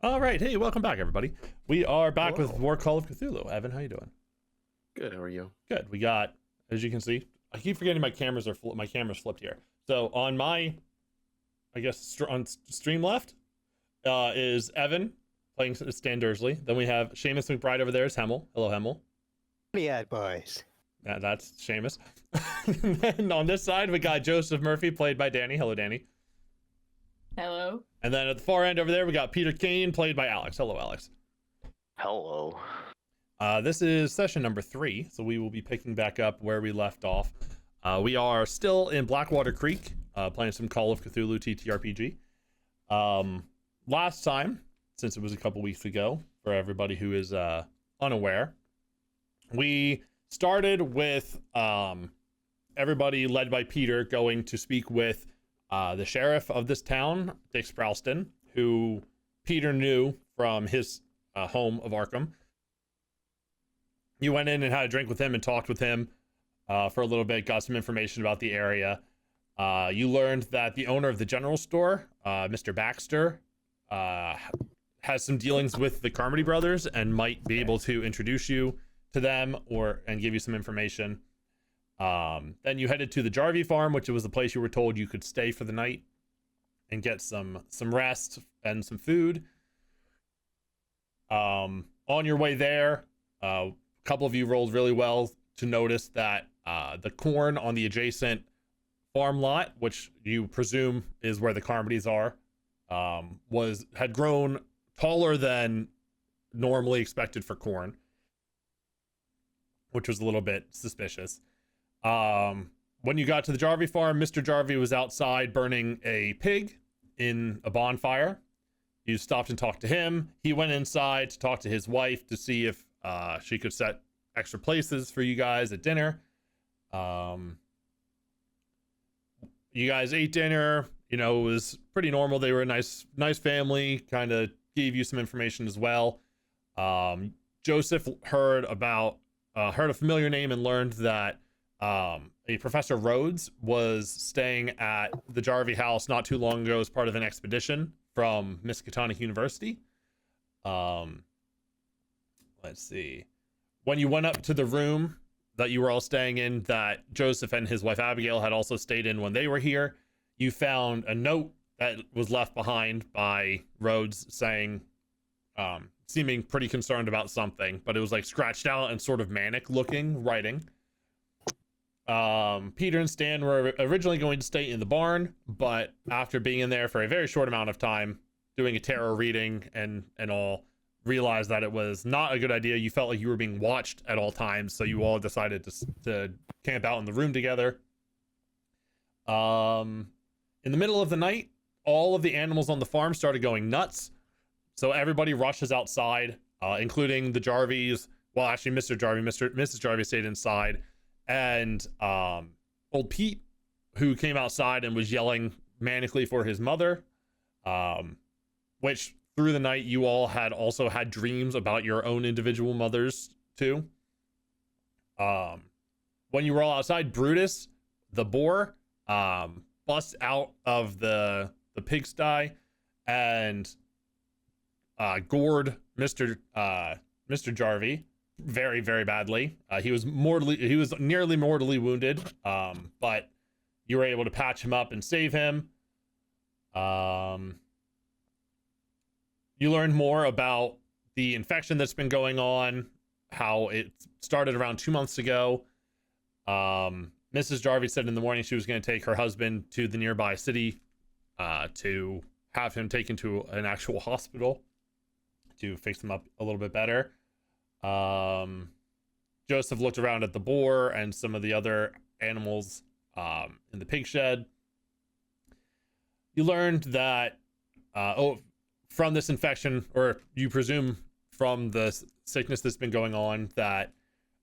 All right, hey, welcome back, everybody. We are back Hello. with more Call of Cthulhu. Evan, how you doing? Good. How are you? Good. We got, as you can see, I keep forgetting my cameras are my camera's flipped here. So on my, I guess on stream left, is Evan playing Stan Dursley. Then we have Seamus McBride over there is Hemal. Hello, Hemal. Yeah, boys. Yeah, that's Seamus. And then on this side, we got Joseph Murphy, played by Danny. Hello, Danny. Hello. And then at the far end over there, we got Peter Kane, played by Alex. Hello, Alex. Hello. This is session number 3, so we will be picking back up where we left off. We are still in Blackwater Creek, playing some Call of Cthulhu TTRPG. Last time, since it was a couple weeks ago, for everybody who is unaware, we started with everybody led by Peter going to speak with the sheriff of this town, Dick Sprowston, who Peter knew from his home of Arkham. You went in and had a drink with him and talked with him for a little bit, got some information about the area. You learned that the owner of the general store, Mr. Baxter, has some dealings with the Carmody brothers and might be able to introduce you to them and give you some information. Then you headed to the Jarvie farm, which was the place you were told you could stay for the night and get some rest and some food. On your way there, a couple of you rolled really well to notice that the corn on the adjacent farm lot, which you presume is where the Carmodys are, had grown taller than normally expected for corn, which was a little bit suspicious. When you got to the Jarvie farm, Mr. Jarvie was outside burning a pig in a bonfire. You stopped and talked to him. He went inside to talk to his wife to see if she could set extra places for you guys at dinner. You guys ate dinner. You know, it was pretty normal. They were a nice family. Kind of gave you some information as well. Joseph heard a familiar name and learned that a Professor Rhodes was staying at the Jarvie house not too long ago as part of an expedition from Miskatonic University. Let's see. When you went up to the room that you were all staying in, that Joseph and his wife Abigail had also stayed in when they were here, you found a note that was left behind by Rhodes saying, seeming pretty concerned about something, but it was like scratched out and sort of manic looking writing. Peter and Stan were originally going to stay in the barn, but after being in there for a very short amount of time, doing a tarot reading and all, realized that it was not a good idea. You felt like you were being watched at all times, so you all decided to camp out in the room together. In the middle of the night, all of the animals on the farm started going nuts, so everybody rushes outside, including the Jarvies. Well, actually, Mr. Jarvie, Mrs. Jarvie stayed inside, and old Pete, who came outside and was yelling manically for his mother, which through the night you all had also had dreams about your own individual mothers too. When you were all outside, Brutus, the boar, busts out of the pigsty and gored Mr. Jarvie very, very badly. He was nearly mortally wounded, but you were able to patch him up and save him. You learned more about the infection that's been going on, how it started around 2 months ago. Mrs. Jarvie said in the morning she was going to take her husband to the nearby city to have him taken to an actual hospital to fix him up a little bit better. Joseph looked around at the boar and some of the other animals in the pig shed. You learned that from this infection, or you presume from the sickness that's been going on, that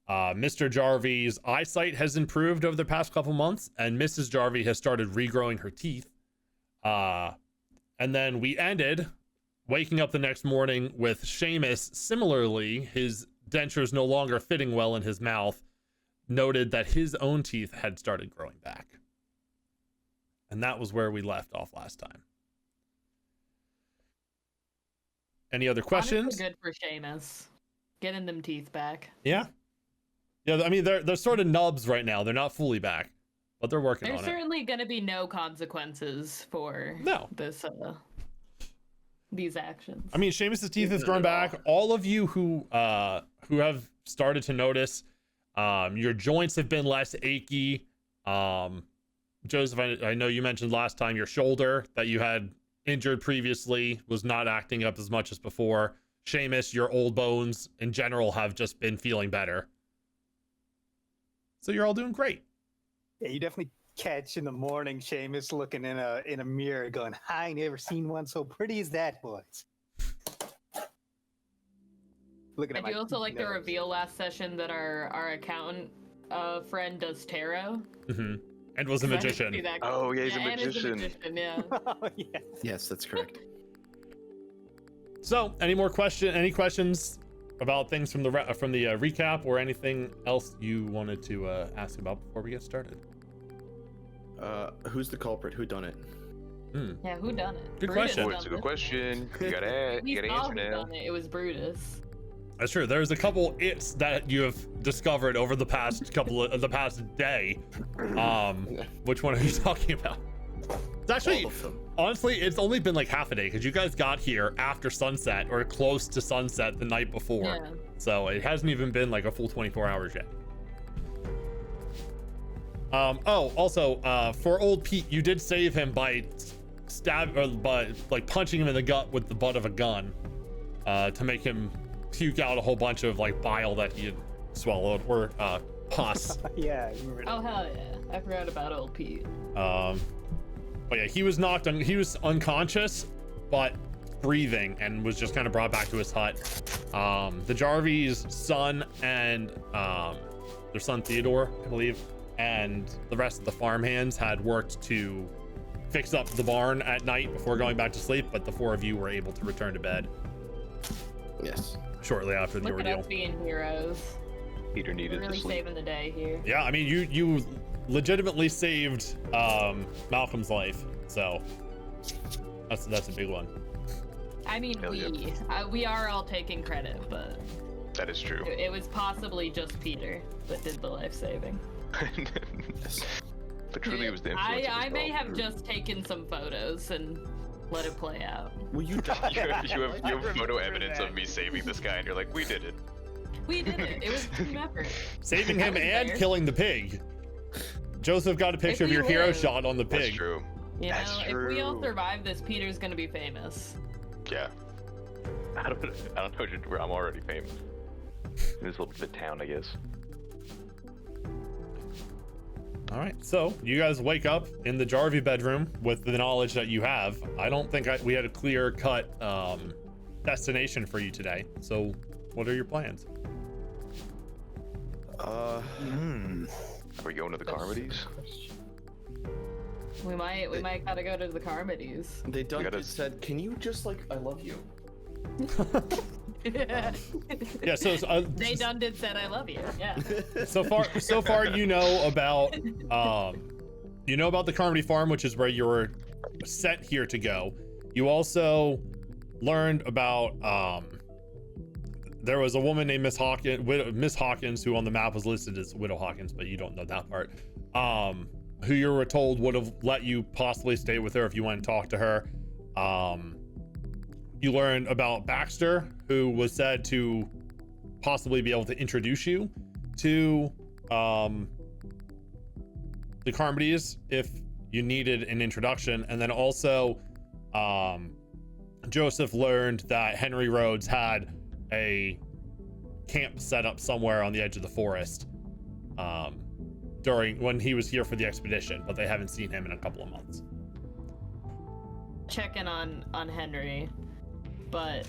Mr. Jarvie's eyesight has improved over the past couple months, and Mrs. Jarvie has started regrowing her teeth. And then we ended waking up the next morning with Seamus, similarly, his dentures no longer fitting well in his mouth, noted that his own teeth had started growing back. And that was where we left off last time. Any other questions? Honestly, good for Seamus. Getting them teeth back. Yeah. Yeah, I mean, they're sort of nubs right now. They're not fully back, but they're working There's on it. certainly going to be no consequences for this these actions. I mean, Seamus's teeth has grown back. All of you who have started to notice, your joints have been less achy. Joseph, I know you mentioned last time your shoulder that you had injured previously was not acting up as much as before. Seamus, your old bones in general have just been feeling better. So you're all doing great. Yeah, you definitely catch in the morning Seamus looking in a mirror going, I never seen one so pretty as that, boys. Looking at I do also like the reveal last session that our accountant friend does tarot. Mm-hmm. And was a magician. Oh, yeah, he's a and is magician. Yeah. Oh, yeah. Yes, that's correct. So, any questions about things from the recap, or anything else you wanted to ask about before we get started? Who's the culprit? Who done it? Yeah, who done it? Good Brutus question. Oh, it's a good question. You gotta answer now. It was Brutus. That's true. There's a couple its that you have discovered over the past the past day. Which one are you talking about? It's actually, honestly, it's only been like half a day because you guys got here after sunset or close to sunset the night before. Yeah. So it hasn't even been like a full 24 hours yet. Also, for old Pete, you did save him by punching him in the gut with the butt of a gun, to make him puke out a whole bunch of like bile that he had swallowed, or pus. Yeah, I remember that. Oh hell yeah! I forgot about old Pete. But yeah, he was unconscious, but breathing, and was just kind of brought back to his hut. The Jarvis' son and their son Theodore, I believe, and the rest of the farmhands had worked to fix up the barn at night before going back to sleep, but the four of you were able to return to bed. Yes. Shortly after the Look at ordeal. us being heroes. Peter We're needed really to sleep. saving the day here. Yeah, I mean, you legitimately saved Malcolm's life, so that's a big one. I mean, Hell yeah. we are all taking credit, but That is true. it was possibly just Peter that did the life saving. But truly, it was the influence. I may have just taken some photos and let it play out. Well, you You have I photo remember evidence that. of me saving this guy, and you're like, we did it. We did it. It was a team effort. Saving That him was and fair. killing the pig. Joseph got a picture of we your hero live. shot on the That's pig. true. You That's know, if we all true. survive this, Peter's gonna be famous. Yeah. I don't know what to do. I'm already famous in this little bit of town, I guess. All right, so you guys wake up in the Jarvie bedroom with the knowledge that you have. I don't think we had a clear-cut destination for you today. So, what are your plans? Are we going to the Carmodies? We might gotta go to the Carmodies. They done gotta- just said, can you just like, I love you? Yeah, so They done did said I love you. Yeah. so far you know about the Carmody Farm, which is where you're set here to go. You also learned about there was a woman named Miss Hawkins, who on the map was listed as Widow Hawkins, but you don't know that part. Who you were told would have let you possibly stay with her if you went and talk to her. You learned about Baxter, who was said to possibly be able to introduce you to the Carmodies if you needed an introduction. And then also Joseph learned that Henry Rhodes had a camp set up somewhere on the edge of the forest during when he was here for the expedition, but they haven't seen him in a couple of months. Checking on Henry, but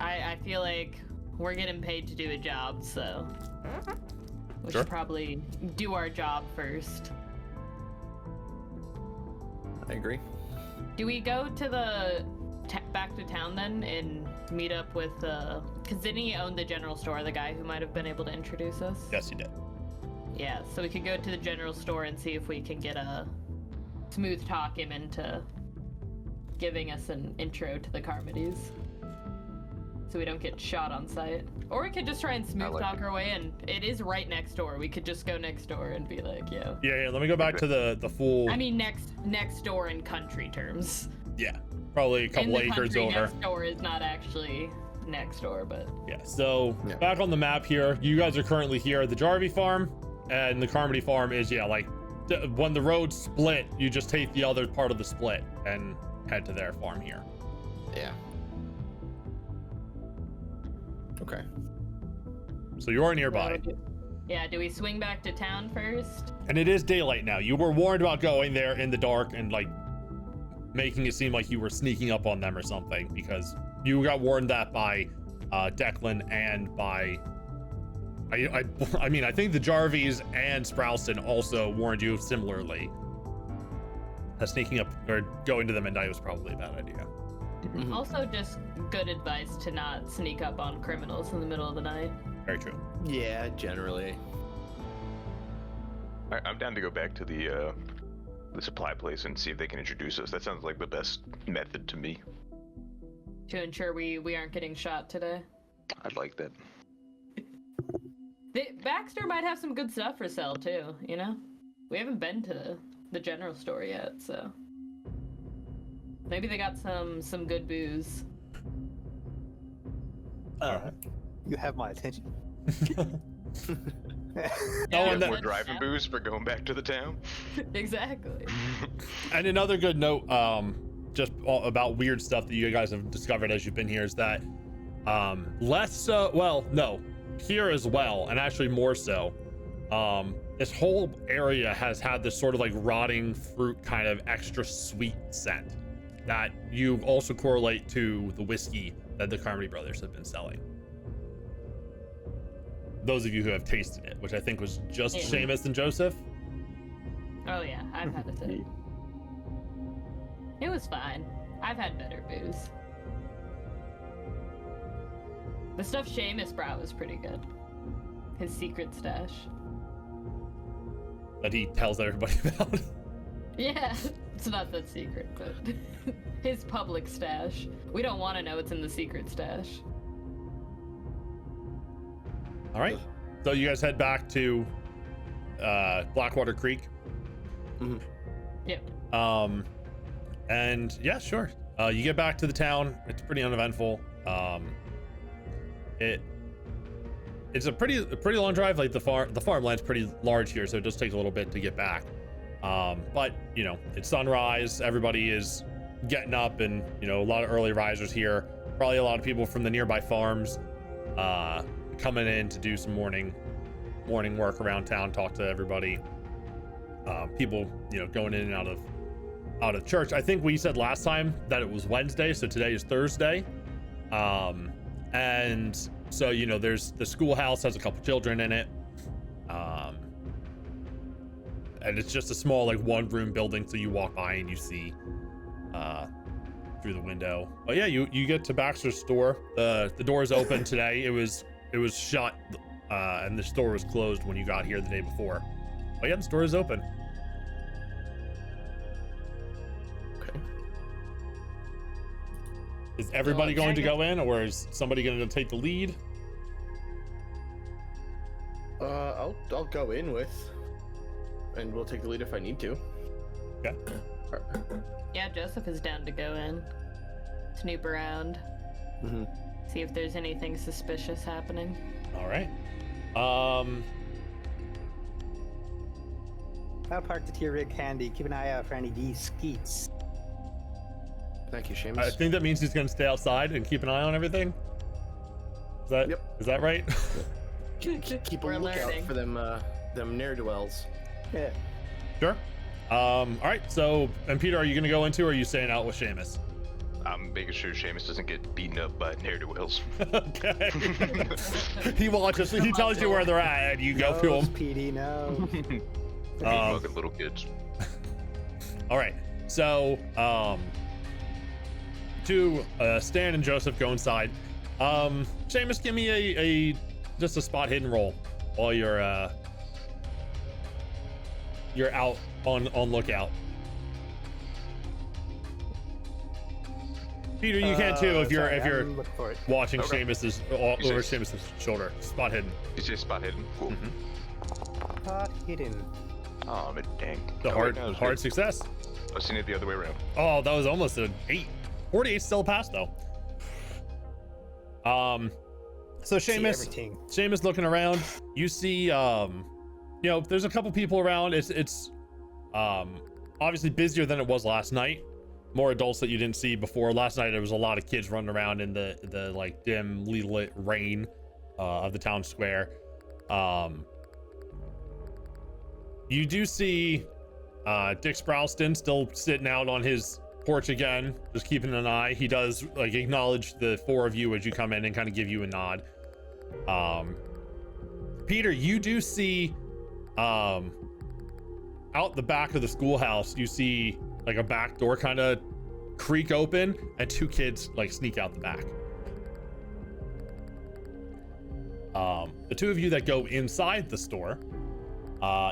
I feel like we're getting paid to do a job, so we Sure. should probably do our job first. I agree. Do we go to the back to town then and meet up with because didn't he own the general store, the guy who might have been able to introduce us? Yes, you did. Yeah, so we could go to the general store and see if we can get a smooth talk him into giving us an intro to the Carmodies. so we don't get shot on sight. Or we could just try and smooth talk our way in. It is right next door. We could just go next door and be like, yo. Yeah, let me go back to the full... I mean, next door in country terms. Yeah, probably a couple acres over. Next door is not actually next door, but... Yeah, so back on the map here, you guys are currently here at the Jarvie farm, and the Carmody farm is, like, when the roads split, you just take the other part of the split and head to their farm here. Yeah. Okay. So you are nearby. Yeah, do we swing back to town first? And it is daylight now. You were warned about going there in the dark and, like, making it seem like you were sneaking up on them or something, because you got warned that by Declan and by... I mean, I think the Jarvies and Sproulston also warned you similarly. That sneaking up or going to them at night was probably a bad idea. Mm-hmm. Also, just good advice to not sneak up on criminals in the middle of the night. Very true. Yeah, generally. I'm down to go back to the supply place and see if they can introduce us. That sounds like the best method to me. To ensure we aren't getting shot today. I'd like that. Baxter might have some good stuff for sale too, you know? We haven't been to the general store yet, so... Maybe they got some good booze. You have my attention. More driving booze for going back to the town. Exactly. And another good note, just about weird stuff that you guys have discovered as you've been here is that, less so, well, no, here as well, and actually more so, this whole area has had this sort of like rotting fruit kind of extra sweet scent that you also correlate to the whiskey that the Carmody brothers have been selling. Those of you who have tasted it, which I think was just Seamus and Joseph. Oh yeah, I've had it too. It was fine. I've had better booze. The stuff Seamus brought was pretty good. His secret stash. That he tells everybody about. Yeah, it's not that secret, but his public stash. We don't want to know what's in the secret stash. All right, so you guys head back to Blackwater Creek. Mm-hmm. Yep. And yeah, sure. You get back to the town. It's pretty uneventful. It's a pretty long drive. Like the farmland's pretty large here, so it does take a little bit to get back. But you know, it's sunrise. Everybody is getting up, and you know, a lot of early risers here. Probably a lot of people from the nearby farms coming in to do some morning work around town, talk to everybody. People, you know, going in and out of church. I think we said last time that it was Wednesday, so today is Thursday. And so, you know, there's the schoolhouse has a couple children in it. And it's just a small, like, one-room building, so you walk by and you see through the window. But yeah, you get to Baxter's store. The door is open today. It was shut, and the store was closed when you got here the day before. But yeah, the store is open. Okay. Is everybody going to go in, or is somebody going to take the lead? I'll go in with, and we'll take the lead if I need to. Okay. Yeah, Joseph is down to go in, snoop around, see if there's anything suspicious happening. All right. I'll park the tier rig handy. Keep an eye out for any of these skeets. Thank you, Seamus. I think that means he's going to stay outside and keep an eye on everything. Is that right? Keep a We're lookout learning. for them ne'er-do-wells. Yeah. Sure. All right. So, and Peter, are you going to go into, or are you staying out with Seamus? I'm making sure Seamus doesn't get beaten up by ne'er-do-wells. Okay. He watches. He tells you where they're at, and you go to them. PD, no. Fucking little kids. All right. So, Stan and Joseph go inside. Seamus, give me just a spot hidden roll while you're out on lookout. Peter, you can too if you're I'm looking for it. watching Okay. Seamus's You over say- Seamus's shoulder. Spot hidden. You say spot hidden. Cool. Spot hidden. Oh, but dang. The Oh, wait, hard no, it was hard good. success. I was seeing it the other way around. Oh, that was almost an 8. 48 still passed though. So See Seamus, everything. Seamus looking around. You see, you know, there's a couple people around. It's obviously busier than it was last night. More adults that you didn't see before. Last night there was a lot of kids running around in the like dimly lit rain of the town square. You do see Dick Sproulston still sitting out on his porch again, just keeping an eye. He does like acknowledge the 4 of you as you come in and kind of give you a nod. Peter, you do see out the back of the schoolhouse, you see like a back door kind of creak open and 2 kids like sneak out the back. The 2 of you that go inside the store,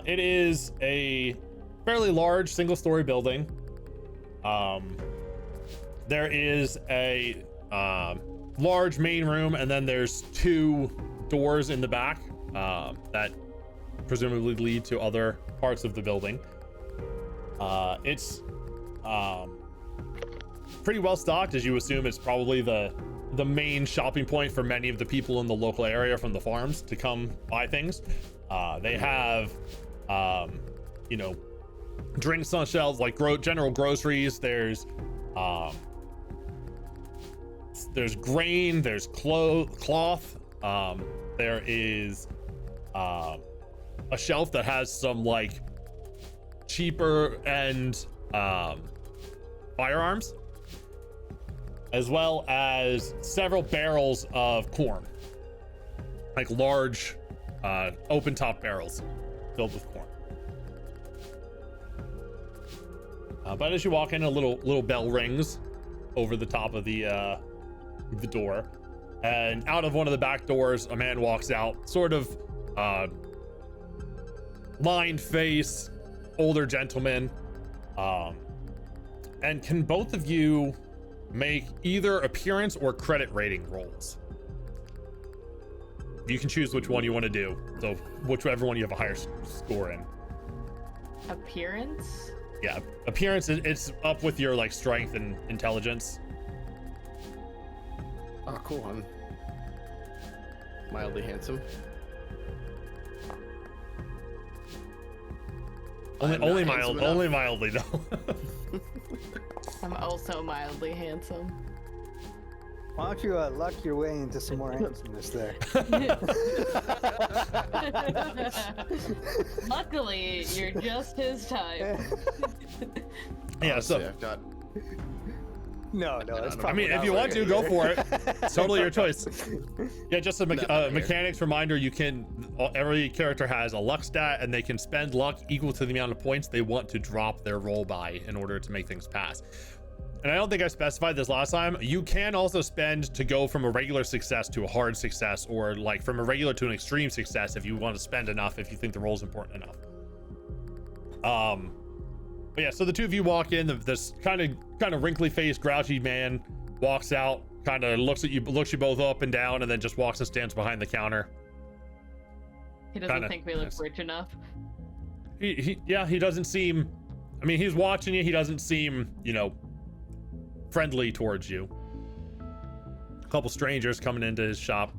it is a fairly large single-story building. There is a large main room, and then there's 2 doors in the back that presumably lead to other parts of the building. It's pretty well stocked, as you assume. It's probably the main shopping point for many of the people in the local area from the farms to come buy things. They have, you know, drinks on shelves, like general groceries. There's grain, there's cloth. There is a shelf that has some like cheaper end firearms, as well as several barrels of corn, like large open top barrels filled with corn. But as you walk in, a little bell rings over the top of the door, and out of one of the back doors, a man walks out, sort of lined face, older gentleman. And can both of you make either appearance or credit rating rolls? You can choose which one you want to do. So whichever one you have a higher score in. Appearance? Yeah, appearance, it's up with your like strength and intelligence. Oh, cool. I'm mildly handsome. I'm not Only handsome only enough. mildly though. I'm also mildly handsome. Why don't you luck your way into some more handsomeness there? Luckily, you're just his type. Yeah, so Honestly, I've got No, it's I probably mean, if not you want to, right go here. for it. It's totally your choice. Yeah, just a No, here. mechanics reminder: you can every character has a luck stat, and they can spend luck equal to the amount of points they want to drop their roll by in order to make things pass. And I don't think I specified this last time. You can also spend to go from a regular success to a hard success, or like from a regular to an extreme success if you want to spend enough, if you think the roll is important enough. But yeah, so the 2 of you walk in. This kind of wrinkly faced, grouchy man walks out, kind of looks you both up and down, and then just walks and stands behind the counter. He doesn't Kinda, think we look yes. rich enough. He doesn't seem. I mean, he's watching you. He doesn't seem, friendly towards you. A couple strangers coming into his shop.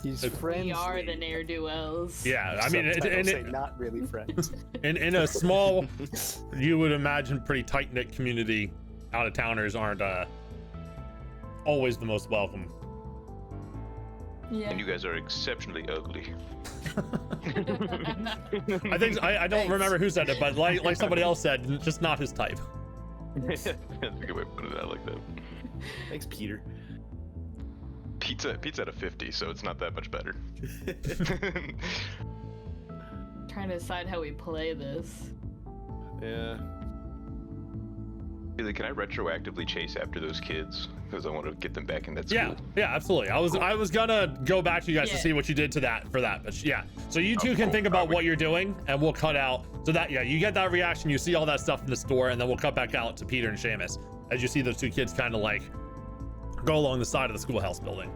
He's It's- friends. We are the ne'er-do-wells. Yeah, I mean, not really friends. in a small, you would imagine, pretty tight-knit community, out-of-towners aren't always the most welcome. Yeah. And you guys are exceptionally ugly. I think I don't remember who said it, but like somebody else said, just not his type. That's a good way of putting it out like that. thanks, Peter. Pizza at a 50, so it's not that much better. Trying to decide how we play this. Yeah. Really, can I retroactively chase after those kids? because I want to get them back in that school. Yeah, absolutely. I was gonna go back to you guys to see what you did to that for that, but yeah. So you two can think about what you're doing, and we'll cut out. So that you get that reaction, you see all that stuff in the store, and then we'll cut back out to Peter and Seamus as you see those two kids kind of like go along the side of the schoolhouse building.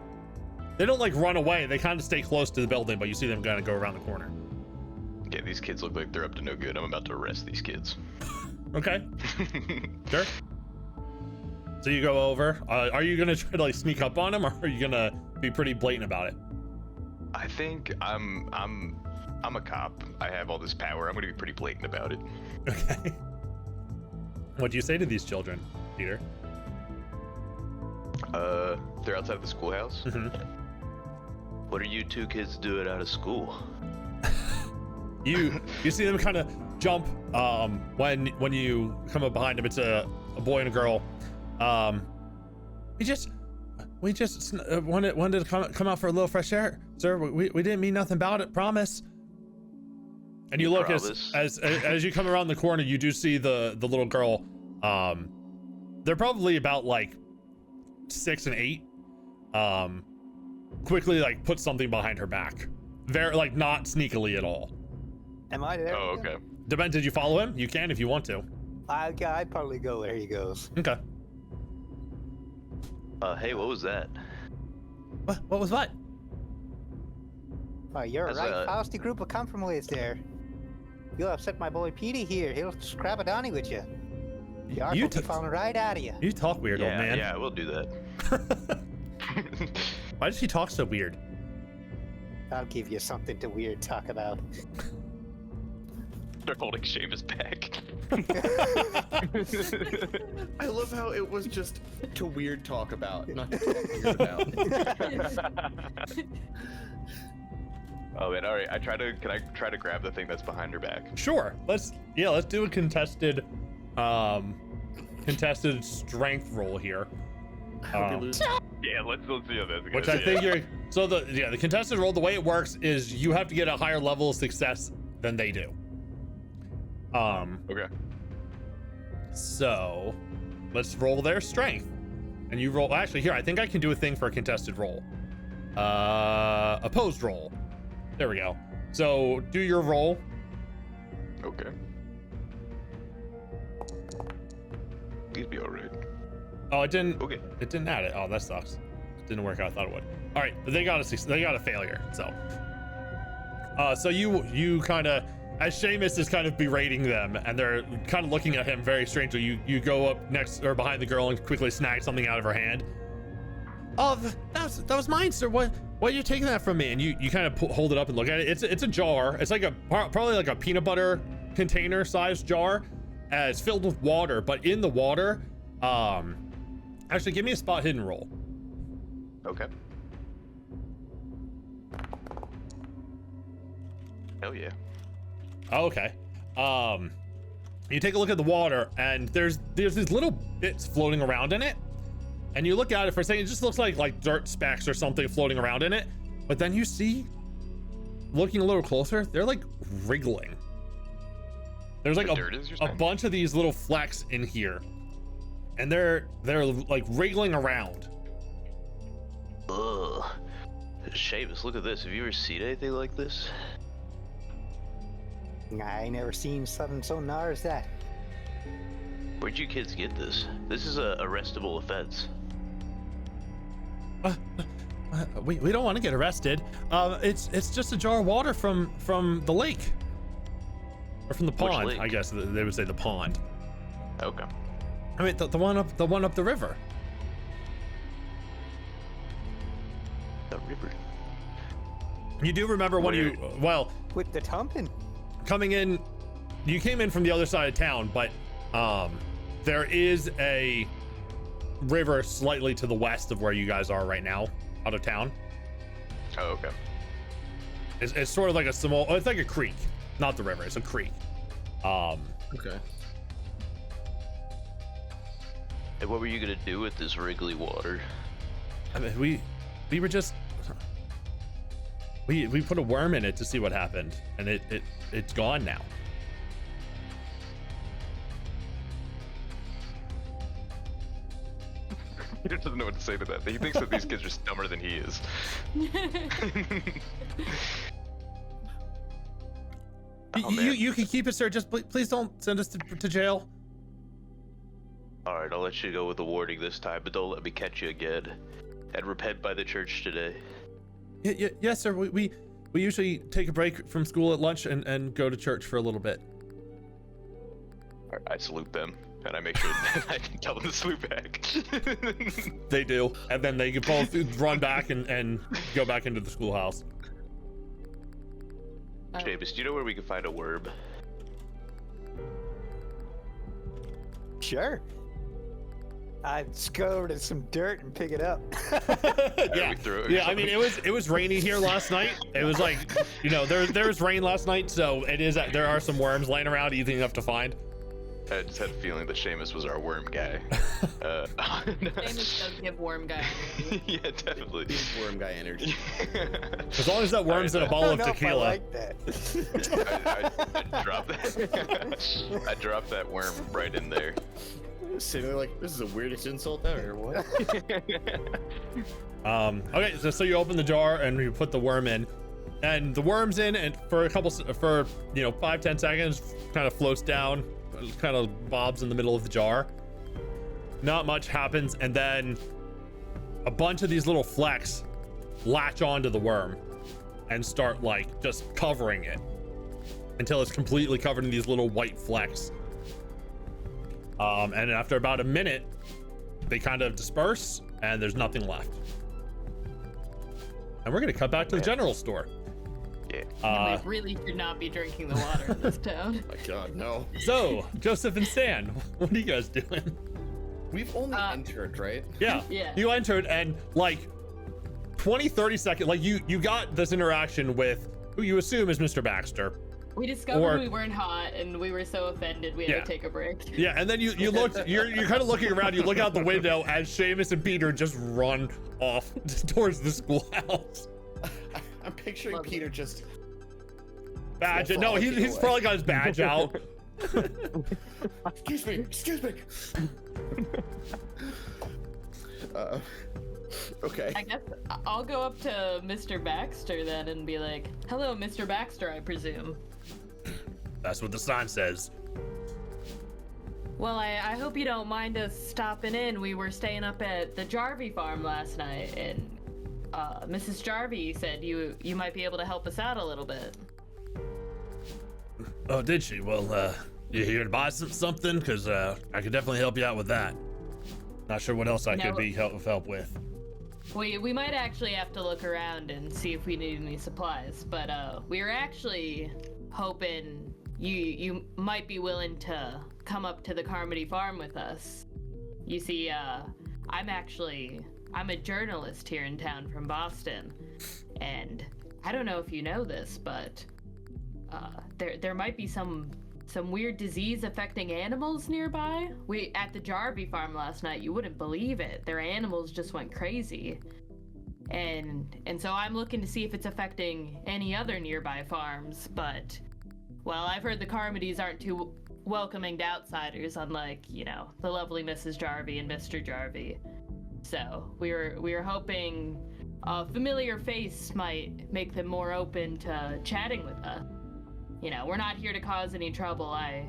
They don't like run away; they kind of stay close to the building, but you see them kind of go around the corner. Yeah, these kids look like they're up to no good. I'm about to arrest these kids. Okay. Sure. So you go over. Are you gonna try to like sneak up on him, or are you gonna be pretty blatant about it? I think I'm a cop. I have all this power. I'm gonna be pretty blatant about it. Okay. What do you say to these children, Peter? They're outside of the schoolhouse. Mm-hmm. What are you two kids doing out of school? You see them kind of jump when you come up behind them. It's a boy and a girl. We just wanted to come out for a little fresh air, sir. We didn't mean nothing about it, promise. And you look as you come around the corner, you do see the little girl. They're probably about like 6 and 8. Quickly like put something behind her back, very like not sneakily at all. Am I there? Oh, okay. Depends. Did you follow him? You can if you want to. I'd probably go where he goes. Okay. Hey, what was that? What was what? Oh, you're That's right. a- Fausty group of compromise there. You'll upset my boy Petey here. He'll scrap a Donny with you. The arse will be falling right out of you. You talk weird, old man. Yeah, we'll do that. Why does she talk so weird? I'll give you something to weird talk about. They're holding Seamus back. I love how it was just to weird talk about, not to talk weird about. Oh man, all right. Can I try to grab the thing that's behind her back? Sure. Let's do a contested strength roll here. How did we lose? Yeah, let's see how this goes. Which I think you're. So the contested roll, the way it works is you have to get a higher level of success than they do. Okay. So let's roll their strength, and you roll. Actually, here I think I can do a thing for a contested roll. Opposed roll. There we go. So do your roll. Okay. You'd be all right. Oh, it didn't. Okay. It didn't add it. Oh, that sucks. It didn't work out. I thought it would. All right, but they got a failure. So, so you kind of, as Seamus is kind of berating them, and they're kind of looking at him very strangely. You go up next or behind the girl and quickly snag something out of her hand. Oh, that was mine, sir. What are you taking that from me? And you kind of hold it up and look at it. It's a jar. It's like probably like a peanut butter container sized jar. It's filled with water, but in the water, actually give me a spot hidden roll. Okay. Hell yeah. Okay. You take a look at the water, and there's these little bits floating around in it. And you look at it for a second, it just looks like dirt specks or something floating around in it. But then you see, looking a little closer, they're like wriggling. There's like a bunch of these little flecks in here, and they're like wriggling around. Ugh. Seamus, look at this. Have you ever seen anything like this? I ain't never seen something so gnar as that. Where'd you kids get this? This is a arrestable offense. We don't want to get arrested. It's just a jar of water from the lake, or from the pond. lake? I guess they would say the pond. Okay. I mean the one up the river. The river. You do remember when With the tumping. coming in, you came in from the other side of town, but there is a river slightly to the west of where you guys are right now, out of town. Oh, okay. It's sort of like it's like a creek, not the river. It's a creek. Okay. And what were you gonna do with this wriggly water? I mean, we were just we put a worm in it to see what happened, and it's gone now. Peter doesn't know what to say to that. He thinks that these kids are dumber than he is. Oh, you can keep it, sir. Just please don't send us to jail. Alright, I'll let you go with the warning this time, but don't let me catch you again. And repent by the church today. Yes, sir. We usually take a break from school at lunch and go to church for a little bit. I salute them, and I make sure that I can tell them to salute back. They do, and then they both run back and go back into the schoolhouse. Seamus, do you know where we can find a worm? Sure. I'd just go over to some dirt and pick it up. Yeah. I mean, it was rainy here last night. It was like, there was rain last night, so there are some worms laying around, easy enough to find. I just had a feeling that Seamus was our worm guy. Seamus does give worm guy energy. Yeah, definitely. He's worm guy energy. As long as that worm's in a bottle of tequila. I like that. I dropped that. I dropped that worm right in there. Sitting there like, this is the weirdest insult ever. What? Okay, so you open the jar and you put the worm in, and the worm's in, and for 5-10 seconds, kind of floats down, kind of bobs in the middle of the jar. Not much happens, and then a bunch of these little flecks latch onto the worm and start like just covering it until it's completely covered in these little white flecks. And after about a minute, they kind of disperse and there's nothing left. And we're gonna cut back to the general store. Yeah. We really should not be drinking the water in this town. My God, no. So, Joseph and Stan, what are you guys doing? We've only entered, right? Yeah. You entered, and like 20-30 seconds, like you got this interaction with who you assume is Mr. Baxter. We discovered we weren't hot, and we were so offended we had to take a break. Yeah, and then you looked, you're kind of looking around, you look out the window as Seamus and Peter just run off towards the schoolhouse. I'm picturing Peter just badge it. No, he's probably got his badge out. Excuse me. Okay. I guess I'll go up to Mr. Baxter then and be like, "Hello, Mr. Baxter, I presume." That's what the sign says. Well, I hope you don't mind us stopping in. We were staying up at the Jarvie farm last night, and Mrs. Jarvie said you might be able to help us out a little bit. Oh, did she? Well, you here to buy something? Because I could definitely help you out with that. Not sure what else I could be help with. We might actually have to look around and see if we need any supplies, but we were actually hoping you might be willing to come up to the Carmody farm with us. You see, I'm a journalist here in town from Boston, and I don't know if you know this, but there might be some weird disease affecting animals nearby. We at the Jarvie farm last night, you wouldn't believe it. Their animals just went crazy. And so I'm looking to see if it's affecting any other nearby farms, but well, I've heard the Carmodys aren't too welcoming to outsiders, unlike, the lovely Mrs. Jarvie and Mr. Jarvie. So we were hoping a familiar face might make them more open to chatting with us. We're not here to cause any trouble. I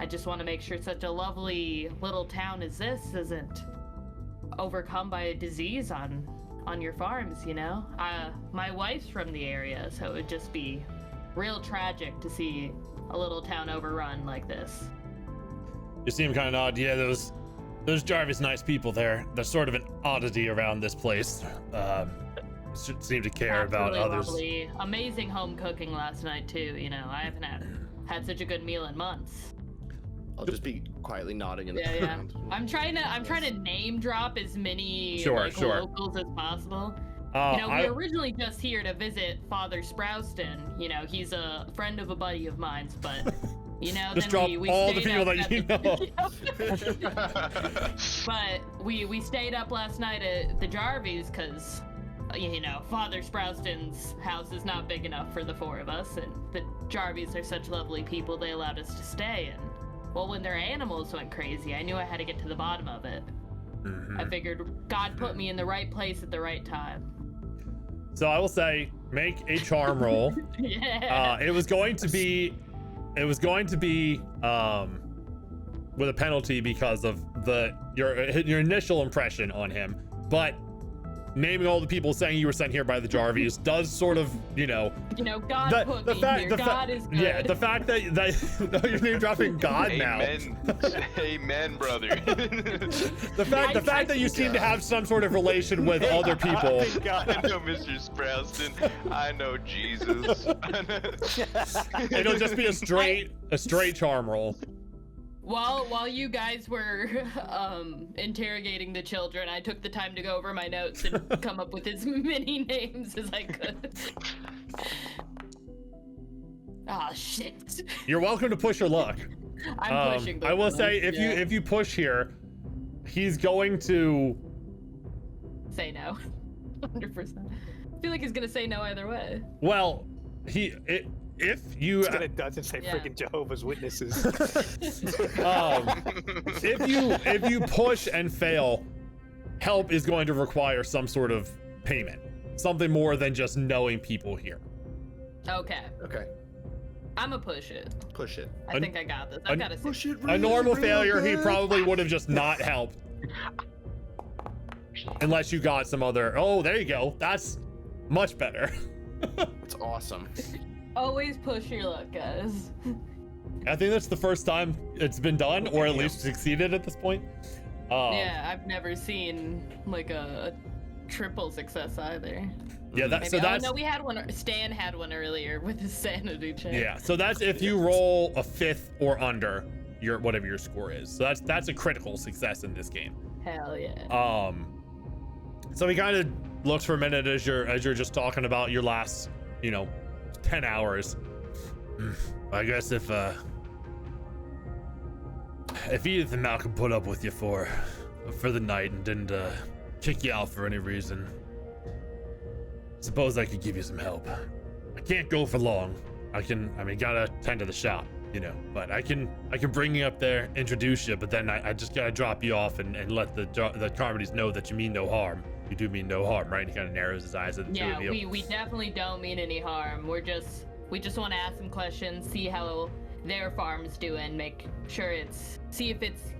just want to make sure such a lovely little town as this isn't overcome by a disease on your farms, My wife's from the area, so it would just be real tragic to see a little town overrun like this. You seem kind of odd. Yeah, those Jarvis nice people there. They're sort of an oddity around this place. Seem to care about others. Lovely. Amazing home cooking last night too. I haven't had such a good meal in months. I'll just be quietly nodding in the background. I'm trying to name drop as many locals as possible. We were originally just here to visit Father Sprouston. He's a friend of a buddy of mine's, but just drop all the people that you know. But we stayed up last night at the Jarvies because Father Sprouston's house is not big enough for the four of us, and the Jarvies are such lovely people, they allowed us to stay. And well, when their animals went crazy, I knew I had to get to the bottom of it. I figured God put me in the right place at the right time. So I will say, make a charm roll. Yeah. It was going to be with a penalty because of your initial impression on him, but naming all the people saying you were sent here by the Jarvies does sort of, God put me here. God is good. Yeah, the fact that no, you're name dropping God now. Amen, brother. The fact that you seem to have some sort of relation with other people. I know Mr. Sprouston. I know Jesus. It'll just be a straight charm roll. While you guys were interrogating the children, I took the time to go over my notes and come up with as many names as I could. Ah, shit. You're welcome to push your luck. I'm pushing. I will say, if you push here, he's going to say no. 100%. I feel like he's gonna say no either way. Well, if you It doesn't say freaking Jehovah's Witnesses. if you push and fail, help is going to require some sort of payment, something more than just knowing people here. Okay. Okay. I'ma push it. Push it. I think I got this. I've got to Push it. A normal failure, he probably would have just not helped, unless you got some other. Oh, there you go. That's much better. It's awesome. Always push your luck, guys. I think that's the first time it's been done, or at least succeeded at this point. Yeah, I've never seen like a triple success either. Yeah, that's no, we had one. Stan had one earlier with his sanity check. Yeah, so that's if you roll a 5th or under whatever your score is. So that's a critical success in this game. Hell yeah. So he kind of looks for a minute as you're just talking about your last, 10 hours. I guess if Edith and Malcolm put up with you for the night and didn't kick you out for any reason, suppose I could give you some help. I can't go for long. Gotta tend to the shop, but I can bring you up there, introduce you, but then I just gotta drop you off and let the Carmodies know that you mean no harm. You do mean no harm, right? And he kind of narrows his eyes at the two of you. Yeah, we definitely don't mean any harm. We just want to ask some questions, see how their farm's doing, make sure see if it's,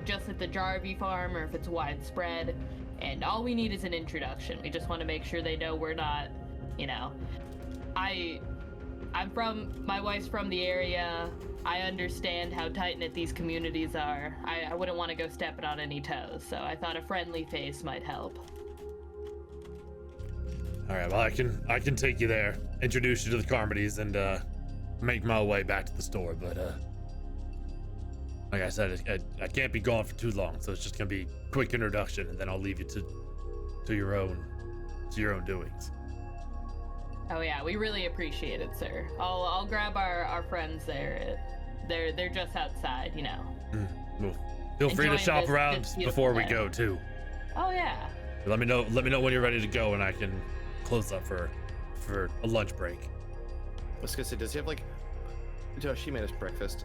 just at the Jarvie farm or if it's widespread. And all we need is an introduction. We just want to make sure they know we're not, my wife's from the area. I understand how tight-knit these communities are. I wouldn't want to go stepping on any toes, so I thought a friendly face might help. All right, well, I can take you there, introduce you to the Carmodies, and make my way back to the store. But like I said, I can't be gone for too long, so it's just gonna be a quick introduction, and then I'll leave you to your own doings. Oh yeah, we really appreciate it, sir. I'll grab our friends there. They're just outside, Well, feel free to shop around before we go too. Oh yeah. Let me know when you're ready to go, and I can close up for a lunch break. I was gonna say, does he have she made us breakfast.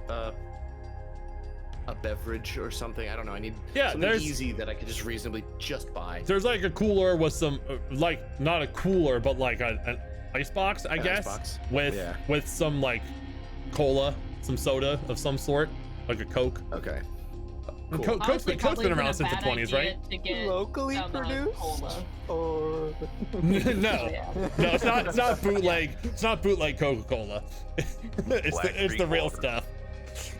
A beverage or something? I don't know. I need something easy that I could just reasonably just buy. There's like a cooler with some, not a cooler, but like an ice box, I guess, icebox. with some like cola, some soda of some sort, like a Coke. Okay. Cool. Coke's been around since the 20s, right? Locally produced? Or No, it's not bootleg. It's not bootleg Coca-Cola. It's the real stuff.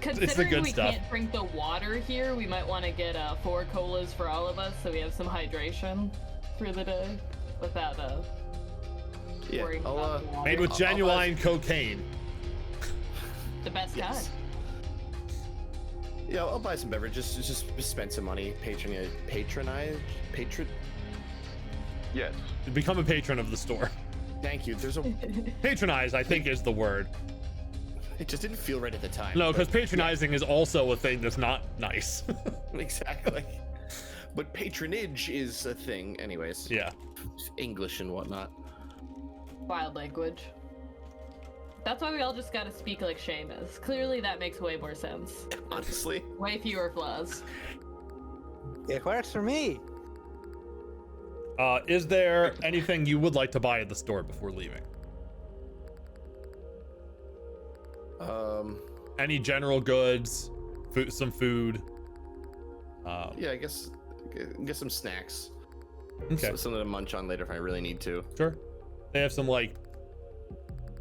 Considering it's the good we stuff. can't drink the water here, we might want to get 4 colas for all of us, so we have some hydration for the day without worrying about the water. Made with genuine cocaine. The best kind. Yeah, I'll buy some beverages. Just spend some money. Patronize. Yes. Become a patron of the store. Thank you. Patronize, I think, is the word. It just didn't feel right at the time. No, because patronizing is also a thing that's not nice. Exactly. But patronage is a thing, anyways. Yeah. English and whatnot. Wild language. That's why we all just gotta speak like Seamus. Clearly that makes way more sense. Honestly. Way fewer flaws. It works for me. Is there anything you would like to buy at the store before leaving? Any general goods, some food? Yeah, I guess get some snacks. Okay. Something to munch on later if I really need to. Sure. They have some like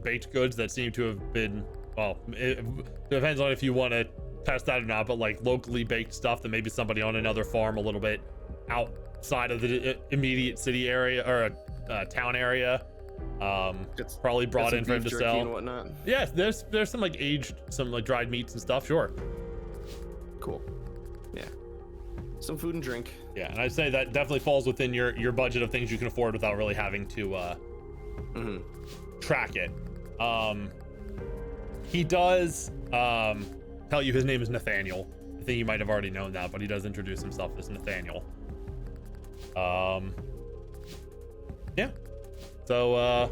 baked goods that seem to have been, well, it depends on if you want to test that or not, but like locally baked stuff that maybe somebody on another farm a little bit outside of the immediate city area or town area probably brought in for him to sell and whatnot. Yes, there's some like aged, some like dried meats and stuff. Sure. Cool. Yeah. Some food and drink. Yeah, and I'd say that definitely falls within your budget of things you can afford without really having to track it. He does tell you his name is Nathaniel. I think you might have already known that, but he does introduce himself as Nathaniel. Yeah. So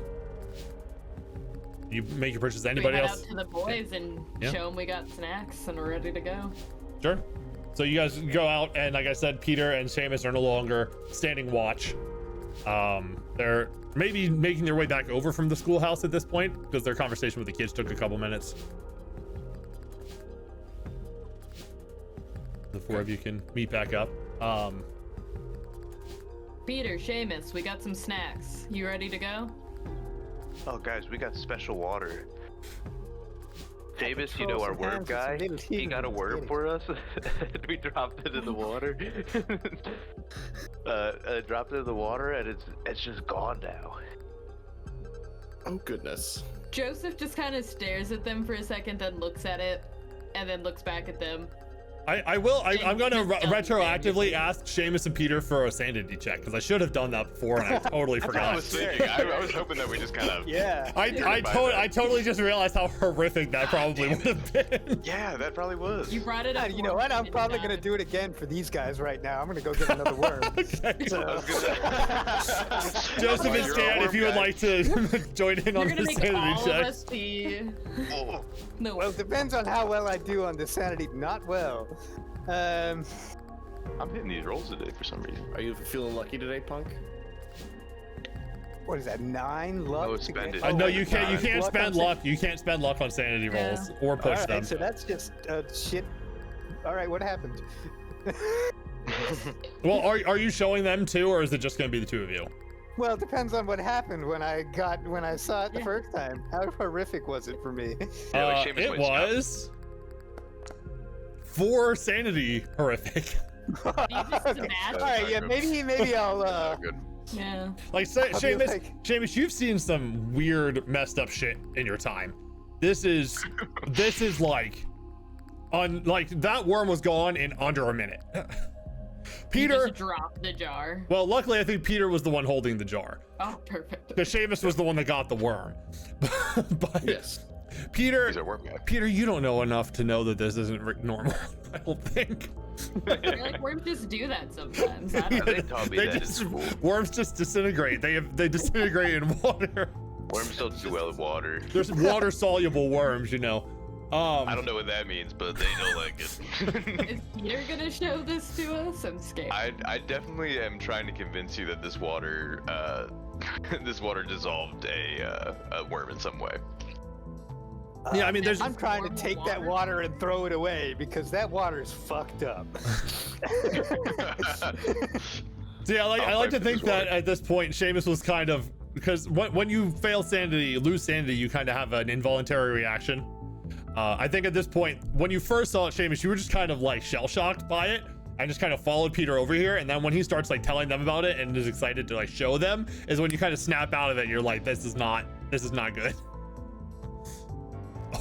you make your purchase. Anybody we head else? out to the boys and show them we got snacks and we're ready to go. Sure. So you guys go out, and like I said, Peter and Seamus are no longer standing watch. They're maybe making their way back over from the schoolhouse at this point because their conversation with the kids took a couple minutes. The four of you can meet back up. Peter, Seamus, we got some snacks. You ready to go? Oh, guys, we got special water. Davis, you know our worm guy, he got a worm for us. We dropped it in the water. Dropped it in the water, and it's just gone now. Oh goodness. Joseph just kind of stares at them for a second, then looks at it, and then looks back at them. I'm going to retroactively ask Seamus and Peter for a sanity check because I should have done that before and I totally forgot. I was thinking, I was hoping that we just kind of... Yeah. I totally just realized how horrific that probably would have been. Yeah, that probably was. You brought it up. You know what? I'm probably going to do it again for these guys right now. I'm going to go get another worm. Okay. So. Joseph and Stan, if you would like to join in on the sanity check. No. Well, it depends on how well I do on the sanity. Not well. I'm hitting these rolls today for some reason. Are you feeling lucky today, Punk? What is that? 9 luck? No, spend it. No, you can't spend luck. You can't spend luck on sanity rolls or push All right, them. So that's just shit. All right, what happened? Well, are you showing them too, or is it just going to be the two of you? Well, it depends on what happened when I saw it the first time. How horrific was it for me? It was 4 sanity horrific. All right, yeah, maybe I'll. Yeah. Like Seamus, you've seen some weird, messed up shit in your time. This is like, that worm was gone in under a minute. Peter just dropped the jar. Well, luckily, I think Peter was the one holding the jar. Oh, perfect. Because Seamus was the one that got the worm. But yes. Peter, He's a worm guy. Peter, you don't know enough to know that this isn't normal. I don't think. Like worms just do that sometimes. I don't know. Worms just disintegrate. They disintegrate in water. Worms don't do well in water. There's water soluble worms, you know. I don't know what that means, but they don't like it. Is Peter gonna show this to us? I'm scared. I definitely am trying to convince you that this water dissolved a worm in some way. Yeah, I mean, I'm trying to take that water and throw it away because that water is fucked up. See, I like to think that at this point, Seamus was kind of, because when you fail sanity, lose sanity, you kind of have an involuntary reaction. I think at this point, when you first saw it, Seamus, you were just kind of like shell-shocked by it and just kind of followed Peter over here. And then when he starts like telling them about it and is excited to like show them, is when you kind of snap out of it. You're like, this is not good.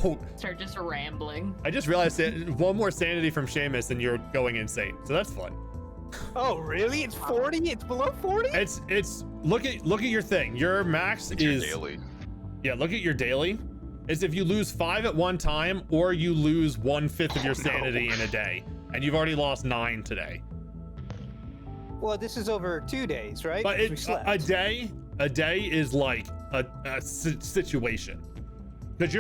Oh, start just rambling. I just realized that one more sanity from Seamus and you're going insane. So that's fun. Oh, really? It's 40? It's below 40? It's look at your thing. Your max is your daily. Yeah, look at your daily. Is if you lose 5 at one time or you lose 1/5 of your sanity in a day. And you've already lost 9 today. Well, this is over 2 days, right? But it's a day is like a situation. Because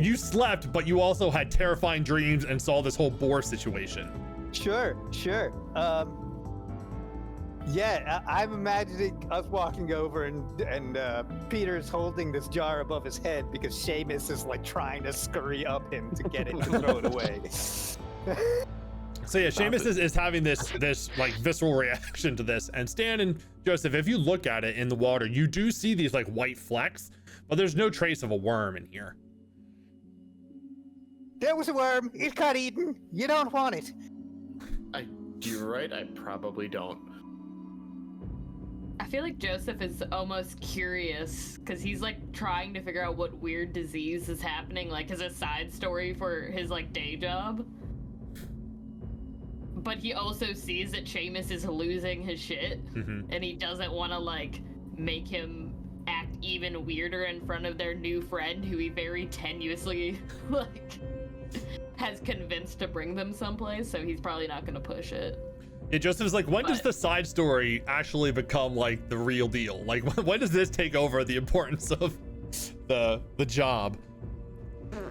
you slept, but you also had terrifying dreams and saw this whole boar situation. Sure. Yeah, I'm imagining us walking over and Peter's holding this jar above his head because Seamus is like trying to scurry up him to get it to throw it away. So yeah, Seamus is having this like visceral reaction to this, and Stan and Joseph, if you look at it in the water, you do see these like white flecks, but there's no trace of a worm in here. There was a worm. It got eaten. You don't want it. You're right. I probably don't. I feel like Joseph is almost curious because he's like trying to figure out what weird disease is happening, like as a side story for his like day job. But he also sees that Seamus is losing his shit, and he doesn't want to like make him act even weirder in front of their new friend, who he very tenuously like has convinced to bring them someplace. So he's probably not going to push it. Yeah, Joseph's like, when does the side story actually become like the real deal? Like, when does this take over the importance of the job?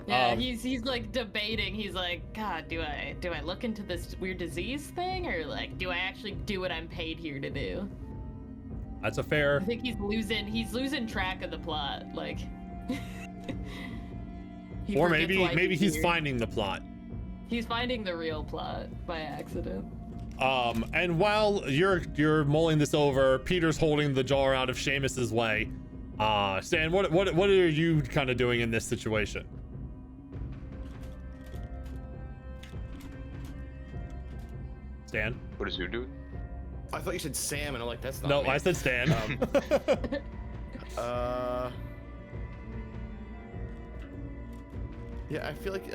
Yeah, he's like debating. He's like, God, do I look into this weird disease thing, or like, do I actually do what I'm paid here to do? That's a fair. I think he's losing track of the plot. Like, or maybe he's finding the plot. He's finding the real plot by accident. And while you're mulling this over, Peter's holding the jar out of Seamus's way. Stan, what are you kind of doing in this situation? Stan? What is you doing? I thought you said Sam, and I'm like, that's not No, me. I said Stan. Yeah, I feel like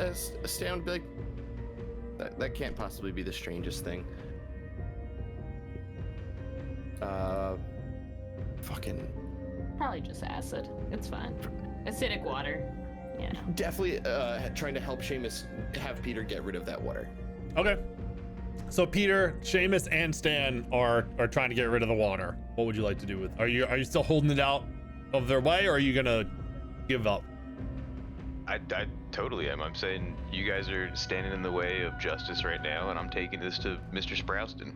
Stan would be like, that can't possibly be the strangest thing. Fucking. Probably just acid. It's fine. Acidic water. Yeah. Definitely trying to help Seamus have Peter get rid of that water. Okay. So Peter, Seamus, and Stan are trying to get rid of the water. What would you like to do with? Are you still holding it out of their way, or are you gonna give up? I totally am. I'm saying you guys are standing in the way of justice right now, and I'm taking this to Mr. Sprouston.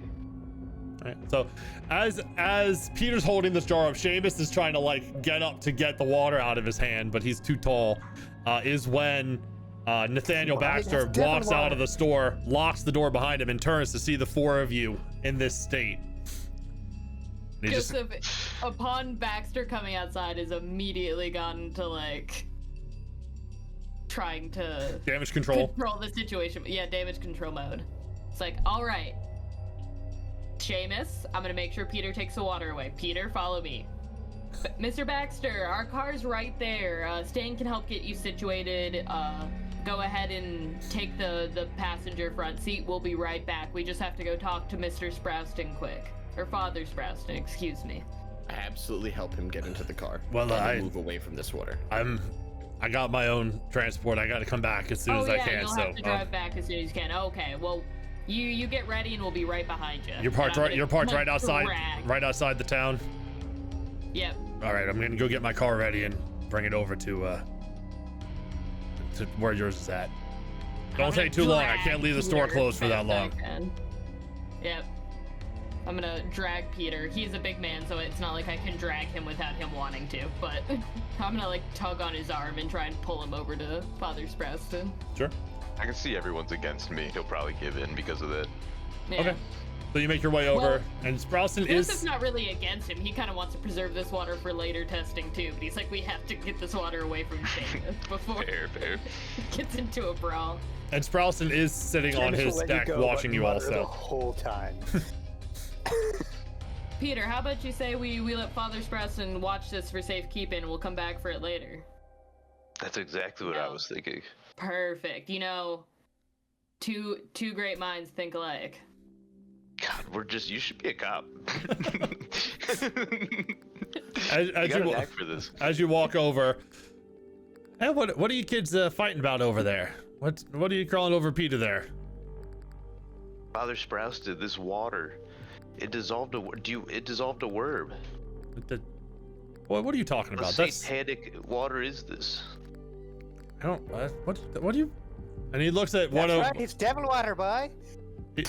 All right. So as Peter's holding this jar up, Seamus is trying to like get up to get the water out of his hand, but he's too tall. Is when Nathaniel Baxter walks out of the store, locks the door behind him, and turns to see the four of you in this state. Joseph, upon Baxter coming outside, is immediately gotten to like trying to damage control the situation. Yeah, damage control mode. It's like, all right, Seamus, I'm gonna make sure Peter takes the water away. Peter, follow me. Mr. Baxter, our car's right there. Stan can help get you situated. Go ahead and take the passenger front seat. We'll be right back. We just have to go talk to Mr. Sprouston quick. Or Father Sprouston, excuse me. Absolutely help him get into the car. Well, I move away from this water. I got my own transport. I got to come back as soon as I can. You'll have to drive back as soon as you can. Okay, well, you get ready and we'll be right behind you. Your part's right outside the town. Yep. All right, I'm gonna go get my car ready and bring it over to where yours is at. Don't take too long. I can't leave the store closed for that long. Yep. I'm gonna drag Peter. He's a big man, so it's not like I can drag him without him wanting to, but I'm gonna like tug on his arm and try and pull him over to Father Sprouston. Sure. I can see everyone's against me. He'll probably give in because of that. Yeah. Okay. So you make your way over, and Sprouston Joseph's not really against him. He kind of wants to preserve this water for later testing too, but he's like, we have to get this water away from Seamus before fair. it gets into a brawl. And Sprouston is sitting on his deck watching you also. The whole time. Peter, how about you say we let Father Sprouston watch this for safekeeping and we'll come back for it later? That's exactly what I was thinking. Perfect. You know, two great minds think alike. God, you should be a cop. as you walk over, hey, what are you kids fighting about over there? What are you crawling over Peter there? Father Sprouston, this water, it dissolved a worm. What are you talking about? What satanic water is this? I don't. What do you? And he looks at That's right, it's devil water, boy.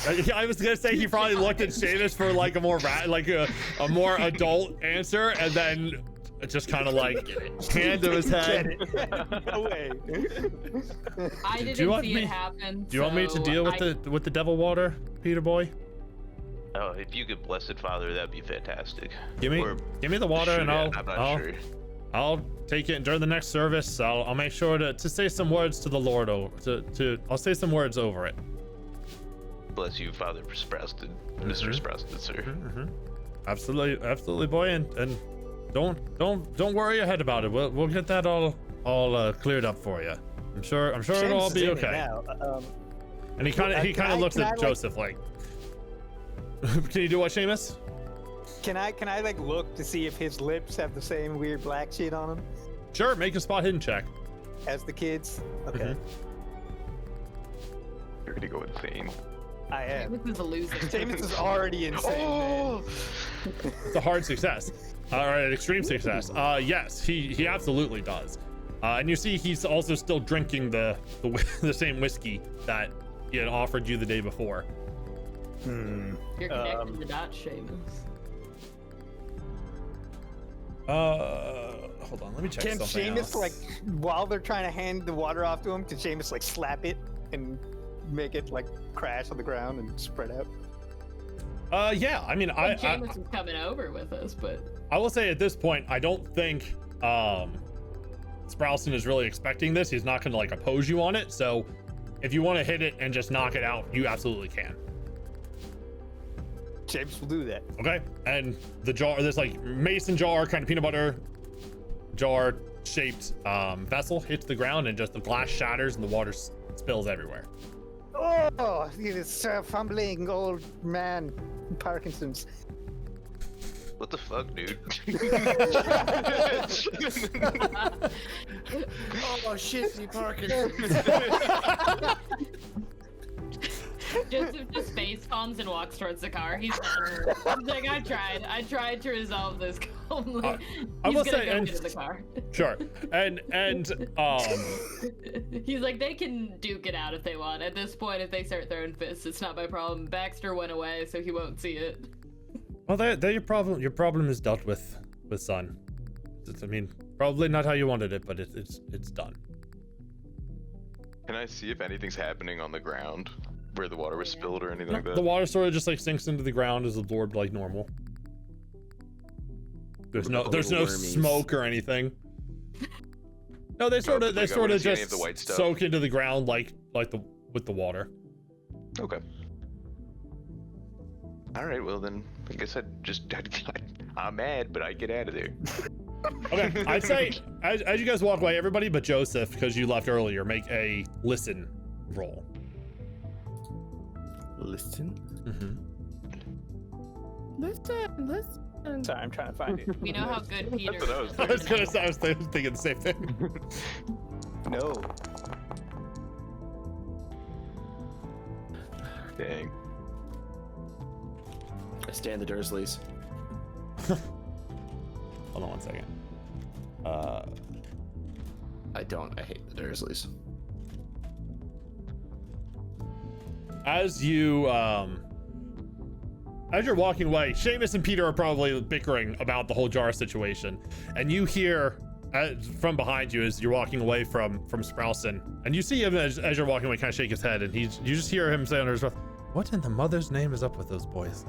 I was gonna say he probably looked at Seamus for like a more a more adult answer, and then just kind of like hand to his head. No way. I didn't see it happen. Do you want me to deal with the devil water, Peter boy? Oh, if you could, Blessed Father, that'd be fantastic. Give me the water, and I'm not sure. I'll take it during the next service. I'll make sure to say some words to the Lord. I'll say some words over it. Bless you, Father Sprousted, Mr. Sprousted, sir. Absolutely, boy, and don't worry your head about it. We'll get that all cleared up for you. I'm sure it'll all be okay. And he kind of looks at Joseph like, can you do what, Seamus? Can I like look to see if his lips have the same weird black shit on them Sure, make a spot hidden check. as the kids? Okay. You're gonna go insane. I am. Seamus is a loser. Seamus is already insane. It's a hard success. An extreme success. Yes, he absolutely does. And you see he's also still drinking the same whiskey that he had offered you the day before. You're connecting the dots, Seamus. Hold on, let me check Can something Seamus else. like, while they're trying to hand the water off to him, can Seamus like slap it and make it like crash on the ground and spread out? Yeah, I mean, Seamus is coming over with us, but I will say at this point, I don't think Sproulson is really expecting this. He's not going to like oppose you on it. So if you want to hit it and just knock it out, you absolutely can. James will do that. Okay, and the jar, this like mason jar, kind of peanut butter jar shaped vessel hits the ground, and just the glass shatters and the water spills everywhere. Oh, this fumbling old man, Parkinson's. What the fuck, dude? Oh shit, me Parkinson. Joseph just face palms and walks towards the car. He's like, I tried to resolve this calmly. I will He's gonna say, go and, into the car. Sure, and He's like, they can duke it out if they want. At this point, if they start throwing fists, it's not my problem. Baxter went away, so he won't see it. well, they're your problem. Your problem is dealt with, son. I mean, probably not how you wanted it, but it's done. Can I see if anything's happening on the ground where the water was spilled or anything like that? The water sort of just like sinks into the ground as absorbed like normal. There's no smoke or anything. No, they sort of just soak into the ground with the water. Okay. All right, well then, I guess I'm mad, but I get out of there. Okay, I'd say as you guys walk away, everybody but Joseph, because you left earlier, make a listen roll. Listen. Listen. Sorry, I'm trying to find it. We know how good Peter That's what I was is. I was thinking the same thing. No. Dang. I stand the Dursleys. Hold on one second. I don't. I hate the Dursleys. As you're walking away, Seamus and Peter are probably bickering about the whole jar situation, and you hear from behind you as you're walking away from Sproulson, and you see him as you're walking away kind of shake his head, and you just hear him say under his breath, "What in the mother's name is up with those boys?"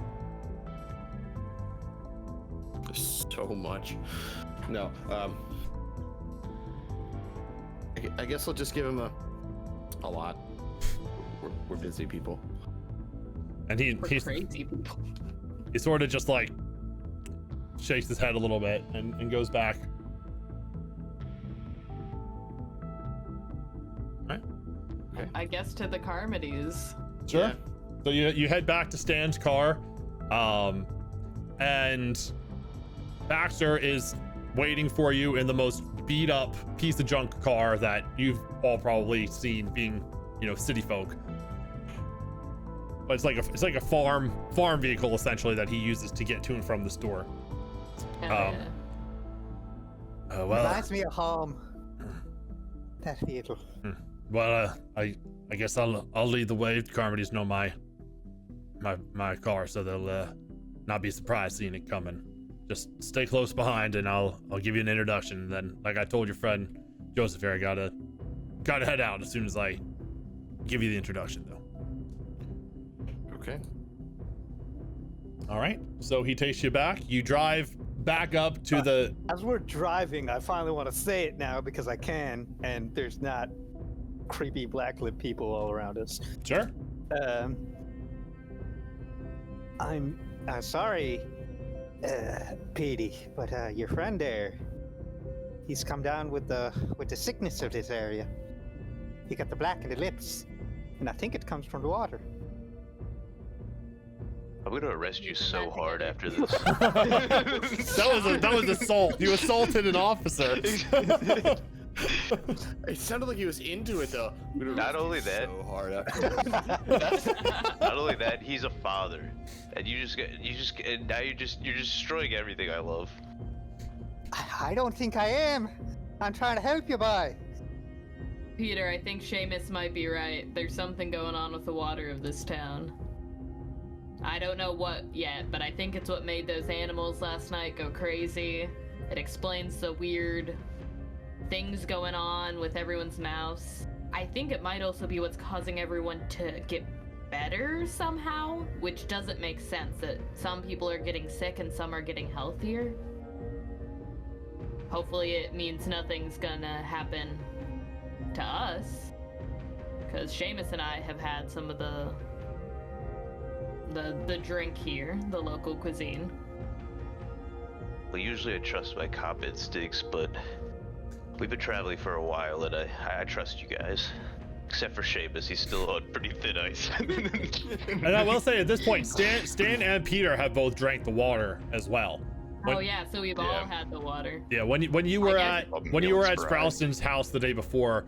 So much. No. I guess I'll just give him a lot. We're busy people. And We're he's crazy people. he sort of just like shakes his head a little bit and goes back. Right. Okay. I guess to the Carmodies. Sure. Yeah. So you head back to Stan's car, and Baxter is waiting for you in the most beat up piece of junk car that you've all probably seen, being, city folk. But it's like a farm vehicle essentially that he uses to get to and from the store. Yeah. Well, Reminds me of home. That vehicle. well, I guess I'll lead the way. Carmody's know my my car, so they'll not be surprised seeing it coming. Just stay close behind, and I'll give you an introduction. And then, like I told your friend Joseph here, I gotta head out as soon as I give you the introduction, though. Okay. All right. So he takes you back. You drive back up to the. As we're driving, I finally want to say it now because I can, and there's not creepy black-lipped people all around us. Sure. I'm sorry, Petey, but your friend there, he's come down with the sickness of this area. He got the black in the lips, and I think it comes from the water. I'm gonna arrest you so hard after this. that was assault. You assaulted an officer. It sounded like he was into it though. Not only that, so hard after not only that, he's a father, and now you're just destroying everything I love. I don't think I am. I'm trying to help you, boy. Peter, I think Seamus might be right. There's something going on with the water of this town. I don't know what yet, but I think it's what made those animals last night go crazy. It explains the weird things going on with everyone's mouths. I think it might also be what's causing everyone to get better somehow, which doesn't make sense that some people are getting sick and some are getting healthier. Hopefully it means nothing's gonna happen to us, because Seamus and I have had some of the drink here, the local cuisine. Well, usually I trust my cop instincts, but we've been traveling for a while, and I trust you guys. Except for Seamus, he's still on pretty thin ice. And I will say at this point, Stan and Peter have both drank the water as well. Oh yeah, so we've all had the water. Yeah, when you were at Strausson's house the day before,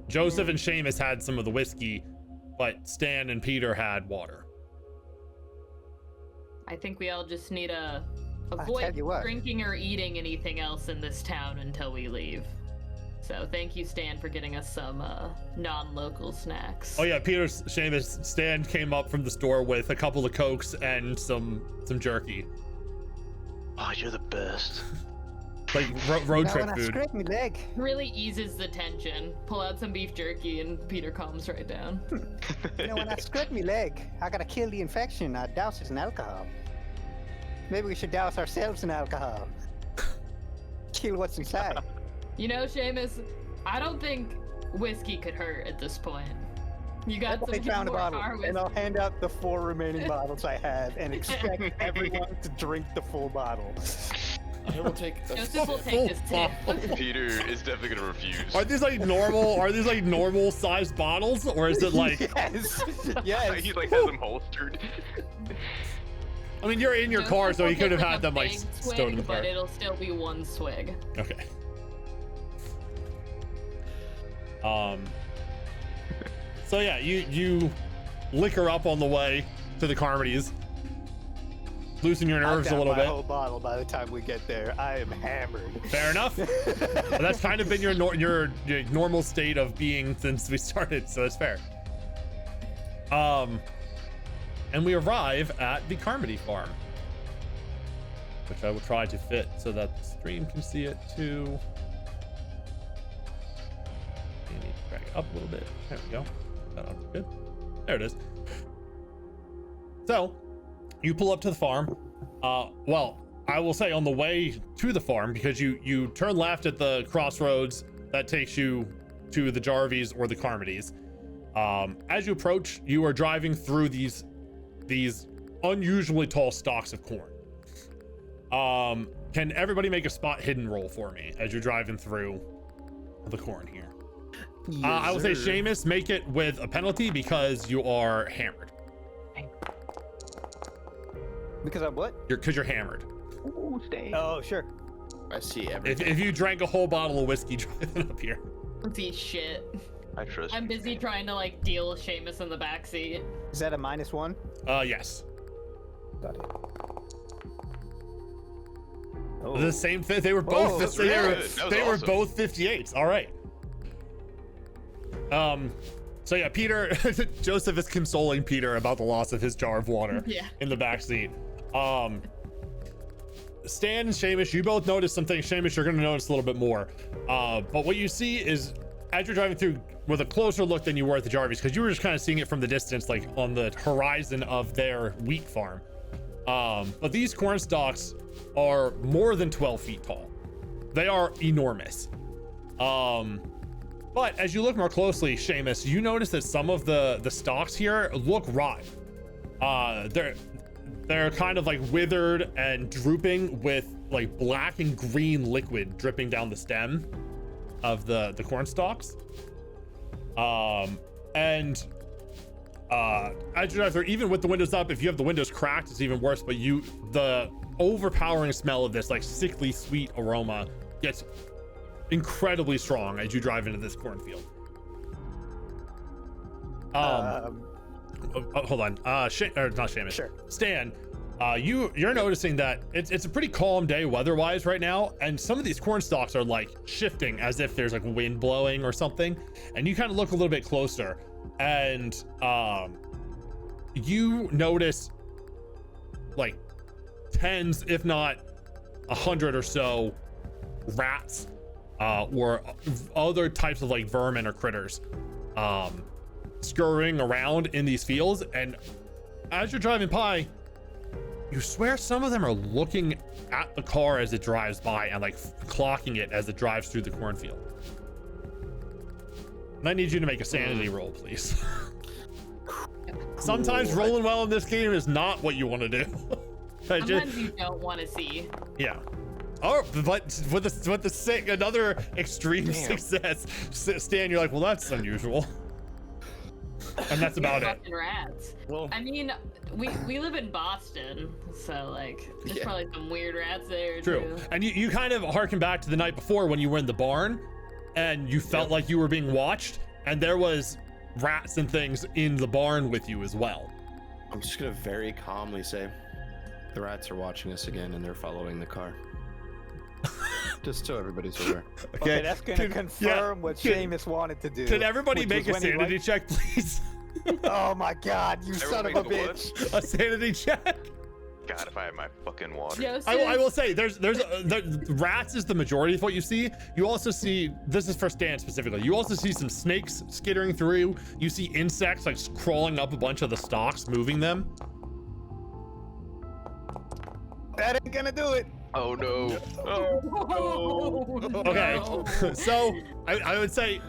Joseph and Seamus had some of the whiskey, but Stan and Peter had water. I think we all just need to avoid drinking or eating anything else in this town until we leave. So thank you, Stan, for getting us some non-local snacks. Oh yeah, Seamus, Stan came up from the store with a couple of Cokes and some jerky. Oh, you're the best. Like road trip food. Scrape my leg. Really eases the tension. Pull out some beef jerky and Peter calms right down. You know, when I scrape my leg, I gotta kill the infection. I douse it in alcohol. Maybe we should douse ourselves in alcohol. Kill what's inside. You know, Seamus, I don't think whiskey could hurt at this point. You got some found a bottle, whiskey. and I'll hand out the 4 remaining bottles I have and expect everyone to drink the full bottle. I will take Joseph will take this tip. Peter is definitely gonna refuse. Are these like normal sized bottles, or is it like? Yes. He like has them holstered. I mean, you're in your car, so he could have had them like swig, stowed in the car. But it'll still be one swig. Okay. So yeah, you liquor up on the way to the Carmodies. Loosen your nerves a little bit. Whole bottle by the time we get there. I am hammered. Fair enough. Well, that's kind of been your normal state of being since we started, so that's fair. And we arrive at the Carmody farm, which I will try to fit so that the stream can see it too. You need to drag it up a little bit. There we go. That on good. There it is. So you pull up to the farm. Well, I will say on the way to the farm, because you turn left at the crossroads that takes you to the Jarvies or the Carmodies. As you approach, you are driving through these unusually tall stalks of corn. Can everybody make a spot hidden roll for me as you're driving through the corn here? Yes, I will say, Seamus, make it with a penalty because you are hammered. Because I'm what? Because you're hammered. Ooh, oh, sure. I see everything. If you drank a whole bottle of whiskey driving up here. See shit. I trust. I'm busy trying to like deal with Seamus in the backseat. Is that a -1? Yes. Got it. Oh. The same thing. They were both. They were both 58s. All right. So yeah, Peter, Joseph is consoling Peter about the loss of his jar of water in the backseat. Stan and Seamus, you both notice some things. Seamus, you're going to notice a little bit more. But what you see is, as you're driving through with a closer look than you were at the Jarvis, because you were just kind of seeing it from the distance, like on the horizon of their wheat farm. But these corn stalks are more than 12 feet tall. They are enormous. But as you look more closely, Seamus, you notice that some of the stalks here look rotten. They're kind of like withered and drooping with like black and green liquid dripping down the stem of the corn stalks. As you drive through, even with the windows up, if you have the windows cracked, it's even worse. But the overpowering smell of this like sickly sweet aroma gets incredibly strong as you drive into this cornfield. Hold on. Not Seamus. Sure. Stan, you're noticing that it's a pretty calm day weather-wise right now, and some of these corn stalks are like shifting as if there's like wind blowing or something. And you kind of look a little bit closer, and you notice like tens, if not 100 or so, rats or other types of like vermin or critters scurrying around in these fields. And as you're driving by, you swear some of them are looking at the car as it drives by and like clocking it as it drives through the cornfield. And I need you to make a sanity roll, please. Sometimes rolling well in this game is not what you want to do. Sometimes you don't want to see. Yeah. Oh, but with another extreme success, Stan, you're like, well, that's unusual. And that's about it. Rats. Well, I mean, we live in Boston, so like there's probably some weird rats there. True. Too. And you kind of harken back to the night before when you were in the barn and you felt like you were being watched, and there was rats and things in the barn with you as well. I'm just gonna very calmly say, the rats are watching us again and they're following the car. Just so everybody's aware. Okay, that's gonna confirm what Seamus wanted to do. Can everybody make a sanity check, please? Oh my god, you son of a bitch! A sanity check. God, if I had my fucking water. Joseph. I will say, there's rats is the majority of what you see. You also see, this is for Stan specifically, you also see some snakes skittering through. You see insects like crawling up a bunch of the stalks, moving them. That ain't gonna do it. Oh no. Oh no. Okay, so I would say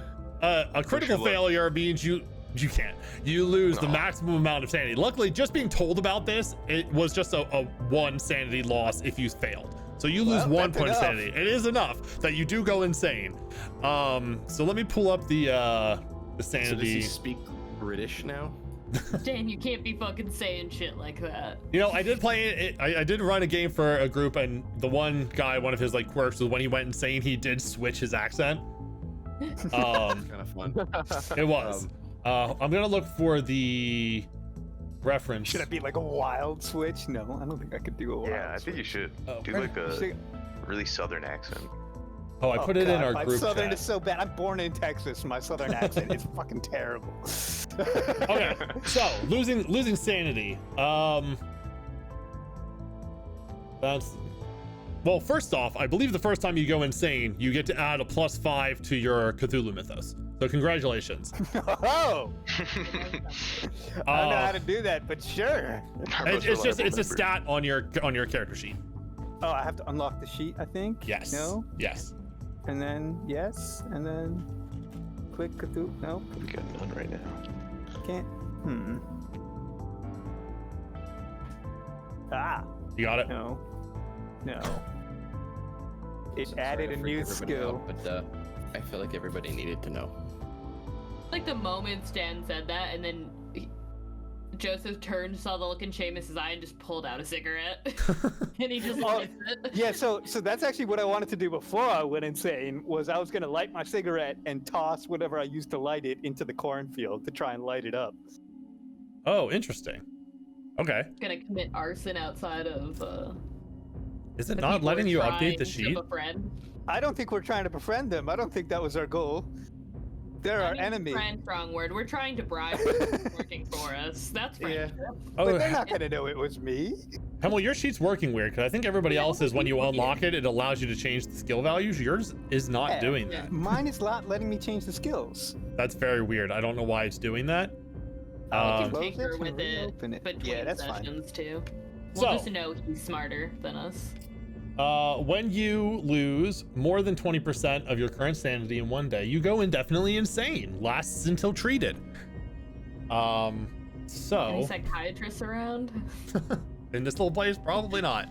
a critical failure means you can't. You lose the maximum amount of sanity. Luckily, just being told about this, it was just a 1 sanity loss if you failed. So you lose 1 point of sanity. It is enough that you do go insane. So let me pull up the sanity. So does he speak British now? Dan, you can't be fucking saying shit like that. You know, I did play it. I did run a game for a group, and the one guy, one of his like quirks was when he went insane, he did switch his accent. Kind of fun. It was. I'm gonna look for the reference. Should it be like a wild switch? No, I don't think I could do a wild I think you should do right. like a really southern accent. Oh, I put it in our my group southern chat. is so bad. I'm born in Texas. My southern accent is fucking terrible. Okay, so losing sanity. That's, well, first off, I believe the first time you go insane, you get to add a +5 to your Cthulhu mythos. So congratulations. Oh! I don't know how to do that, but sure. It's a stat on your character sheet. Oh, I have to unlock the sheet, I think? Yes. No? Yes. And then yes, and then click Cthulhu. No. We got none right now. Can't. Ah. You got it? No. It added a new skill. But I feel like everybody needed to know. Like the moment Stan said that, and then Joseph turned, saw the look in Seamus' eye, and just pulled out a cigarette. And he just lights it. Yeah, so that's actually what I wanted to do before I went insane, was I was going to light my cigarette and toss whatever I used to light it into the cornfield to try and light it up. Oh, interesting. Okay. Gonna commit arson outside of, Is it not letting you update the sheet? I don't think we're trying to befriend them. I don't think that was our goal. They're our enemy. Friend, strong word. We're trying to bribe who's working for us. That's friendship. But they're not gonna know it was me. Hemal, your sheet's working weird because I think everybody else's, when you unlock it, it allows you to change the skill values. Yours is not doing that. Mine is not letting me change the skills. That's very weird. I don't know why it's doing that. You can tinker with it between sessions too. We'll just know he's smarter than us. When you lose more than 20% of your current sanity in one day, you go indefinitely insane. Lasts until treated. Any psychiatrists around? In this little place, probably not.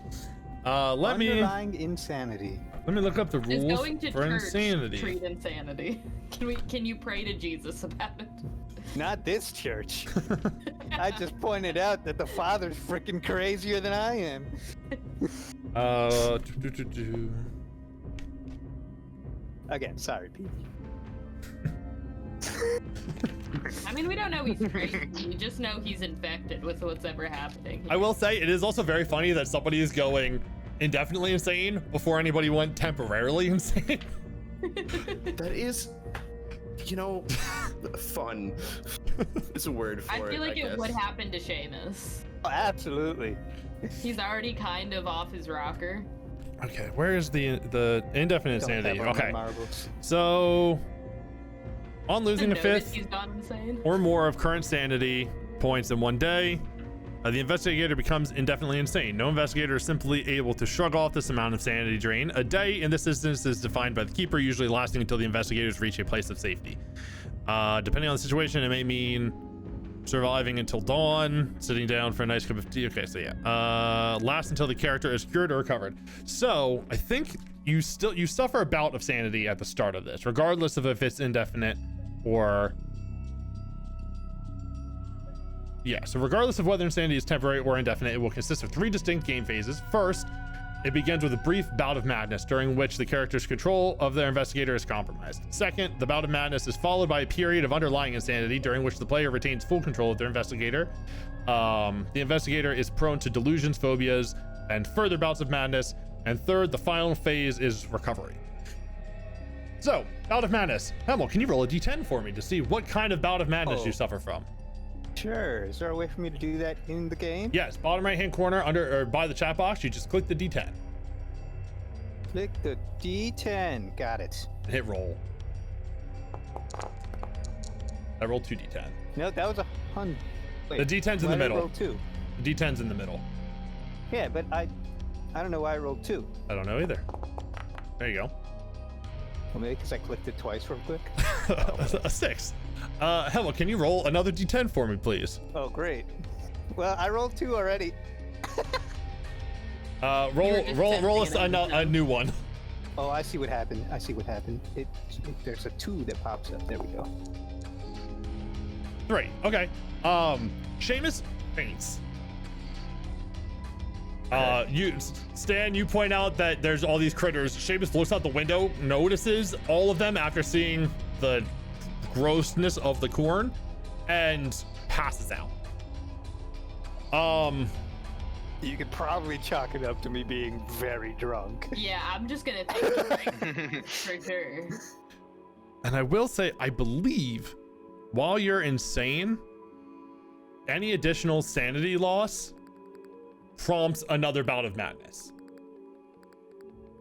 Underlying insanity. Let me look up the rules going to for church insanity. Treat insanity. Can you pray to Jesus about it? Not this church. I just pointed out that the father's freaking crazier than I am. Again, sorry, Pete. I mean, we don't know he's crazy. We just know he's infected with what's ever happening. I will say, it is also very funny that somebody is going indefinitely insane before anybody went temporarily insane. That is, fun. It's a word for it. I feel like it would happen to Seamus. Oh, absolutely. He's already kind of off his rocker. Okay, where is the indefinite insanity? Okay, so on losing a fifth or more of current sanity points in one day, the investigator becomes indefinitely insane. No investigator is simply able to shrug off this amount of sanity drain. A day in this instance is defined by the keeper, usually lasting until the investigators reach a place of safety. Depending on the situation, it may mean surviving until dawn, sitting down for a nice cup of tea. Okay, so yeah, last until the character is cured or recovered. So I think you suffer a bout of sanity at the start of this, regardless of if it's indefinite or so regardless of whether insanity is temporary or indefinite, it will consist of 3 distinct game phases. First, it begins with a brief bout of madness during which the character's control of their investigator is compromised. Second, the bout of madness is followed by a period of underlying insanity during which the player retains full control of their investigator. The investigator is prone to delusions, phobias, and further bouts of madness. And third, the final phase is recovery. So, bout of madness. Hemal, can you roll a d10 for me to see what kind of bout of madness you suffer from? Sure. Is there a way for me to do that in the game? Yes, bottom right hand corner under or by the chat box, you just click the D10. Click the D10. Got it. Hit roll. I rolled 2 D10. No, that was 100. Wait, the D10's in the middle. I rolled 2. The D10's in the middle. Yeah, but I don't know why I rolled 2. I don't know either. There you go. Well, maybe because I clicked it twice real quick. A 6. Hemal, can you roll another D10 for me, please? Oh, great. Well, I rolled 2 already. Roll a new one. Oh, I see what happened. There's a 2 that pops up. There we go. 3. Okay. Seamus faints. You point out that there's all these critters. Seamus looks out the window, notices all of them after seeing the grossness of the corn, and passes out. You could probably chalk it up to me being very drunk. Yeah, I'm just gonna think for sure. And I will say, I believe while you're insane, any additional sanity loss prompts another bout of madness.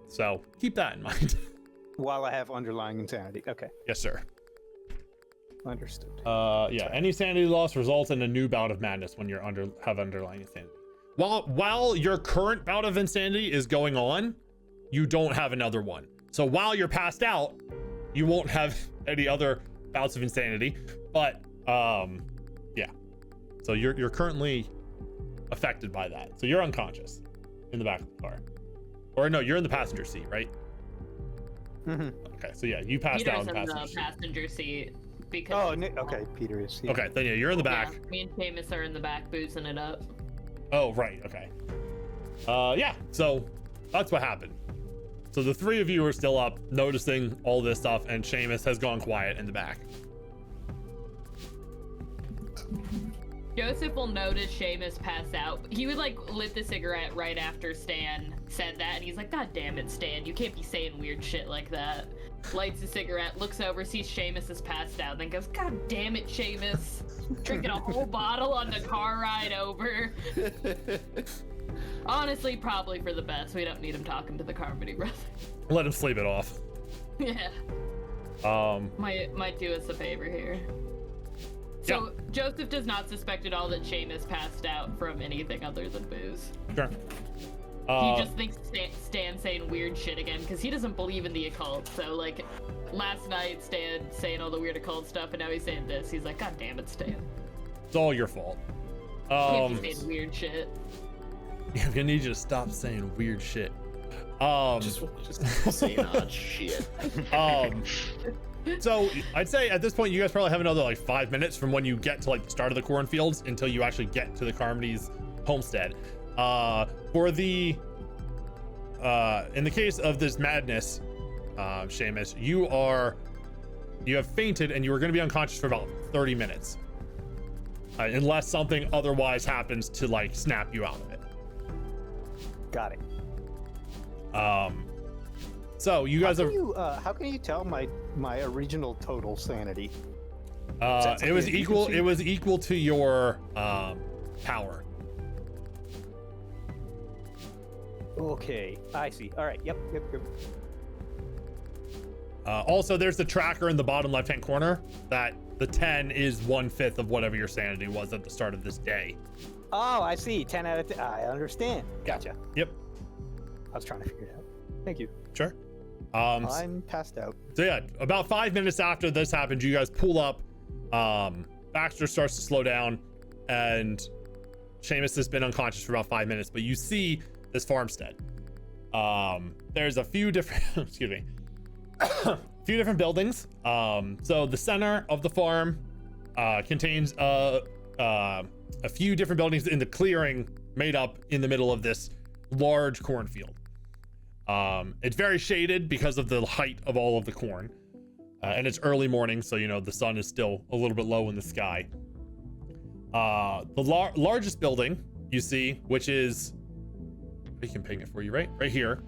So keep that in mind. While I have underlying insanity. Okay. Yes, sir. Understood. Yeah, any sanity loss results in a new bout of madness when you have underlying insanity. While your current bout of insanity is going on, you don't have another one. So while you're passed out, you won't have any other bouts of insanity. But yeah. So you're currently affected by that. So you're unconscious in the back of the car. Or no, you're in the passenger seat, right? Mm-hmm. Okay, so yeah, you passed out in the passenger seat. Because okay, Peter is here. Okay, then yeah, you're in the back. Yeah, me and Seamus are in the back boozing it up. Oh, right, okay. Yeah, so that's what happened. So the 3 of you are still up, noticing all this stuff, and Seamus has gone quiet in the back. Joseph will notice Seamus pass out. He would lit the cigarette right after Stan said that, and he's like, God damn it, Stan, you can't be saying weird shit like that. lights a cigarette, looks over, sees Seamus is passed out, then goes, God damn it, Seamus. Drinking a whole bottle on the car ride over. Honestly, probably for the best. We don't need him talking to the Carmody brothers. Let him sleep it off. Yeah. Might do us a favor here. So, yeah. Joseph does not suspect at all that Seamus passed out from anything other than booze. Sure. He just thinks Stan's saying weird shit again, because he doesn't believe in the occult. So, like, last night, Stan saying all the weird occult stuff, and now he's saying this. He's like, God damn it, Stan. It's all your fault. He's saying weird shit. I'm gonna need you to stop saying weird shit. Just saying odd shit. So I'd say at this point you guys probably have another like 5 minutes from when you get to like the start of the cornfields until you actually get to the Carmody's homestead. For the in the case of this madness, Seamus, you have fainted and you are going to be unconscious for about 30 minutes, unless something otherwise happens to like snap you out of it. Got it. So you guys how can you tell my original total sanity? It was equal. It was equal to your power. Okay, I see. All right. Yep. Also, there's the tracker in the bottom left-hand corner that the 10 is 1/5 of whatever your sanity was at the start of this day. Oh, I see. 10 out of 10. I understand. Gotcha. Yep. I was trying to figure it out. Thank you. Sure. I'm passed out. So yeah, about 5 minutes after this happens, you guys pull up. Baxter starts to slow down, and Seamus has been unconscious for about 5 minutes, but you see this farmstead. There's a few different, excuse me, a few different buildings. So the center of the farm contains a few different buildings in the clearing made up in the middle of this large cornfield. It's very shaded because of the height of all of the corn, and it's early morning, so you know the sun is still a little bit low in the sky. The largest building you see, which is, I can ping it for you right here,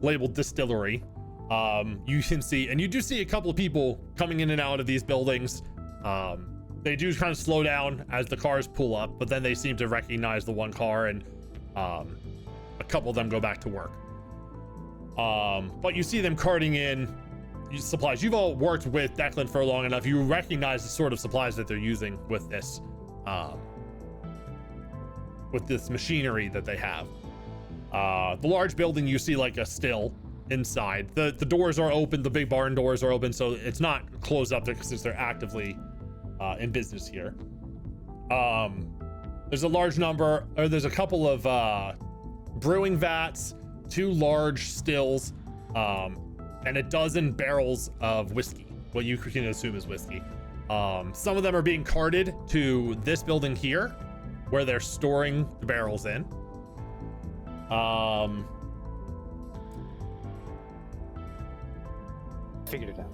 labeled distillery. You can see, and you do see a couple of people coming in and out of these buildings. They do kind of slow down as the cars pull up, but then they seem to recognize the one car, and a couple of them go back to work. But you see them carting in supplies. You've all worked with Declan for long enough. You recognize the sort of supplies that they're using with this machinery that they have. The large building, you see like a still inside. The doors are open. The big barn doors are open, so it's not closed up there since they're actively in business here. There's a large number, or there's a couple of brewing vats, 2 large stills, and a dozen barrels of whiskey, what you can assume is whiskey. Some of them are being carted to this building here, where they're storing the barrels in. Figured it out.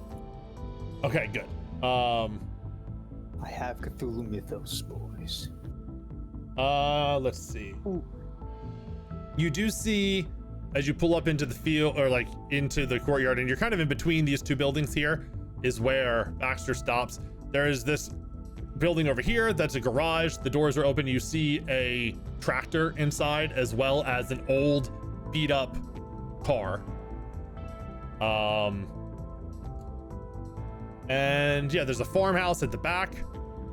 Okay, good. I have Cthulhu Mythos, boys. Let's see. Ooh. You do see, as you pull up into the field, or like into the courtyard, and you're kind of in between these 2 buildings here, is where Baxter stops. There is this building over here that's a garage. The doors are open. You see a tractor inside, as well as an old beat up car. And yeah, there's a farmhouse at the back,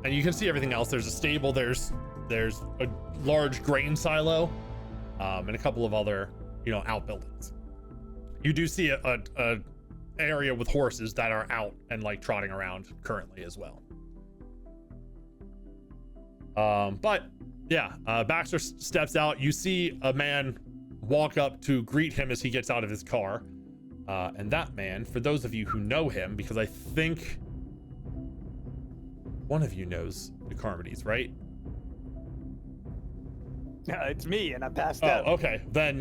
and you can see everything else. There's a stable, there's a large grain silo, and a couple of other, outbuildings. You do see a area with horses that are out and like trotting around currently as well. But yeah, Baxter steps out. You see a man walk up to greet him as he gets out of his car. And that man, for those of you who know him, because I think one of you knows the Carmodys, right? It's me, and I passed out. Oh, okay. Then,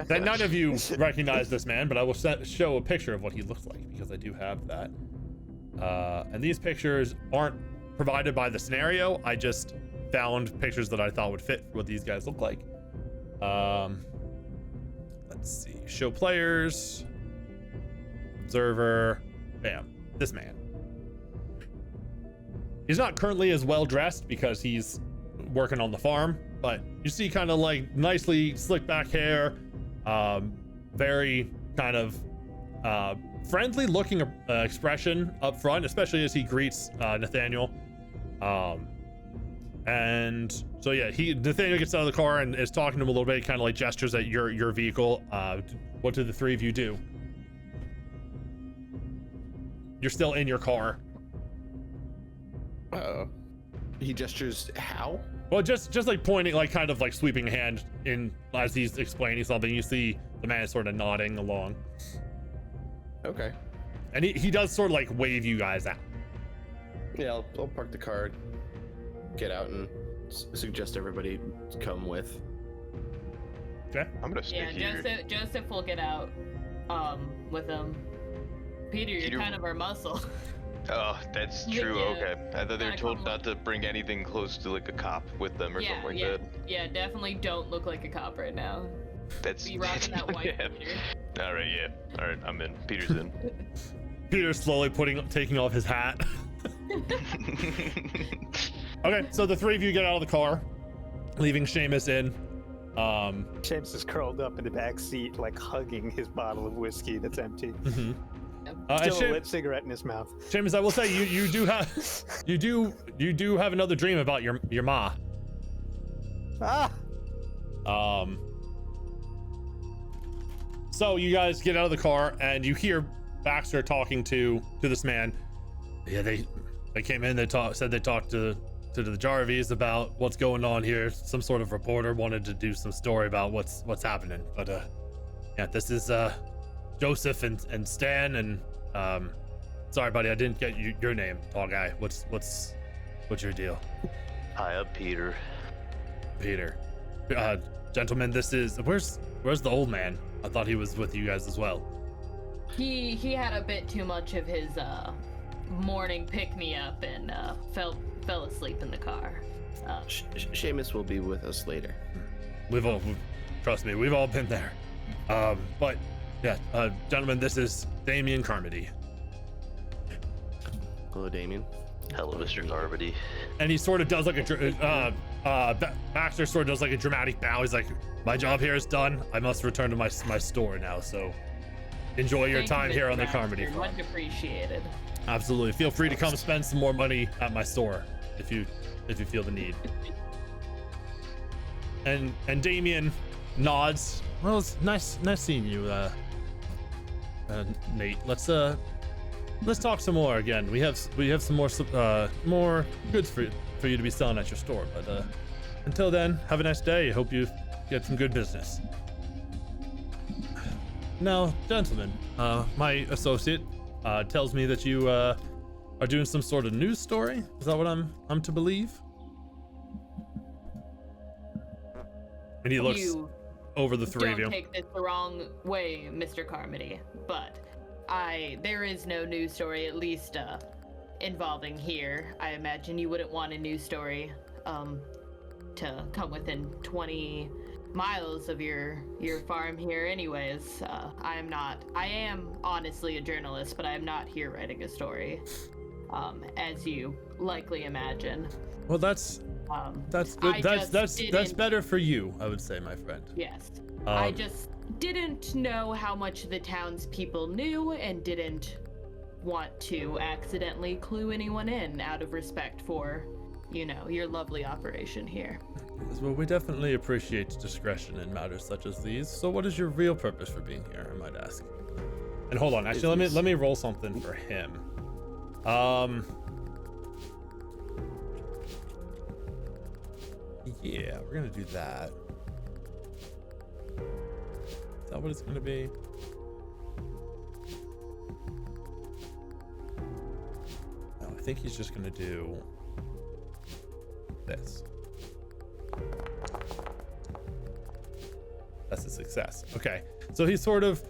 then none of you recognize this man, but I will show a picture of what he looks like, because I do have that. And these pictures aren't provided by the scenario. I just found pictures that I thought would fit what these guys look like. Let let's see. Show players. Observer. Bam. This man. He's not currently as well dressed because he's working on the farm, but you see kind of like nicely slicked back hair, very kind of friendly looking expression up front, especially as he greets Nathaniel. And so yeah, Nathaniel gets out of the car and is talking to him a little bit, kind of like gestures at your vehicle. What do the three of you do? You're still in your car. He gestures how? Well, just like pointing, like kind of like sweeping a hand in as he's explaining something. You see the man sort of nodding along. Okay. And he does sort of like wave you guys out. Yeah, I'll park the car, get out, and suggest everybody come with. Okay. I'm gonna stay here. Joseph will get out with him. Peter, you're kind of our muscle. Oh, that's true. Okay. I thought they were told not to bring anything close to like a cop with them or something like that. Yeah, definitely don't look like a cop right now. That's Be rocking that white Peter. All right, yeah. All right, I'm in. Peter's in. Peter's slowly taking off his hat. Okay, so the three of you get out of the car, leaving Seamus in. Seamus is curled up in the back seat, like hugging his bottle of whiskey that's empty. Mm-hmm. Still a lit cigarette in his mouth. Seamus, I will say you do have another dream about your ma. Ah. So you guys get out of the car and you hear Baxter talking to this man. Yeah, they came in. Said they talked to the Jarvies about what's going on here. Some sort of reporter wanted to do some story about what's happening. But yeah, this is Joseph and Stan and sorry buddy, I didn't get your name, tall guy. What's your deal? Hi, I'm Peter. Peter. Gentlemen, this is where's the old man? I thought he was with you guys as well. He had a bit too much of his morning pick-me-up and fell asleep in the car. Seamus will be with us later. Trust me, we've all been there. But yeah, gentlemen, this is Damien Carmody. Hello, Damien. Hello, Mr. Carmody. And he sort of does like Baxter sort of does like a dramatic bow. He's like, my job here is done. I must return to my store now. So enjoy your time here on the Carmody farm. Much appreciated. Absolutely. Feel free to come spend some more money at my store if you feel the need. And Damien nods. Well, it's nice seeing you, Nate. Let's talk some more again. We have some more goods for you to be selling at your store. But until then, have a nice day. I hope you get some good business. Now, gentlemen, my associate tells me that you are doing some sort of news story. Is that what I'm to believe? And he looks over the three of you. Don't take this the wrong way, Mr. Carmody, but there is no news story, at least involving here. I imagine you wouldn't want a news story to come within 20 miles of your farm here anyways. I am honestly a journalist, but I am not here writing a story, as you likely imagine. Well, that's good. That's better for you, I would say, my friend. Yes. I just didn't know how much the townspeople knew and didn't want to accidentally clue anyone in out of respect for, your lovely operation here. Well, we definitely appreciate discretion in matters such as these. So what is your real purpose for being here, I might ask? And hold on, actually, let me roll something for him. Yeah, we're gonna do that. Is that what it's gonna be? No, I think he's just gonna do this. That's a success. Okay, so he sort of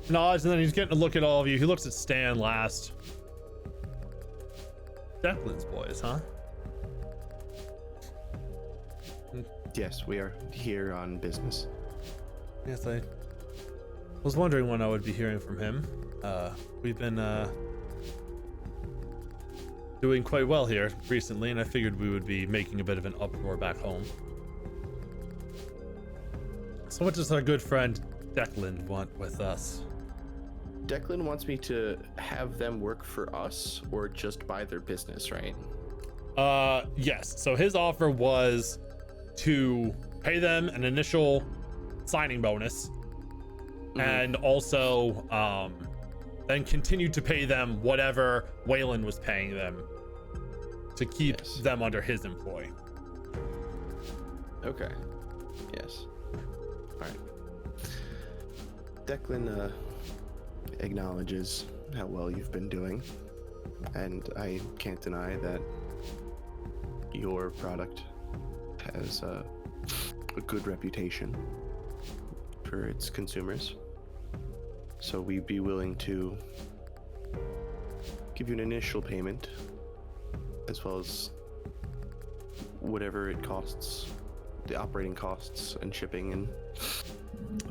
nods and then he's getting a look at all of you. He looks at Stan last. Declan's boys, huh? Yes, we are here on business. Yes, I was wondering when I would be hearing from him. We've been doing quite well here recently, and I figured we would be making a bit of an uproar back home. So what does our good friend Declan want with us? Declan wants me to have them work for us or just buy their business, right? Yes. So his offer was to pay them an initial signing bonus, and also then continue to pay them whatever Waylon was paying them to keep them under his employ. Okay. Yes. All right. Declan acknowledges how well you've been doing, and I can't deny that your product has a good reputation for its consumers. So we'd be willing to give you an initial payment, as well as whatever it costs, the operating costs and shipping and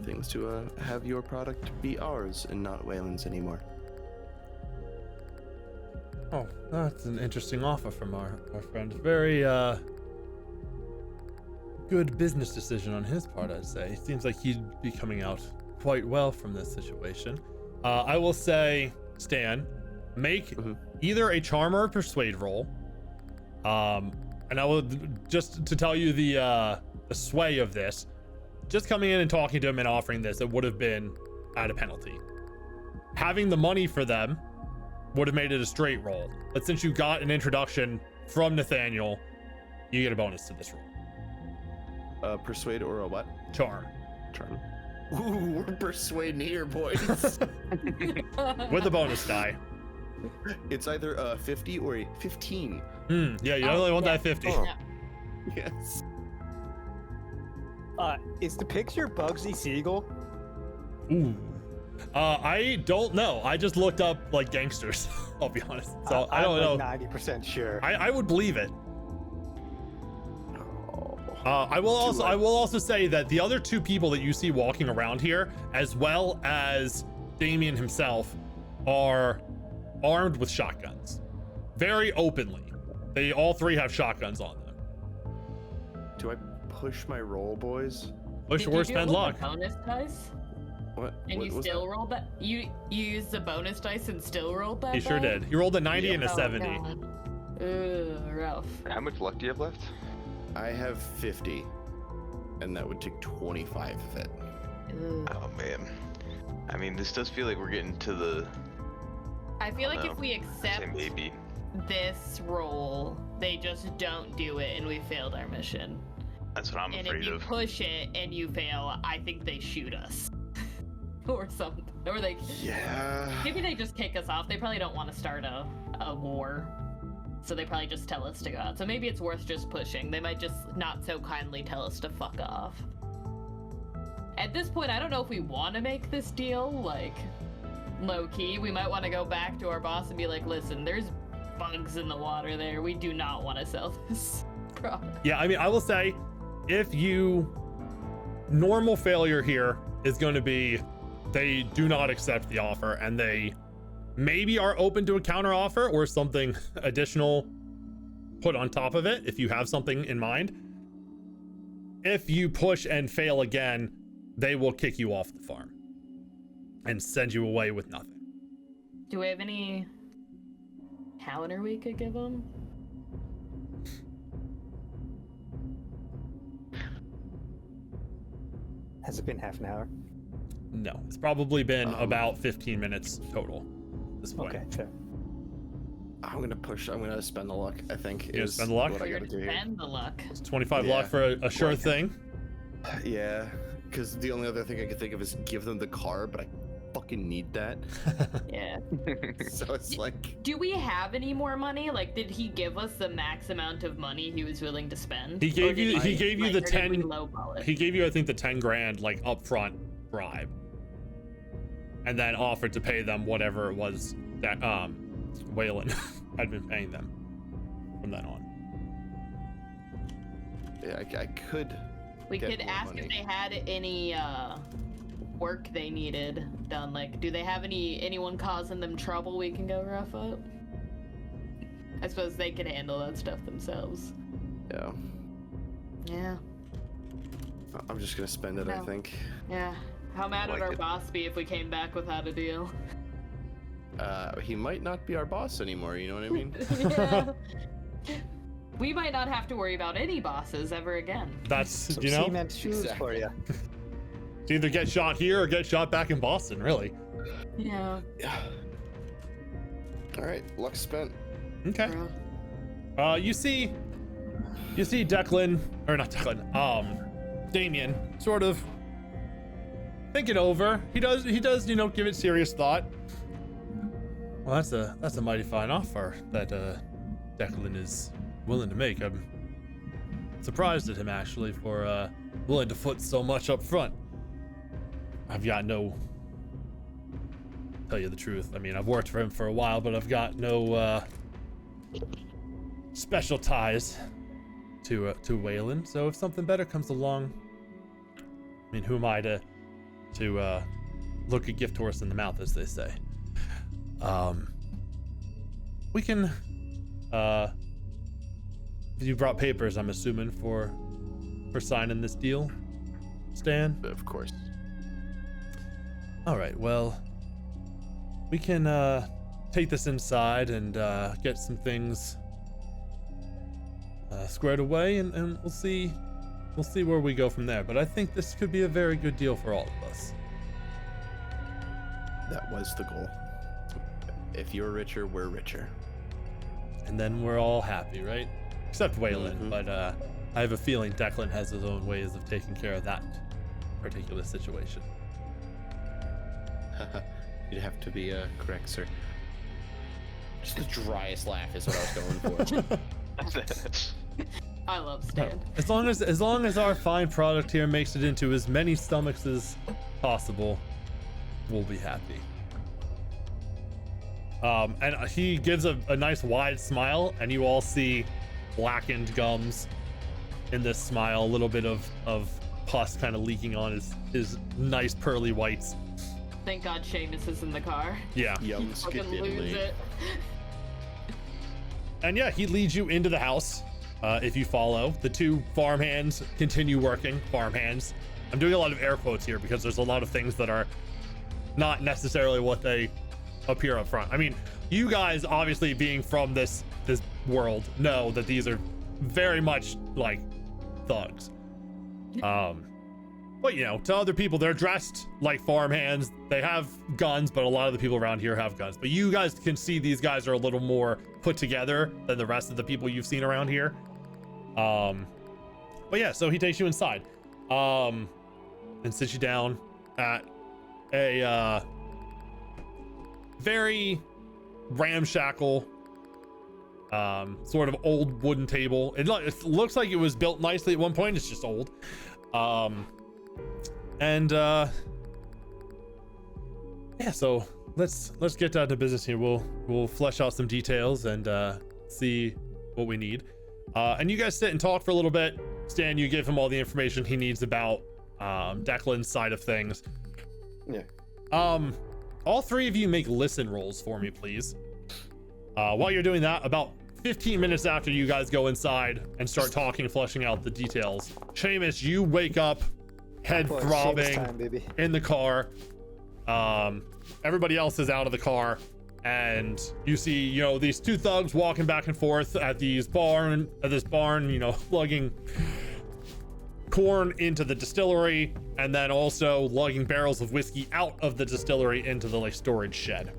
things, to have your product be ours and not Waylon's anymore. Oh, that's an interesting offer from our friend. Very good business decision on his part, I'd say. It seems like he'd be coming out quite well from this situation. I will say, Stan, make either a charm or a persuade roll. And I will, just to tell you the sway of this, just coming in and talking to him and offering this, it would have been at a penalty. Having the money for them would have made it a straight roll. But since you got an introduction from Nathaniel, you get a bonus to this roll. Persuade or a what? Charm. Charm. Ooh, we're persuading here, boys. With a bonus die. It's either a 50 or a 15. Yeah, you only want that 50. Oh. Yes. Is the picture Bugsy Siegel? Ooh. I don't know. I just looked up like gangsters. I'll be honest. So I don't know. I'm 90% sure. I would believe it. I will also say that the other two people that you see walking around here, as well as Damien himself, are armed with shotguns, very openly. They all three have shotguns on them. Do I push my roll, boys? Push or spend luck. Bonus dice? What? And what you still rolled that? You used the bonus dice and still rolled that? He sure did. He rolled a 90 and a 70. God. Ugh, rough. How much luck do you have left? I have 50, and that would take 25 of it. Ugh. Oh man. I mean, this does feel like we're getting to the. I feel like if we I'd say accept maybe. this roll, they just don't do it and we failed our mission. That's what I'm And afraid if you of. push it and you fail, I think they shoot us. Or something. Or they maybe they just kick us off. They probably don't want to start a war. So they probably just tell us to go out. So maybe it's worth just pushing. They might just not so kindly tell us to fuck off. At this point, I don't know if we want to make this deal, like, low-key. We might want to go back to our boss and be like, listen, there's bugs in the water there. We do not want to sell this product. Yeah, I mean, I will say, normal failure here is going to be they do not accept the offer, and they maybe are open to a counter offer or something additional put on top of it if you have something in mind. If you push and fail again, they will kick you off the farm and send you away with nothing. Do we have any counter we could give them? Has it been half an hour? No, it's probably been about 15 minutes total at this point. Okay, sure. I'm gonna push. I'm gonna spend the luck, I think. You're gonna spend the luck? What I We're gotta gonna do here. spend the luck. It's 25 Yeah. luck for a sure thing. Yeah, because the only other thing I could think of is give them the car, but I fucking need that. Yeah. So it's like, Do we have any more money? Like, did he give us the max amount of money he was willing to spend? He gave Or did you he the or did 10 we lowball it? He gave you, I think, the 10 grand like upfront bribe, and then offered to pay them whatever it was that Waylon had been paying them from then on. yeah, I could. We get could more ask money. if they had any work they needed done. Like, do they have anyone causing them trouble we can go rough up? I suppose they can handle that stuff themselves. Yeah. Yeah. I'm just gonna spend it, I No. think. Yeah. How mad would Like our it. boss be if we came back without a deal? He might not be our boss anymore, you know what I mean? Yeah. We might not have to worry about any bosses ever again. That's, Some you know, cement shoes for you. it's either get shot here or get shot back in Boston, really. Yeah. Yeah. Alright, luck spent. Okay. Bro. You see Declan, or not Declan, Damien, sort of think it over. He does, you know, give it serious thought. Well, that's a mighty fine offer that Declan is willing to make. I'm surprised at him actually for willing to foot so much up front. I've got no, tell you the truth, I mean, I've worked for him for a while, but I've got no special ties to Waylon. So if something better comes along, I mean, who am I to look a gift horse in the mouth, as they say. We can you brought papers, I'm assuming, for signing this deal, Stan? Of course. All right, well, we can take this inside and get some things squared away, and we'll see where we go from there. But I think this could be a very good deal for all of us. That was the goal. If you're richer, we're richer. And then we're all happy, right? Except Waylon, Mhm. but I have a feeling Declan has his own ways of taking care of that particular situation. You'd have to be correct, sir. Just the driest laugh is what I was going for. I love Stan. As long as our fine product here makes it into as many stomachs as possible, we'll be happy. And he gives a nice wide smile, and you all see blackened gums in this smile, a little bit of pus kind of leaking on his nice pearly whites. Thank God Seamus is in the car. Yeah. Yum Fucking lose skiddly. it. And yeah, he leads you into the house. If you follow, the two farmhands continue working. Farmhands. I'm doing a lot of air quotes here because there's a lot of things that are not necessarily what they appear up front. I mean, you guys obviously being from this world know that these are very much like thugs. But you know, to other people, they're dressed like farmhands. They have guns, but a lot of the people around here have guns. But you guys can see these guys are a little more put together than the rest of the people you've seen around here. But yeah, so he takes you inside, and sits you down at a very ramshackle, sort of old wooden table. It looks like it was built nicely at one point. It's just old. Yeah, so let's get down to business here. We'll flesh out some details and see what we need. And you guys sit and talk for a little bit. Stan, you give him all the information he needs about Declan's side of things. Yeah. All three of you make listen rolls for me, please. While you're doing that, about 15 minutes after you guys go inside and start talking, fleshing out the details, Seamus, you wake up, head Boy, throbbing Seamus time, baby. in the car. Everybody else is out of the car, and you see, you know, these two thugs walking back and forth at this barn, you know, lugging corn into the distillery, and then also lugging barrels of whiskey out of the distillery into the like storage shed.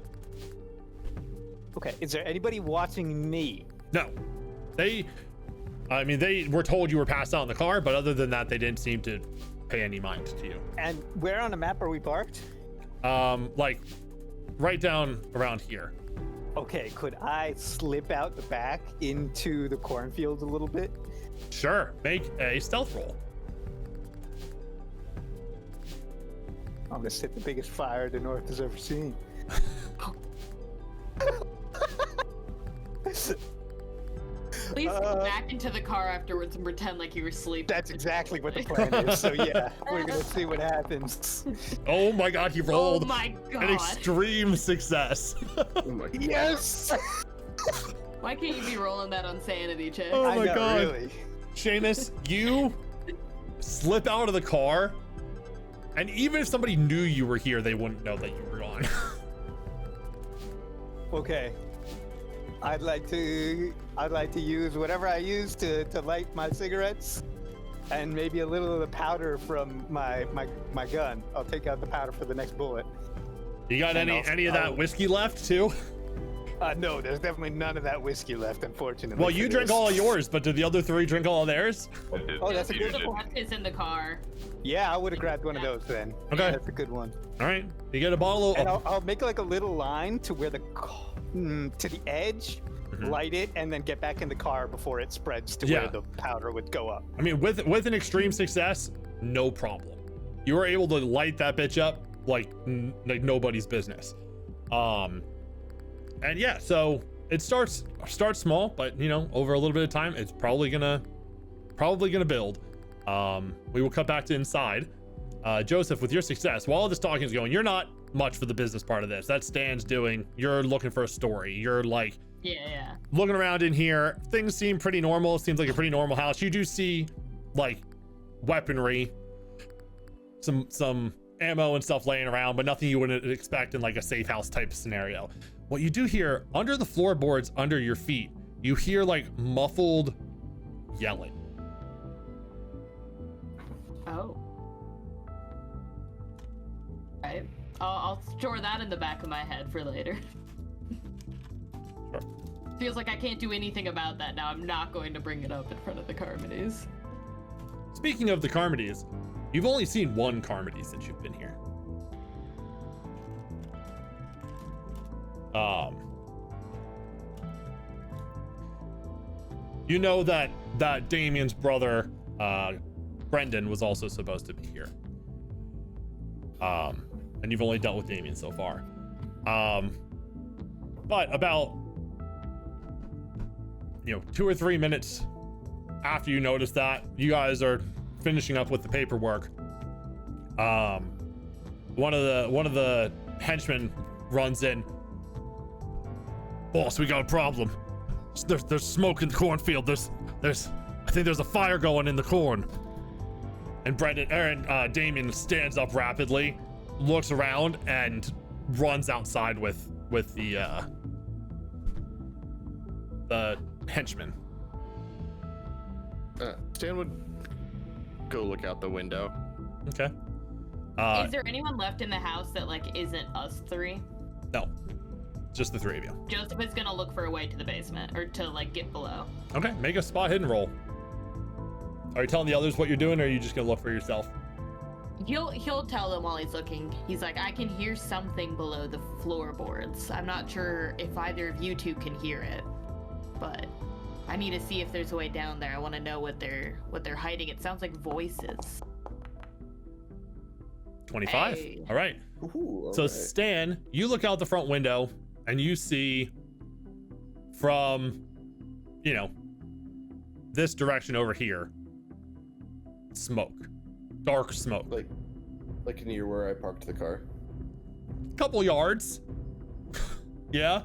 Okay, is there anybody watching me? No, they were told you were passed out in the car, but other than that, they didn't seem to pay any mind to you. And where on the map are we parked? Like right down around here. Okay, could I slip out the back into the cornfield a little bit? Sure, make a stealth roll. I'm gonna set the biggest fire the North has ever seen. Please go back into the car afterwards and pretend like you were sleeping. That's exactly what the plan is. So yeah, we're gonna see what happens. Oh my god, he Oh rolled my god. an extreme success. Oh my god. Yes. Why can't you be rolling that on sanity check? Oh I my know, god. really. Seamus, you slip out of the car, and even if somebody knew you were here, they wouldn't know that you were gone. Okay. I'd like to use whatever I use to light my cigarettes, and maybe a little of the powder from my gun. I'll take out the powder for the next bullet. You got And any of that whiskey left too? No, there's definitely none of that whiskey left, unfortunately. Well, you for drank this. all of yours, but did the other three drink all of theirs? Oh, that's a Joseph good one. is in the car. Yeah, I would have grabbed one of those then. Okay. That's a good one. All right, you get a bottle And of. I'll make like a little line to where to the edge, Mhm. light it, and then get back in the car before it spreads to Yeah. where the powder would go up. I mean, with an extreme success, no problem. You were able to light that bitch up like nobody's business. And yeah, so it starts small, but you know, over a little bit of time, it's probably gonna build. We will cut back to inside. Joseph, with your success, while all this talking is going, you're not much for the business part of this. That Stan's doing. You're looking for a story. You're like Yeah. looking around in here. Things seem pretty normal. It seems like a pretty normal house. You do see like weaponry, some ammo and stuff laying around, but nothing you wouldn't expect in like a safe house type scenario. What you do hear under the floorboards under your feet, you hear like muffled yelling. Oh. Right. I'll store that in the back of my head for later. Sure. Feels like I can't do anything about that now. I'm not going to bring it up in front of the Carmodies. Speaking of the Carmodies, you've only seen one Carmody since you've been here. You know that Damien's brother, Brendan, was also supposed to be here. And you've only dealt with Damien so far. But about 2 or 3 minutes after you notice that, you guys are finishing up with the paperwork. One of the henchmen runs in. Boss, we got a problem. There's smoke in the cornfield. I think there's a fire going in the corn. And Damien stands up rapidly, looks around, and runs outside with the henchman. Stan would go look out the window. Okay. Is there anyone left in the house that like isn't us three? No, just the three of you. Joseph is gonna look for a way to the basement or to like get below. Okay, make a spot hidden roll. Are you telling the others what you're doing, or are you just gonna look for yourself? He'll tell them while he's looking. He's like, I can hear something below the floorboards. I'm not sure if either of you two can hear it, but I need to see if there's a way down there. I want to know what they're hiding. It sounds like voices. 25. Hey. All right. Ooh, So alright. Stan, you look out the front window and you see from, this direction over here, smoke, dark smoke. like near where I parked the car. Couple yards. Yeah.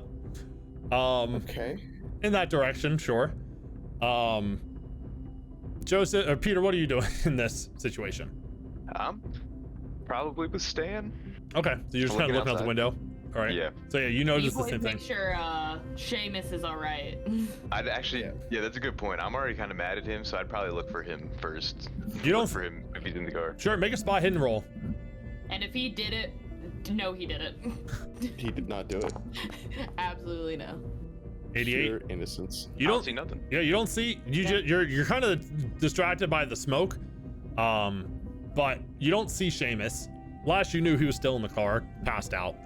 Okay. In that direction, sure. Joseph or Peter, what are you doing in this situation? Probably with Stan. Okay, so you're just kind of Looking looking out the outside. window. All right. Yeah. So yeah, you You notice the boys same make thing. sure Seamus is all right. I'd actually, yeah, that's a good point. I'm already kind of mad at him, so I'd probably look for him first. You don't- Look for him if he's in the car. Sure, make a spot hidden roll. And if he did it, no, he did it. He did not do it. Absolutely no. 88. Pure innocence. You I don't see nothing. Yeah, you don't see. You're kind of distracted by the smoke, but you don't see Seamus. Last you knew, he was still in the car, passed out.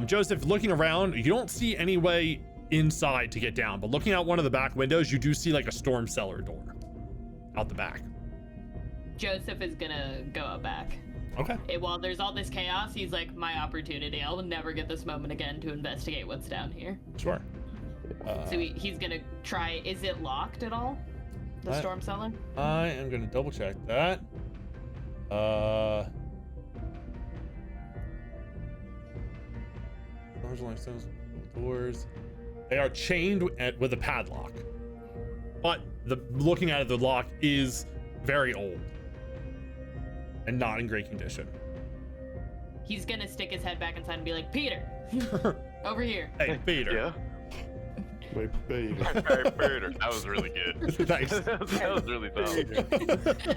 Joseph, looking around, you don't see any way inside to get down, but looking out one of the back windows, you do see like a storm cellar door out the back. Joseph is gonna go out back. Okay. While there's all this chaos, he's like, my opportunity. I'll never get this moment again to investigate what's down here. Sure. So he's gonna try. Is it locked at all? The What? storm cellar? I am gonna double check that. Doors. They are chained with a padlock, but looking at it, the lock is very old and not in great condition. He's gonna stick his head back inside and be like, Peter, over here. Hey, Peter. Yeah. My baby. Hey, Peter. That was really good. Nice. that was really solid.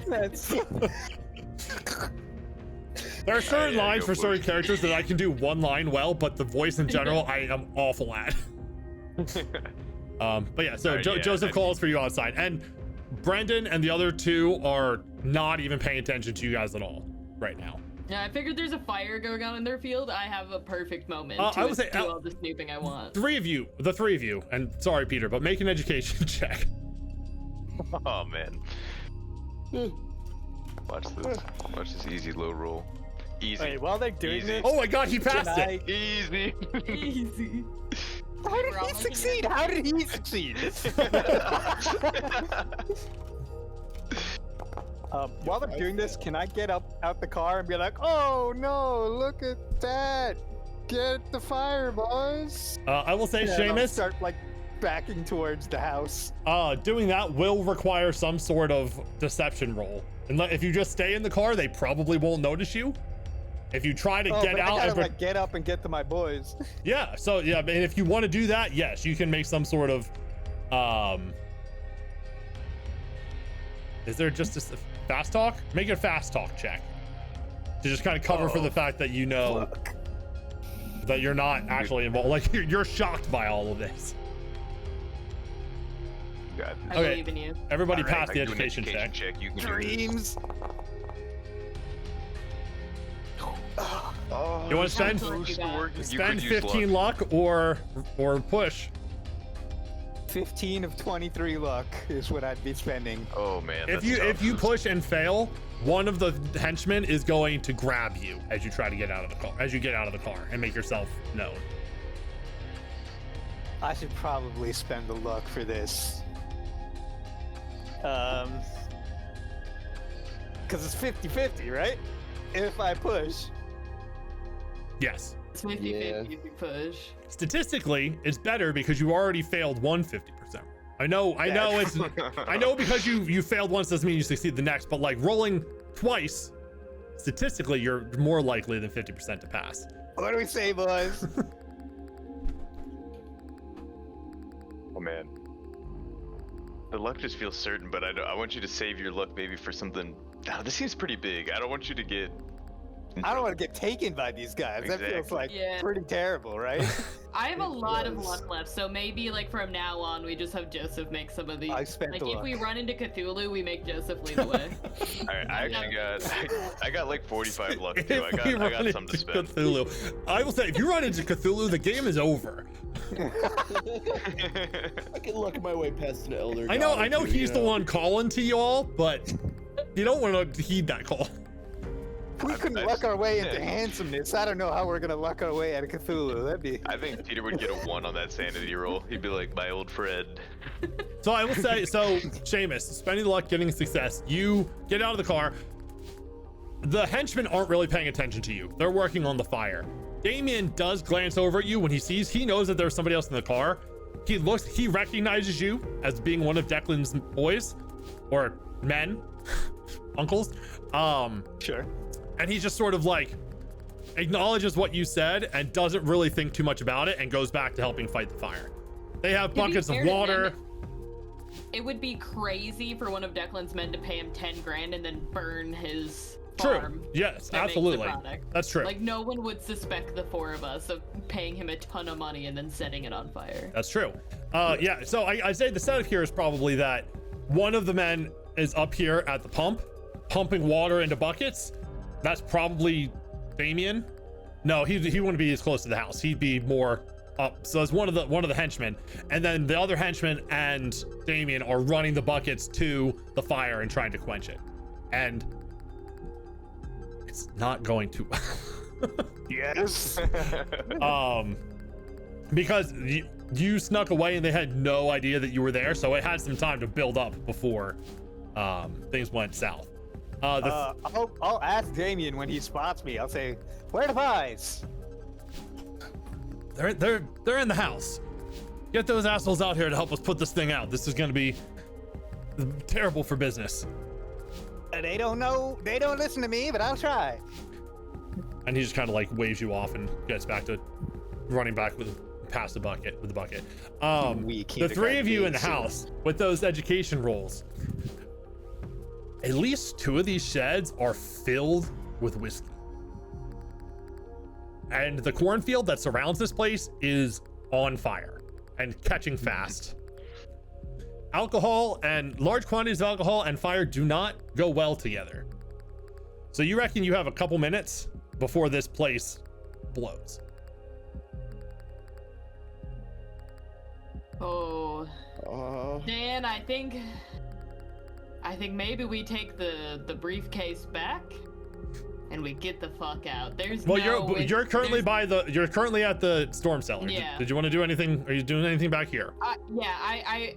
That's There are certain Yeah, lines go for for certain it. characters that I can do one line well, but the voice in general I am awful at. But yeah, so Alright, yeah, Joseph I calls for you outside, and Brendan and the other two are not even paying attention to you guys at all right now. Yeah, I figured there's a fire going on in their field. I have a perfect moment to I would say, do all the snooping I want. the three of you, and sorry, Peter, but make an education check. Oh man. Watch this. Watch this easy low roll. Easy. Wait, while they're doing Easy. this, Oh my god, he passed can it. Easy. Easy. how did We're all he looking succeed? at- How did he succeed? While they're doing this, can I get out the car and be like, "Oh no, look at that! Get the fire, boys!" I will say, And I'll Seamus, start like backing towards the house. doing that will require some sort of deception roll. And if you just stay in the car, they probably won't notice you. If you try to get but out, I gotta and like get up and get to my boys. yeah. So yeah, and if you want to do that, yes, you can make some sort of. Is there just a fast talk? Make a fast talk check to just kind of cover for the fact that you know that you're not actually involved. Like you're shocked by all of this. God. I Okay. believe in you. Everybody All right, pass I the can do an education check. You can do this. Dreams. Oh, You want to spend Absolutely. boost the work. You spend could use 15 luck or push. 15 of 23 luck is what I'd be spending. Oh man. If that's you tough. push and fail, one of the henchmen is going to grab you as you try to get out of the car, and make yourself known. I should probably spend the luck for this. Because it's 50-50, right? If I push. Yes. It's 50-50 if you push. Statistically, it's better because you already failed 150%. I know it's I know because you failed once doesn't mean you succeed the next, but like rolling twice, statistically you're more likely than 50% to pass. What do we say, boys? Oh man. The luck just feels certain, but I want you to save your luck maybe for something. Oh, this seems pretty big. I don't want you to get. I don't want to get taken by these guys. That feels Exactly. like Yeah. pretty terrible, right? I have a lot of does. luck left, so maybe like from now on we just have Joseph make some of these. I spent like the if luck. we run into Cthulhu, we make Joseph lead the way. Alright, I actually I got like 45 luck too. I If we run got some to into spend. Cthulhu, I will say if you run into Cthulhu, the game is over. I can luck my way past an elder. I know god or two, he's you the know? one calling to you all, but you don't want to heed that call. We couldn't I- luck our way into handsomeness. I don't know how we're gonna luck our way out of Cthulhu. That'd be. I think Peter would get a 1 on that sanity roll. He'd be like, my old friend. So I will say, Seamus, spending the luck, getting success, you get out of the car. The henchmen aren't really paying attention to you. They're working on the fire. Damien does glance over at you when he knows that there's somebody else in the car. He recognizes you as being one of Declan's boys or men, uncles. Sure. And he just sort of like acknowledges what you said and doesn't really think too much about it and goes back to helping fight the fire. They have To be buckets of fair to water. them, it would be crazy for one of Declan's men to pay him 10 grand and then burn his farm. True. Yes, that makes the absolutely. product. That's true. Like no one would suspect the 4 of us of paying him a ton of money and then setting it on fire. That's true. Yeah, so I say the setup here is probably that one of the men is up here at the pump, pumping water into buckets. That's probably Damien. No, he wouldn't be as close to the house. He'd be more up. So it's one of the henchmen, and then the other henchman and Damien are running the buckets to the fire and trying to quench it. And it's not going to. Yes. because you snuck away and they had no idea that you were there, so it had some time to build up before things went south. I'll ask Damien when he spots me. I'll say, "Where are the pies?" They're in the house. Get those assholes out here to help us put this thing out. This is going to be terrible for business. They don't know. They don't listen to me, but I'll try. And he just kind of like waves you off and gets back to running back past the bucket with the bucket. The three of you in the house with those education rolls. At least 2 of these sheds are filled with whiskey. And the cornfield that surrounds this place is on fire and catching fast. Alcohol and large quantities of alcohol and fire do not go well together. So you reckon you have a couple minutes before this place blows? Oh, Dan, I think maybe we take the briefcase back and we get the fuck out. You're currently at the storm cellar. Yeah. Did you want to do anything? Are you doing anything back here? Yeah, I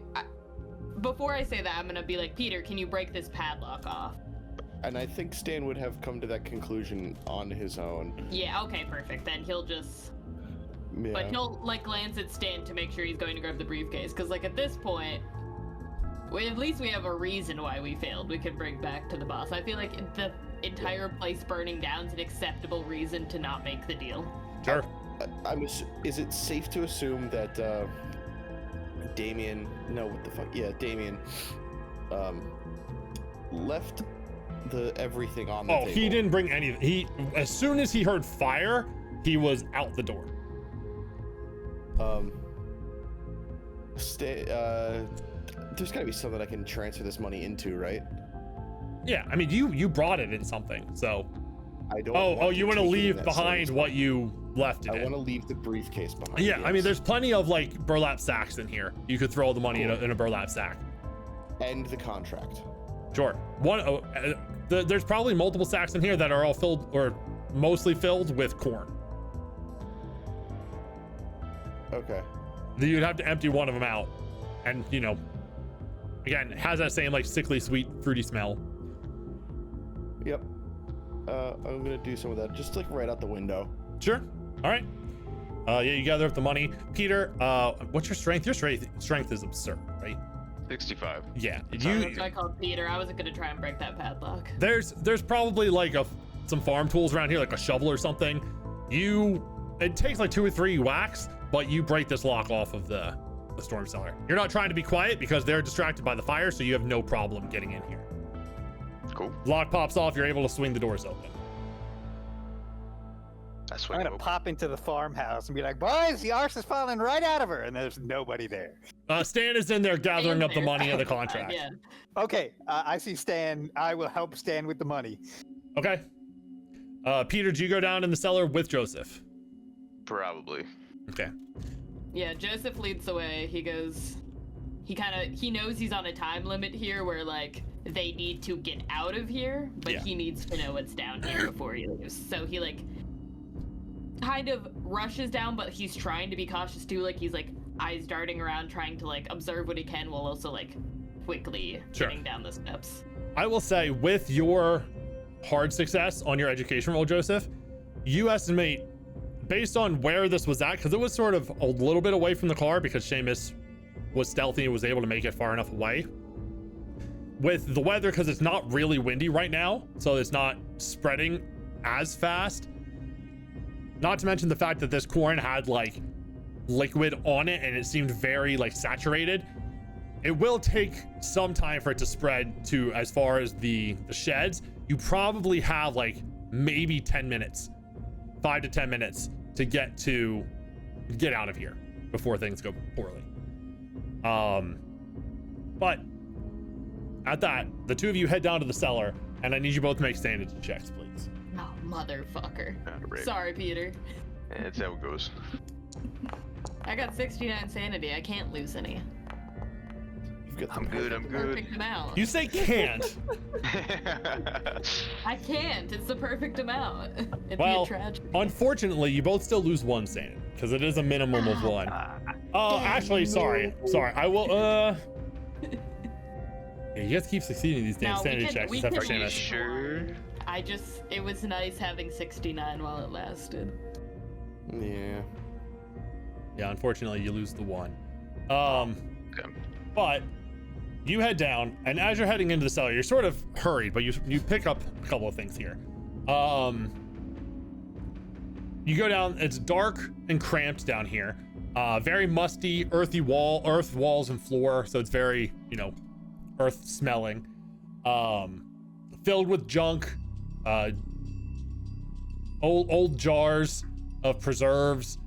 before I say that, I'm gonna be like, Peter, can you break this padlock off? And I think Stan would have come to that conclusion on his own. Yeah, okay, perfect. Then he'll just... Yeah. But he'll, like, glance at Stan to make sure he's going to grab the briefcase. Because, like, at this point, at least we have a reason why we failed. We could bring back to the boss. I feel like the entire place burning down is an acceptable reason to not make the deal. Sure. Is it safe to assume that Damien left everything on the table? He didn't bring anything. As soon as he heard fire, he was out the door. There's gotta be something I can transfer this money into, right? Yeah, I mean, you brought it in something, so. I don't. You want to leave behind what you left it in? I want to leave the briefcase behind. Yeah, yes. I mean, there's plenty of like burlap sacks in here. You could throw all the money in a burlap sack. And the contract. Sure. There's probably multiple sacks in here that are all filled or mostly filled with corn. Okay. You'd have to empty one of them out, and again, it has that same like sickly sweet fruity smell. Yep. I'm gonna do some of that, just like right out the window. Sure. All right. Yeah, you gather up the money. Peter, what's your strength? Your strength is absurd, right? 65. Yeah. I called Peter. I wasn't gonna try and break that padlock. There's probably like some farm tools around here, like a shovel or something. It takes like 2 or 3 whacks, but you break this lock off of the storm cellar. You're not trying to be quiet because they're distracted by the fire, so you have no problem getting in here. Cool. Lock pops off, you're able to swing the doors open. That's I'm gonna pop into the farmhouse and be like, "Boys, the arse is falling right out of her," and there's nobody there. Stan is in there gathering up the money and the contract. Yeah. Okay, I see Stan. I will help Stan with the money. Okay. Peter, do you go down in the cellar with Joseph? Probably. Okay. Yeah, Joseph leads the way. He goes... He knows he's on a time limit here where, like, they need to get out of here, but Yeah. he needs to know what's down here before he leaves. So he, like, kind of rushes down, but he's trying to be cautious too. Like, he's, like, eyes darting around, trying to, like, observe what he can while also, like, quickly getting down the steps. I will say, with your hard success on your education roll, Joseph, you estimate, based on where this was at, because it was sort of a little bit away from the car because Seamus was stealthy and was able to make it far enough away. With the weather, because it's not really windy right now, so it's not spreading as fast. Not to mention the fact that this corn had like liquid on it and it seemed very like saturated. It will take some time for it to spread to as far as the sheds. You probably have like maybe 10 minutes, 5 to 10 minutes to get out of here before things go poorly. But at that, the 2 of you head down to the cellar, and I need you both to make sanity checks, please. Oh, motherfucker. Right. Sorry, Peter. That's how it goes. I got 69 sanity. I can't lose any. We've got I'm good. I'm good. Perfect amount. You say can't. I can't. It's the perfect amount. It'd Well, be a tragedy. unfortunately, you both still lose 1 sanity because it is a minimum of 1. Oh, actually, sorry. I will. Yeah, you guys keep succeeding these damn No, we sanity can- checks we except for can- Seamus. Sure. It was nice having 69 while it lasted. Yeah. Yeah, unfortunately, you lose the 1. Okay. But you head down, and as you're heading into the cellar, you're sort of hurried, but you pick up a couple of things here. You go down. It's dark and cramped down here. Very musty, earth walls and floor, so it's very, earth smelling. Filled with junk, old jars of preserves,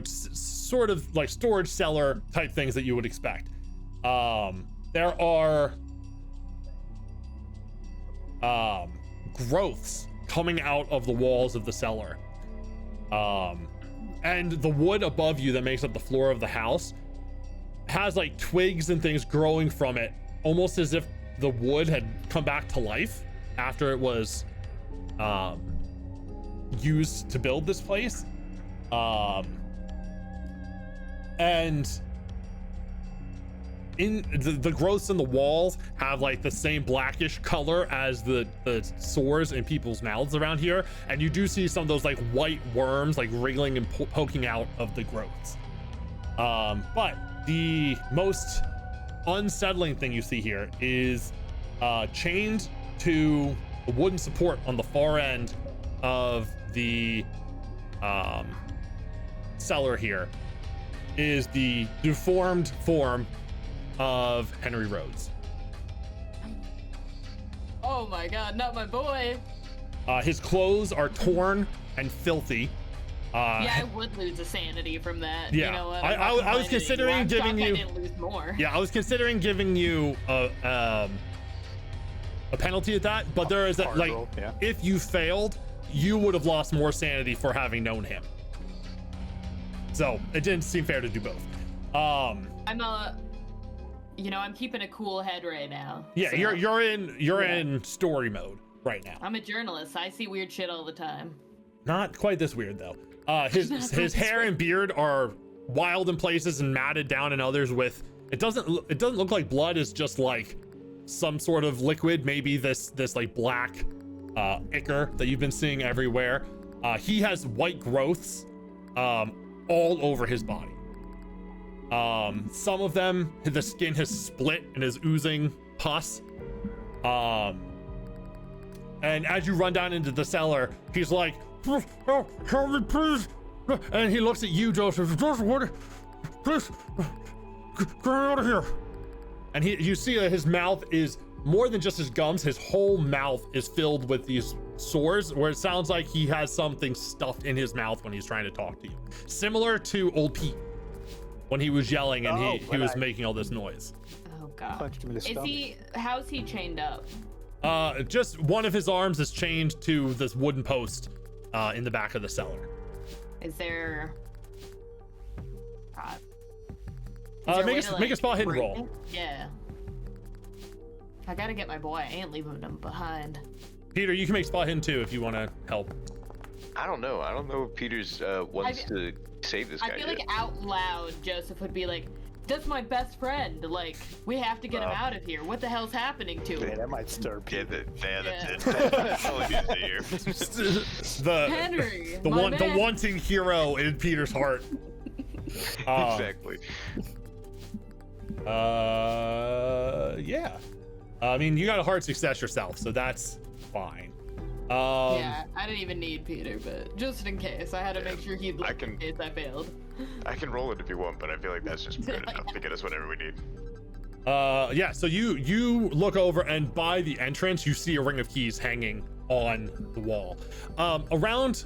sort of like storage cellar type things that you would expect. There are growths coming out of the walls of the cellar. And the wood above you that makes up the floor of the house has like twigs and things growing from it, almost as if the wood had come back to life after it was used to build this place. And in the growths in the walls have like the same blackish color as the sores in people's mouths around here, and you do see some of those like white worms like wriggling and poking out of the growths. But the most unsettling thing you see here is chained to a wooden support on the far end of the cellar here is the deformed form of Henry Rhodes. Oh my god, not my boy. His clothes are torn and filthy. Yeah, I would lose a sanity from that. Yeah, You know what? I was considering giving you. I didn't lose more. Yeah, I was considering giving you a penalty at that, but there is Hard like roll, yeah. if you failed, you would have lost more sanity for having known him. So it didn't seem fair to do both. I'm keeping a cool head right now. Yeah, so. you're in story mode right now. I'm a journalist. I see weird shit all the time. Not quite this weird though. His hair and beard are wild in places and matted down in others with it doesn't look like blood. It's just like some sort of liquid, maybe this like black ichor that you've been seeing everywhere. He has white growths all over his body. Some of them, the skin has split and is oozing pus. And as you run down into the cellar, he's like, "Oh, help me, please!" And he looks at you, Joseph. Joseph, what? Please, get out of here! And you see that his mouth is more than just his gums. His whole mouth is filled with these sores, where it sounds like he has something stuffed in his mouth when he's trying to talk to you, similar to old Pete when he was yelling and he was making all this noise. Oh god. Punched him in the stomach. How's he chained up? Just one of his arms is chained to this wooden post in the back of the cellar. Is there? Make a spot hidden break roll. it? Yeah. I gotta get my boy. I ain't leaving him behind. Peter, you can make spot hidden too if you want to help. I don't know. I don't know if Peter's wants to save this guy. I feel like out loud, Joseph would be like, "That's my best friend. Like, we have to get him out of here. What the hell's happening to Yeah, him?" that might stir people. That's it. That's all he needs to hear. Henry, the my one, the man. wanting hero in Peter's heart. Exactly. Yeah. I mean, you got a hard success yourself, so that's fine. Yeah, I didn't even need Peter, but just in case, I had to make sure he'd look in case I failed. I can roll it if you want, but I feel like that's just good enough to get us whatever we need. Yeah, so you look over, and by the entrance you see a ring of keys hanging on the wall. Around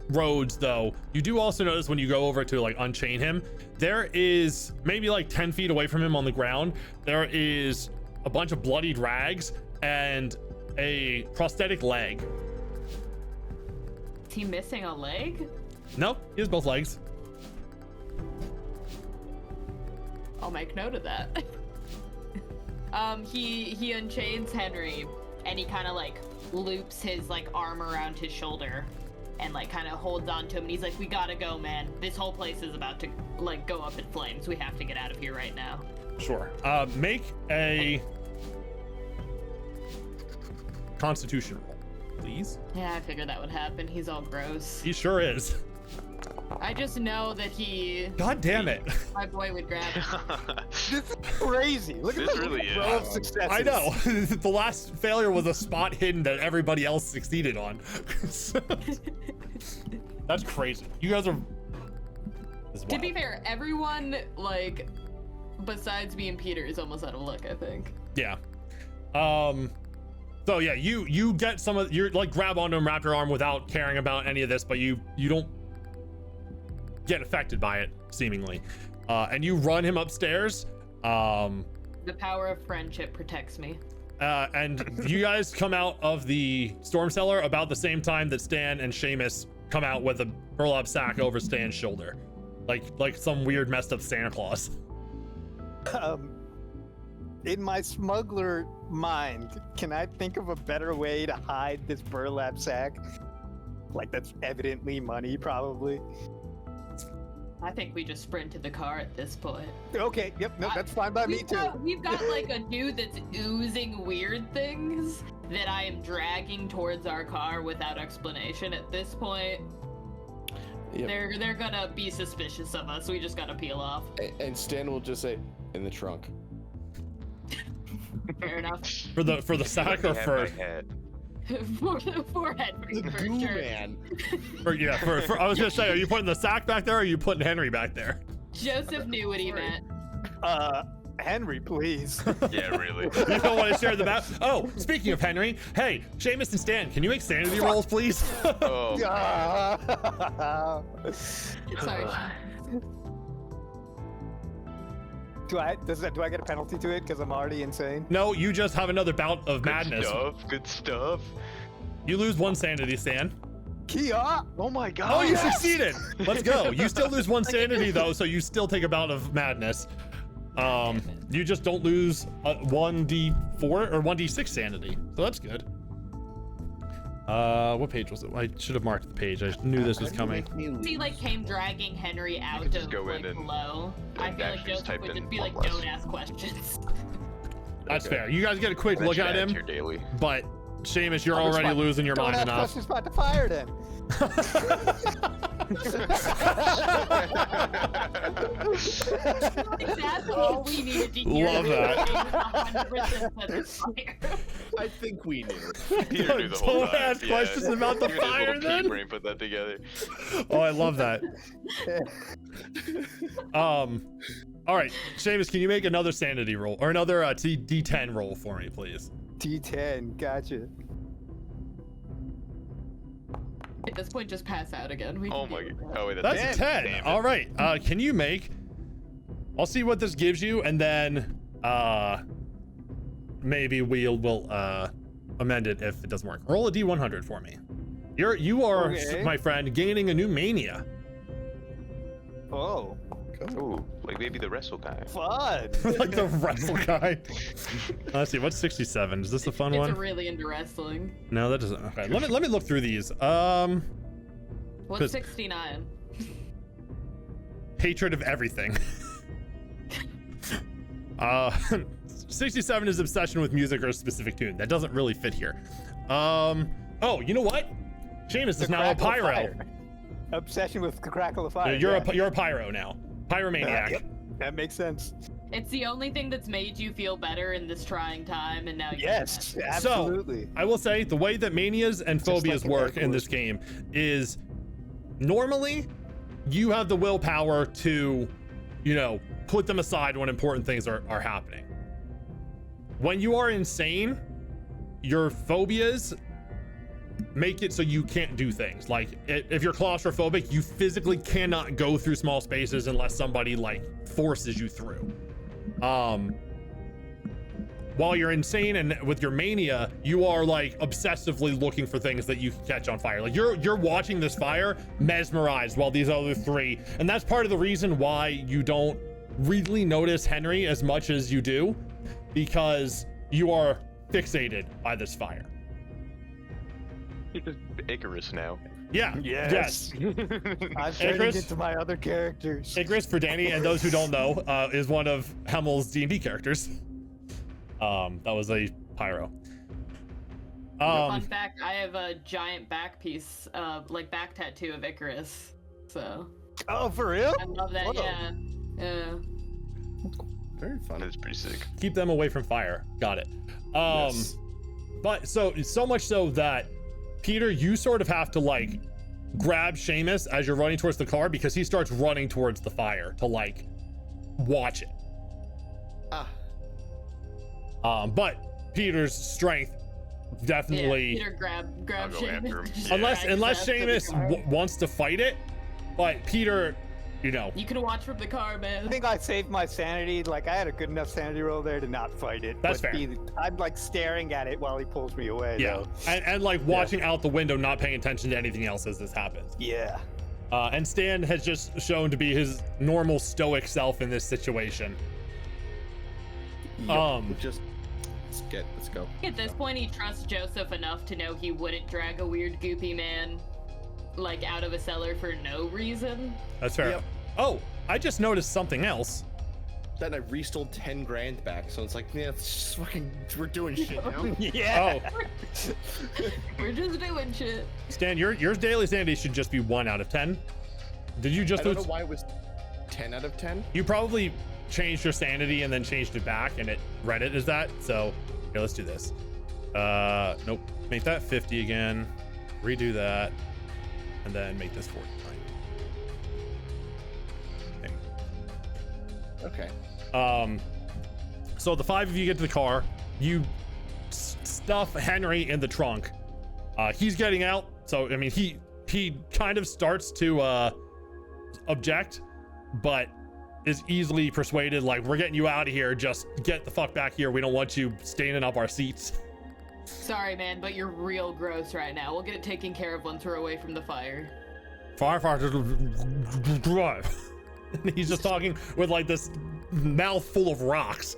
Rhodes, though, you do also notice when you go over to like unchain him, there is maybe like 10 feet away from him on the ground, there is a bunch of bloodied rags and a prosthetic leg. Is he missing a leg? No, he has both legs. I'll make note of that. He unchains Henry, and he kind of like loops his like arm around his shoulder, and like kind of holds on to him. And he's like, "We gotta go, man. This whole place is about to like go up in flames. We have to get out of here right now." Sure. Make a Constitution roll, please. Yeah, I figured that would happen. He's all gross. He sure is. I just know that he. God damn it! My boy would grab him. This is crazy. Look at This the really row of is. successes. I know. The last failure was a spot hidden that everybody else succeeded on. That's crazy. You guys are. This is To be wild. fair, everyone like besides me and Peter is almost out of luck, I think. Yeah. So yeah, you get some of you're like grab onto him, wrap your arm without caring about any of this, but you don't get affected by it seemingly, and you run him upstairs. The power of friendship protects me. And you guys come out of the storm cellar about the same time that Stan and Seamus come out with a burlap sack over Stan's shoulder, like some weird messed up Santa Claus. In my smuggler mind, can I think of a better way to hide this burlap sack? Like that's evidently money, probably. I think we just sprint to the car at this point. Okay, yep, no, that's fine by me too. We've got like a dude that's oozing weird things that I am dragging towards our car without explanation at this point. Yep. They're gonna be suspicious of us. We just gotta peel off. And Stan will just say, in the trunk. Fair enough. For the sack or Have for my hat. for Henry, The for goo sure. man. for I was gonna say, are you putting the sack back there or are you putting Henry back there? Joseph knew what he meant. Henry, please. Yeah, really. You don't want to share the map? Oh, speaking of Henry, hey, Seamus and Stan, can you make sanity rolls, please? Oh, Sorry. Do I get a penalty to it because I'm already insane? No, you just have another bout of madness. Good stuff. You lose one sanity, Stan. Kia! Oh my god. Oh, you succeeded. Let's go. You still lose one sanity though, so you still take a bout of madness. You just don't lose 1d4 or 1d6 sanity, so that's good. What page was it? I should have marked the page. I knew this was coming. He like came dragging Henry out could just of go like in and- below. I and feel like actually just Joseph type would in just be one like, less. don't ask questions. That's fair. You guys get a quick That look should at add to him, your daily. but Seamus, you're Oh, it's already fine. losing your Don't mind ask enough. questions about the fire then. Like, that's all we needed to hear. Love that. 100% satisfied. I think we knew. Peter knew the whole Don't time. ask questions about the Even his fire, little then? pea brain put that together. Oh, I love that. All right, Seamus, can you make another sanity roll or another D10 roll for me, please? D10, gotcha. At this point, just pass out again. We Oh can my deal with god. that. Oh wait, That's a 10. Damn it. All right. Can you make? I'll see what this gives you, and then maybe we'll amend it if it doesn't work. Roll a D100 for me. You are, Okay. my friend, gaining a new mania. Oh, Ooh, like maybe the wrestle guy. fun. Like the wrestle guy. Let's see. What's 67? Is this a fun It's one? really into wrestling. No, that doesn't. Okay. Let me look through these. What's 'Cause- 69? Hatred of everything. 67 is obsession with music or a specific tune. That doesn't really fit here. Oh, you know what? Seamus is The now a crackle of pyro. fire. Obsession with the crackle of fire. You're yeah. a pyro now. Pyromaniac. Yep, that makes sense. It's the only thing that's made you feel better in this trying time, and now you're Yes, absolutely. I will say the way that manias and Just phobias like an work in Edward. this game is normally you have the willpower to, put them aside when important things are happening. When you are insane, your phobias make it so you can't do things. Like if you're claustrophobic, you physically cannot go through small spaces unless somebody forces you through. While you're insane and with your mania, you are obsessively looking for things that you can catch on fire. You're watching this fire mesmerized while these other three, and that's part of the reason why you don't really notice Henry as much as you do, because you are fixated by this fire. You're just Icarus now. Yeah. Yes. I'm turning Icarus? into my other characters. Icarus, for Danny and those who don't know, is one of Hemel's D&D characters. That was a pyro. Fun fact: I have a giant back piece, like back tattoo of Icarus. So. Oh, for real? I love that. Whoa. Yeah. Yeah. Very fun. That's pretty sick. Keep them away from fire. Got it. Yes. But so much so that Peter, you sort of have to like grab Seamus as you're running towards the car because he starts running towards the fire to like watch it. But Peter's strength definitely, Yeah, Peter grab I'll go after him. Seamus. unless Seamus wants to fight it, but Peter, you know, You can watch from the car, man. I think I saved my sanity. Like, I had a good enough sanity roll there to not fight it. That's but fair. I'm like staring at it while he pulls me away. yeah, Though. and like watching out the window, not paying attention to anything else as this happens. Yeah. And Stan has just shown to be his normal stoic self in this situation. Just let's go. At this point, he trusts Joseph enough to know he wouldn't drag a weird goopy man like out of a cellar for no reason. That's fair. Yep. Oh, I just noticed something else. Then I restole 10 grand back, so it's like, yeah, it's just fucking, we're doing shit now. Yeah. Oh, We're just doing shit. Stan, your daily sanity should just be 1 out of 10. Did you I just don't lose? know why it was 10 out of 10. You probably changed your sanity and then changed it back, and it read it as that. So here, let's do this. Nope. Make that 50 again. Redo that, and then make this 40. Okay. So the 5 of you get to the car. You stuff Henry in the trunk. He's getting out. So I mean, he kind of starts to object, but is easily persuaded. Like, we're getting you out of here. Just get the fuck back here. We don't want you staining up our seats. Sorry, man, but you're real gross right now. We'll get it taken care of once we're away from the fire. Firefighter drive. He's just talking with like this mouth full of rocks.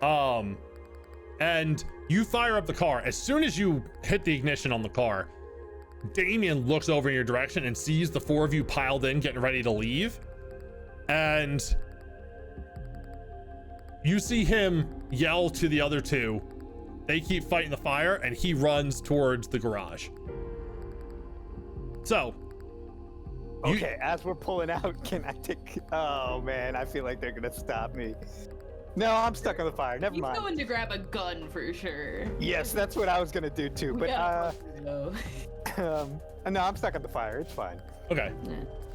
And you fire up the car. As soon as you hit the ignition on the car, Damien looks over in your direction and sees the 4 of you piled in, getting ready to leave. And you see him yell to the other 2. They keep fighting the fire, and he runs towards the garage. So, Okay, as we're pulling out, can I take... Oh, man, I feel like they're going to stop me. No, I'm stuck on the fire. Never He's mind. going to grab a gun for sure. Yes, that's what I was going to do, too. But, No. no, I'm stuck on the fire. It's fine. okay.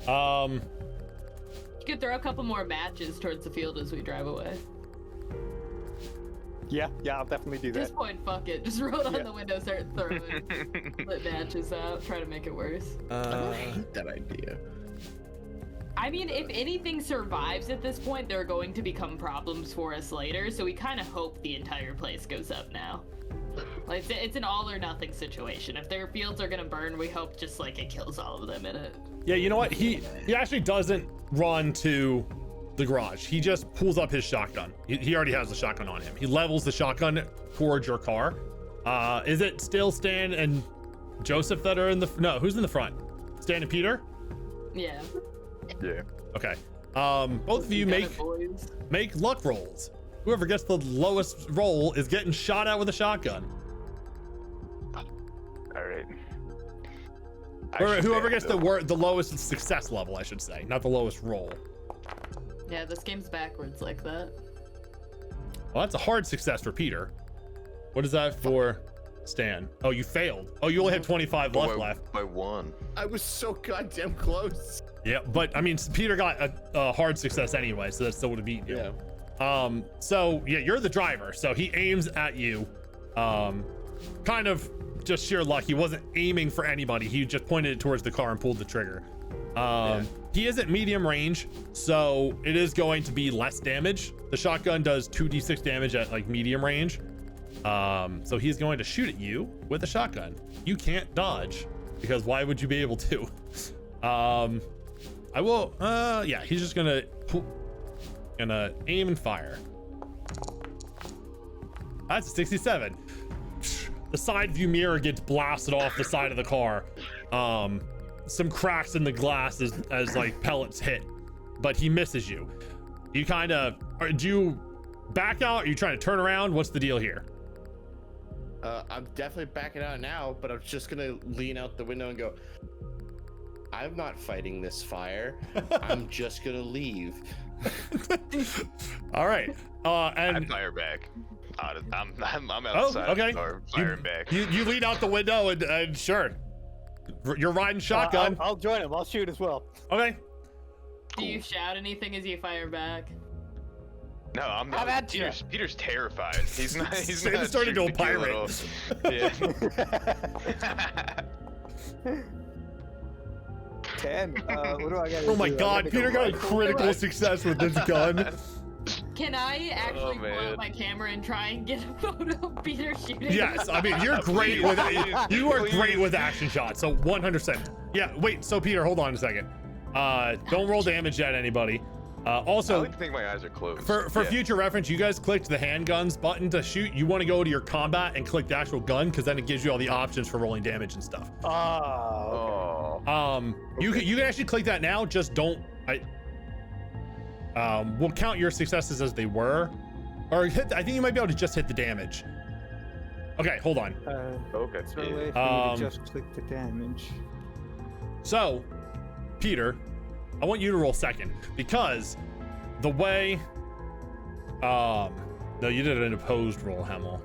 You could throw a couple more matches towards the field as we drive away. Yeah, I'll definitely do At this that. point, fuck it. Just roll down the window, start throwing lit matches out, try to make it worse. I hate that idea. I mean, if anything survives at this point, there are going to become problems for us later, so we kind of hope the entire place goes up now. Like, it's an all or nothing situation. If their fields are gonna burn, we hope just like it kills all of them in it. Yeah, you know what? He actually doesn't run to the garage. He just pulls up his shotgun. He already has the shotgun on him. He levels the shotgun towards your car. Is it still Stan and Joseph that are in the... No, who's in the front? Stan and Peter? Yeah. Yeah. Okay. Both of you Got it, boys. make luck rolls. Whoever gets the lowest roll is getting shot at with a shotgun. All right. Or whoever gets the lowest success level, I should say, not the lowest roll. Yeah, this game's backwards like that. Well, that's a hard success for Peter. What is that for Stan? Oh, you failed. Oh, you only have 25 luck left. By 1. I was so goddamn close. Yeah, but I mean, Peter got a hard success anyway, so that still would have beaten you. Yeah. So yeah, you're the driver. So he aims at you. Kind of just sheer luck. He wasn't aiming for anybody. He just pointed it towards the car and pulled the trigger. He is at medium range, so it is going to be less damage. The shotgun does 2d6 damage at like medium range. So he's going to shoot at you with a shotgun. You can't dodge because why would you be able to? I will, yeah, he's just gonna aim and fire. That's a 67. The side view mirror gets blasted off the side of the car. Some cracks in the glass as like pellets hit, but he misses you. You kind of, do you back out? Are you trying to turn around? What's the deal here? I'm definitely backing out now, but I'm just gonna lean out the window and go, I'm not fighting this fire. I'm just gonna leave. All right. And I fire back. I'm outside okay. the door, firing back. You lean out the window and sure. You're riding shotgun. I'll join him. I'll shoot as well. Okay. Do you shout anything as you fire back? No, I'm How not. about you? Peter's terrified. He's not. He's Sam's not starting to a shooting the kill pirate. at all. Yeah. 10. What do I got? Oh my God, Peter got a critical success with this gun. Can I actually pull man. out my camera and try and get a photo of Peter shooting? Yes, I mean you're great with you are great with action shots. So 100%. Yeah. Wait. So Peter, hold on a second. Don't roll damage at anybody. I Also, like to think my eyes are closed. for Yeah. future reference, you guys clicked the handguns button to shoot. You want to go to your combat and click the actual gun because then it gives you all the options for rolling damage and stuff. Oh. Oh. You can actually click that now. Just don't. We'll count your successes as they were, or hit. I think you might be able to just hit the damage. Okay, hold on. Okay. Is there a way Yeah. for me to just click the damage? So, Peter, I want you to roll second because the way. No, you did an opposed roll, Hemal.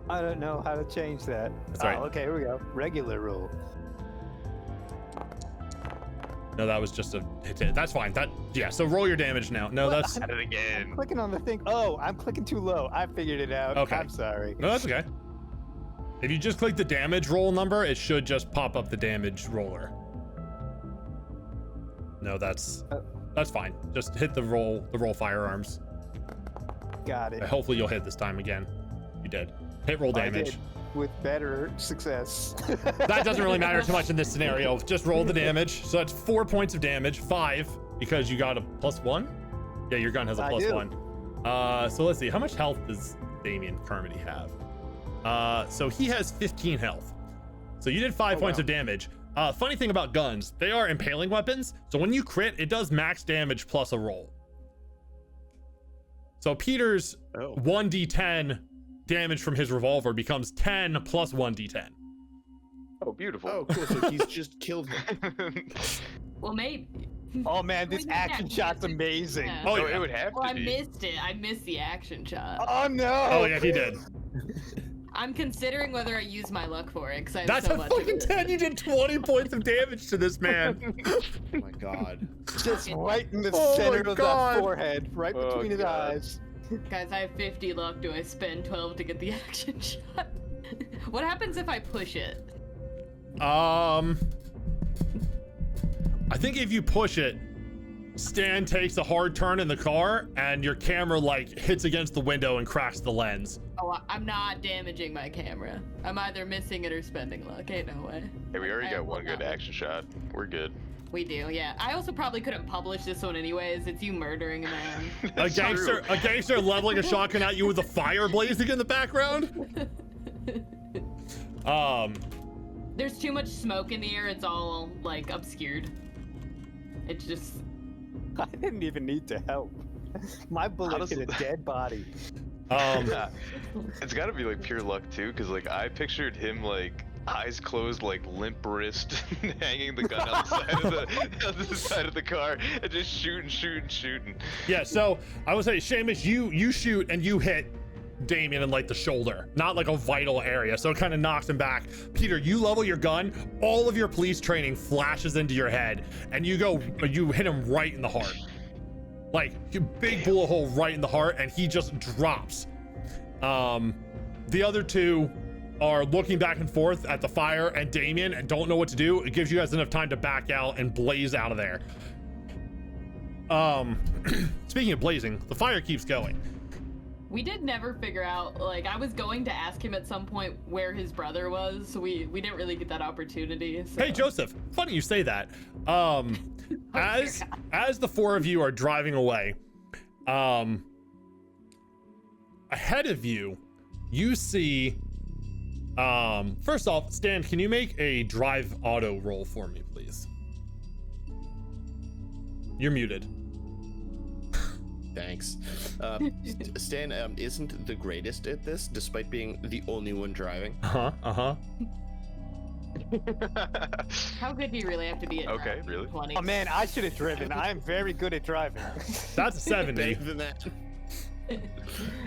I don't know how to change that. That's right. Okay, here we go. Regular roll. No, that was just a hit. That's fine. Yeah. So roll your damage now. No, What? that's At it again. Clicking on the thing. Oh, I'm clicking too low. I figured it out. Okay. I'm sorry. no, that's okay. If you just click the damage roll number, it should just pop up the damage roller. No, that's fine. Just hit the roll firearms. Got it. Hopefully you'll hit this time again. You did. Hit roll I damage. did, with better success. That doesn't really matter too much in this scenario. Just roll the damage. So that's 4 points of damage, 5 because you got a +1. Yeah, your gun has a I +1. do. So let's see. How much health does Damien Carmody have? So he has 15 health. So you did 5 points wow. of damage. Funny thing about guns, they are impaling weapons. So when you crit, it does max damage plus a roll. So Peter's 1d10 damage from his revolver becomes 10 plus 1d10. Oh, beautiful. Oh, cool. So he's just killed him. Well, maybe. Oh man, this action shot's amazing. Yeah. Oh, Oh, yeah. it would have Well, to I be. missed it. I missed the action shot. Oh no! Oh yeah, he did. I'm considering whether I use my luck for it because I have That's so a much. fucking 10. You did 20 points of damage to this man. Oh my God. Just right in the Oh center my of God. that forehead, right Oh, between his God. eyes. Guys, I have 50 luck. Do I spend 12 to get the action shot? What happens if I push it? I think if you push it, Stan takes a hard turn in the car and your camera like hits against the window and cracks the lens. Oh, I'm not damaging my camera. I'm either missing it or spending luck. Ain't no way. Hey, we already I got will one good not. action shot. We're good. We do, yeah. I also probably couldn't publish this one anyways. It's you murdering a man. A gangster leveling a shotgun at you with a fire blazing in the background. There's too much smoke in the air. It's all like obscured. It's just. I didn't even need to help. My bullet hit a dead body. It's got to be like pure luck too, because like I pictured him like eyes closed, like limp wrist, hanging the gun outside of the side of the car, and just shooting. Yeah, so I would say, Seamus, you shoot and you hit Damien in like the shoulder, not like a vital area, so it kind of knocks him back. Peter, you level your gun, all of your police training flashes into your head, and you hit him right in the heart. Like, big bullet hole right in the heart, and he just drops. The other two are looking back and forth at the fire and Damien and don't know what to do. It gives you guys enough time to back out and blaze out of there. Speaking of blazing, the fire keeps going. We did never figure out, like, I was going to ask him at some point where his brother was, so we didn't really get that opportunity. So. Hey, Joseph, funny you say that. As the four of you are driving away, ahead of you, you see, first off, Stan, can you make a drive auto roll for me, please? You're muted. Thanks. Stan isn't the greatest at this, despite being the only one driving. Uh-huh. How good do you really have to be at Okay, driving? really? 20. Oh man, I should have driven. I am very good at driving. That's a 70. Better than that.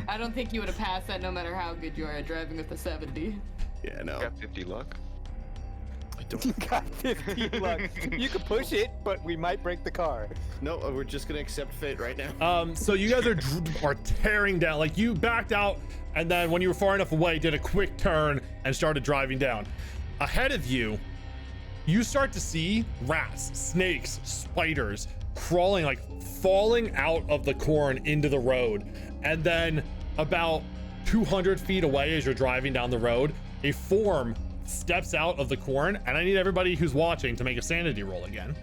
I don't think you would have passed that no matter how good you are at driving with a 70. Yeah, no. Got 50 luck. I don't. You got 50 luck. You can push it, but we might break the car. No, we're just gonna accept fate right now. So you guys are tearing down. Like, you backed out, and then when you were far enough away, did a quick turn and started driving down. Ahead of you, you start to see rats, snakes, spiders crawling, like falling out of the corn into the road. And then about 200 feet away, as you're driving down the road, a form steps out of the corn, and I need everybody who's watching to make a sanity roll again.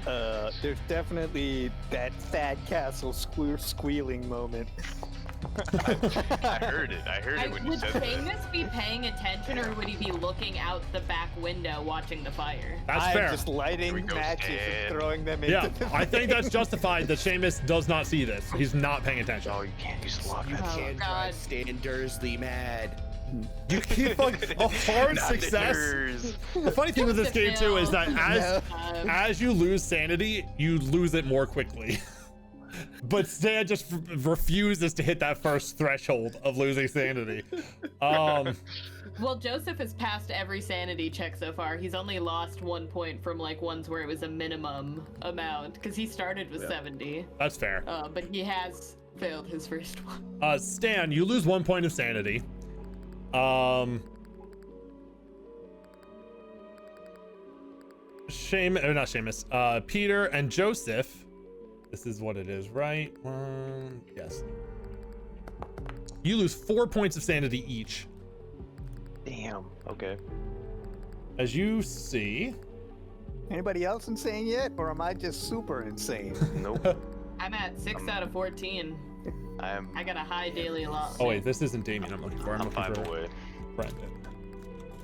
There's definitely that Thad Castle squealing moment. I heard it when you Would said that. Seamus be paying attention, or would he be looking out the back window watching the fire? That's I'm fair. just Here we lighting go, matches Stan. and throwing them into Yeah, the I think that's justified that Seamus does not see this. He's not paying attention. Oh, you can't use luck. You That's can't God. drive Stan Dursley mad. You keep like a hard not the success. nerves. The funny thing with this game too is that Um, as you lose sanity, you lose it more quickly. But Stan just refuses to hit that first threshold of losing sanity. Well, Joseph has passed every sanity check so far. He's only lost 1 point from like ones where it was a minimum amount, because he started with 70. That's fair. But he has failed his first one. Stan, you lose 1 point of sanity. Not Seamus. Peter and Joseph. This is what it is, right? Yes. You lose 4 points of sanity each. Damn. Okay. As you see. Anybody else insane yet, or am I just super insane? Nope. I'm at 6 out of 14. I got a high daily loss. Oh wait, this isn't Damien I'm looking for. I'm I'm looking 5 for away. Brendan.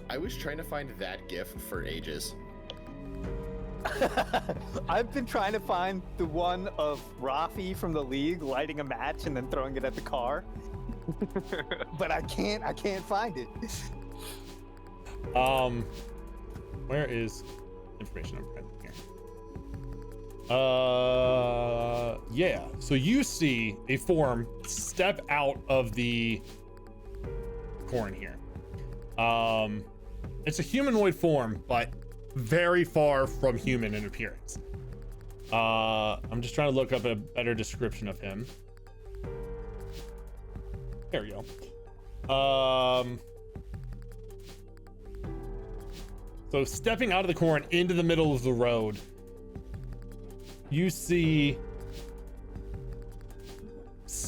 I was trying to find that GIF for ages. I've been trying to find the one of Rafi from the league lighting a match and then throwing it at the car. But I can't find it. Where is information on Brendan here? Yeah. So you see a form step out of the corn here. It's a humanoid form, but very far from human in appearance. I'm just trying to look up a better description of him. There we go. So stepping out of the corn into the middle of the road, you see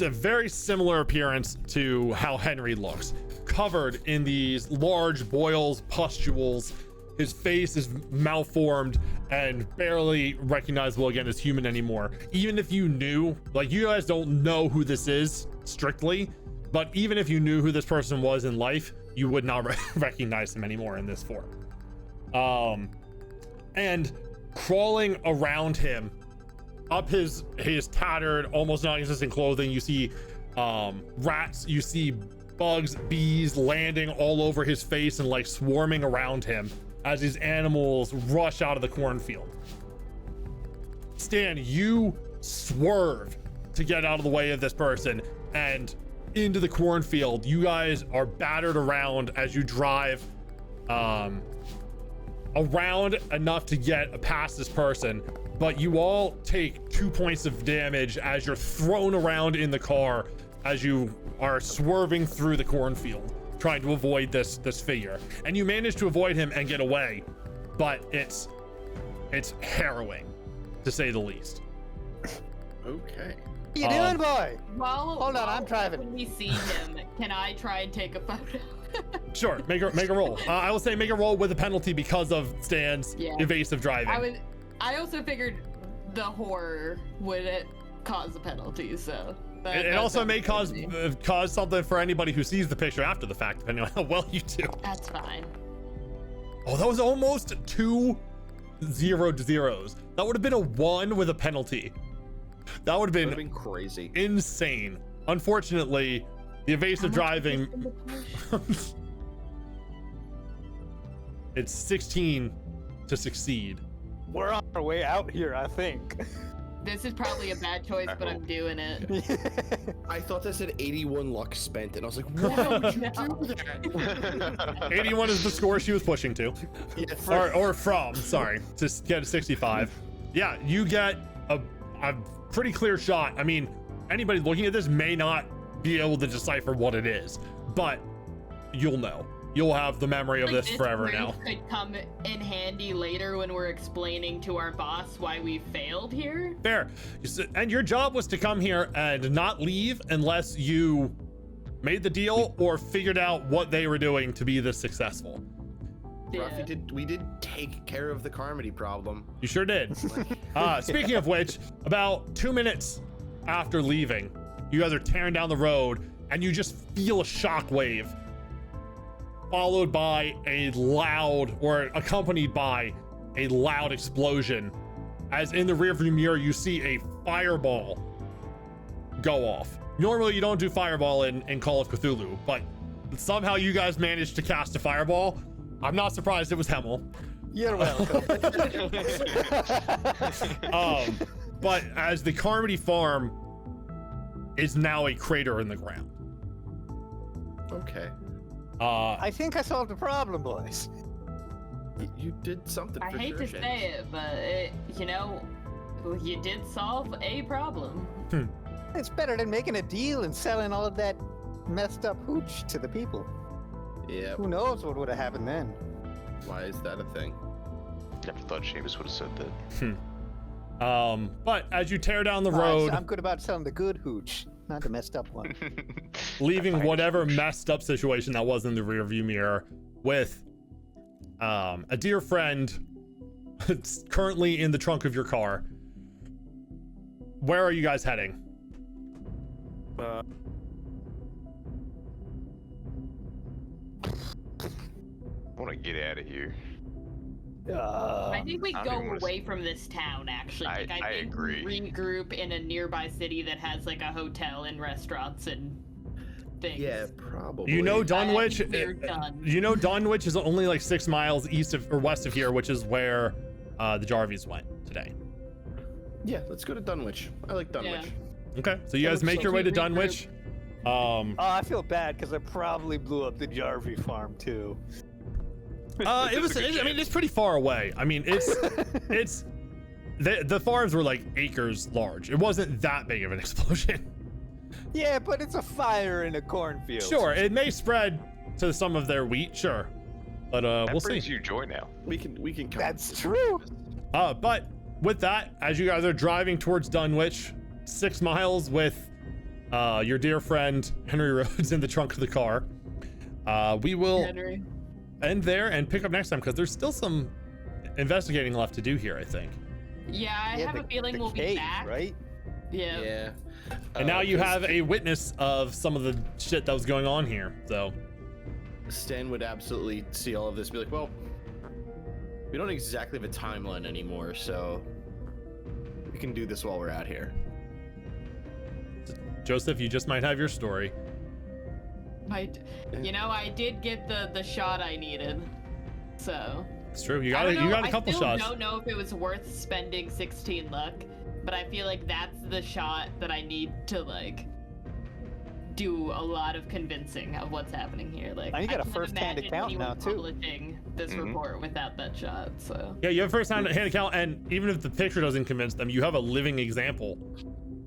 a very similar appearance to how Henry looks, covered in these large boils, pustules. His face is malformed and barely recognizable again as human anymore. Even if you knew, like, you guys don't know who this is strictly, but even if you knew who this person was in life, you would not recognize him anymore in this form. And crawling around him, up his tattered, almost non-existent clothing, you see rats, you see bugs, bees landing all over his face and like swarming around him as these animals rush out of the cornfield. Stan, you swerve to get out of the way of this person and into the cornfield. You guys are battered around as you drive around enough to get past this person, but you all take 2 points of damage as you're thrown around in the car as you are swerving through the cornfield trying to avoid this figure. And you manage to avoid him and get away, but it's harrowing, to say the least. Okay. What you doing, boy? Hold on, I'm driving. When we see him, can I try and take a photo? Sure, make a roll. I will say make a roll with a penalty because of Stan's evasive driving. I also figured the horror would it cause a penalty, so It also may cause something for anybody who sees the picture after the fact, depending on how well you do. That's fine. Oh, that was almost 2 0-0s. That would have been a 1 with a penalty. That would have been crazy. insane. Unfortunately, the evasive driving. It's 16 to succeed. We're on our way out here, I think. This is probably a bad choice, but I'm doing it. I thought that said 81 luck spent, and I was like, why would you do that? 81 is the score she was pushing to. Yeah, or from, sorry, to get a 65. Yeah, you get a pretty clear shot. I mean, anybody looking at this may not be able to decipher what it is, but you'll know. You'll have the memory of this forever now. Could come in handy later when we're explaining to our boss why we failed here. Fair. And your job was to come here and not leave unless you made the deal or figured out what they were doing to be this successful. Yeah. we did take care of the Carmody problem. You sure did. Speaking of which, about 2 minutes after leaving, you guys are tearing down the road and you just feel a shockwave, followed by a loud, or accompanied by a loud explosion, as in the rearview mirror you see a fireball go off. Normally you don't do fireball in Call of Cthulhu, but somehow you guys managed to cast a fireball. I'm not surprised it was Hemal. You're welcome. But as the Carmody farm is now a crater in the ground. Okay. I think I solved the problem, boys. You did something. I for hate sure, to say it, but you did solve a problem. It's better than making a deal and selling all of that messed up hooch to the people. Yeah. Who knows what would have happened then? Why is that a thing? Never thought Seamus would have said that. But as you tear down the road, I'm good about selling the good hooch, not the messed up one. leaving whatever messed up situation that was in the rearview mirror with a dear friend currently in the trunk of your car. Where are you guys heading? I want to get out of here. I think we I don't go even wanna away from this town, actually. I think agree. we regroup in a nearby city that has like a hotel and restaurants and things. Yeah, probably. You know Dunwich. I think we're done. You know Dunwich is only like 6 miles east of or west of here, which is where the Jarvies went today. Yeah, let's go to Dunwich. I like Dunwich. Okay, so you guys make your way to Dunwich. I feel bad because I probably blew up the Jarvie farm too. It's pretty far away. I mean, it's the farms were like acres large. It wasn't that big of an explosion. Yeah, but it's a fire in a cornfield. Sure, it may spread to some of their wheat, sure, but we'll see. Brings you joy now. We can come. That's true. But with that, as you guys are driving towards Dunwich, 6 miles with your dear friend Henry Rhodes in the trunk of the car, we will Henry. end there and pick up next time because there's still some investigating left to do here, I think. Yeah, I have a feeling we'll cave, be back. right? Yeah. Yeah. And now you 'cause have a witness of some of the shit that was going on here. So Stan would absolutely see all of this and be like, well, we don't exactly have a timeline anymore, so we can do this while we're out here. Joseph, you just might have your story. I did get the shot I needed. So It's true. You I got don't know, a couple I still shots. don't know if it was worth spending 16 luck, but I feel like that's the shot that I need to like do a lot of convincing of what's happening here. Like, And you got a can't first-hand imagine account anyone now, too. publishing this report without that shot. So Yeah, you have a first-hand account, and even if the picture doesn't convince them, you have a living example.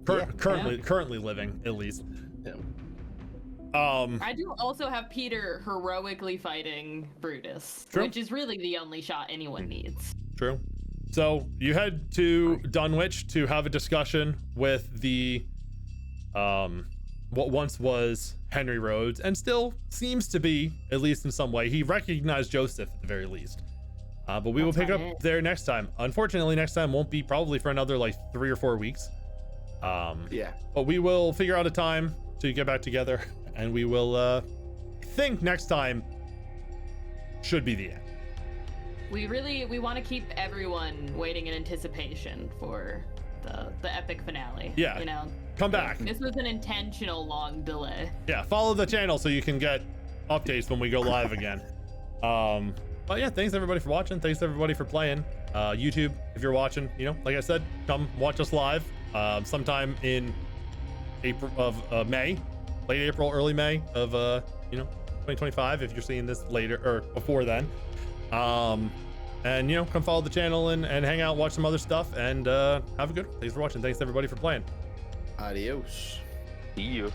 Currently living, at least. Yeah. I do also have Peter heroically fighting Brutus, True. which is really the only shot anyone needs. True. So you head to Dunwich to have a discussion with the what once was Henry Rhodes, and still seems to be, at least in some way. He recognized Joseph at the very least. But we will pick up there next time. Unfortunately, next time won't be probably for another like 3 or 4 weeks. Yeah. But we will figure out a time to get back together, and we will I think next time should be the end. We want to keep everyone waiting in anticipation for the epic finale. Yeah. You know, Come back. this was an intentional long delay. Yeah, follow the channel so you can get updates when we go live again. But yeah, thanks everybody for watching. Thanks everybody for playing. YouTube, if you're watching, you know, like I said, come watch us live sometime in April of May, late April, early May of 2025. If you're seeing this later or before then, and you know, come follow the channel and hang out, watch some other stuff, and have a good. Thanks for watching. Thanks everybody for playing. Adios. See you.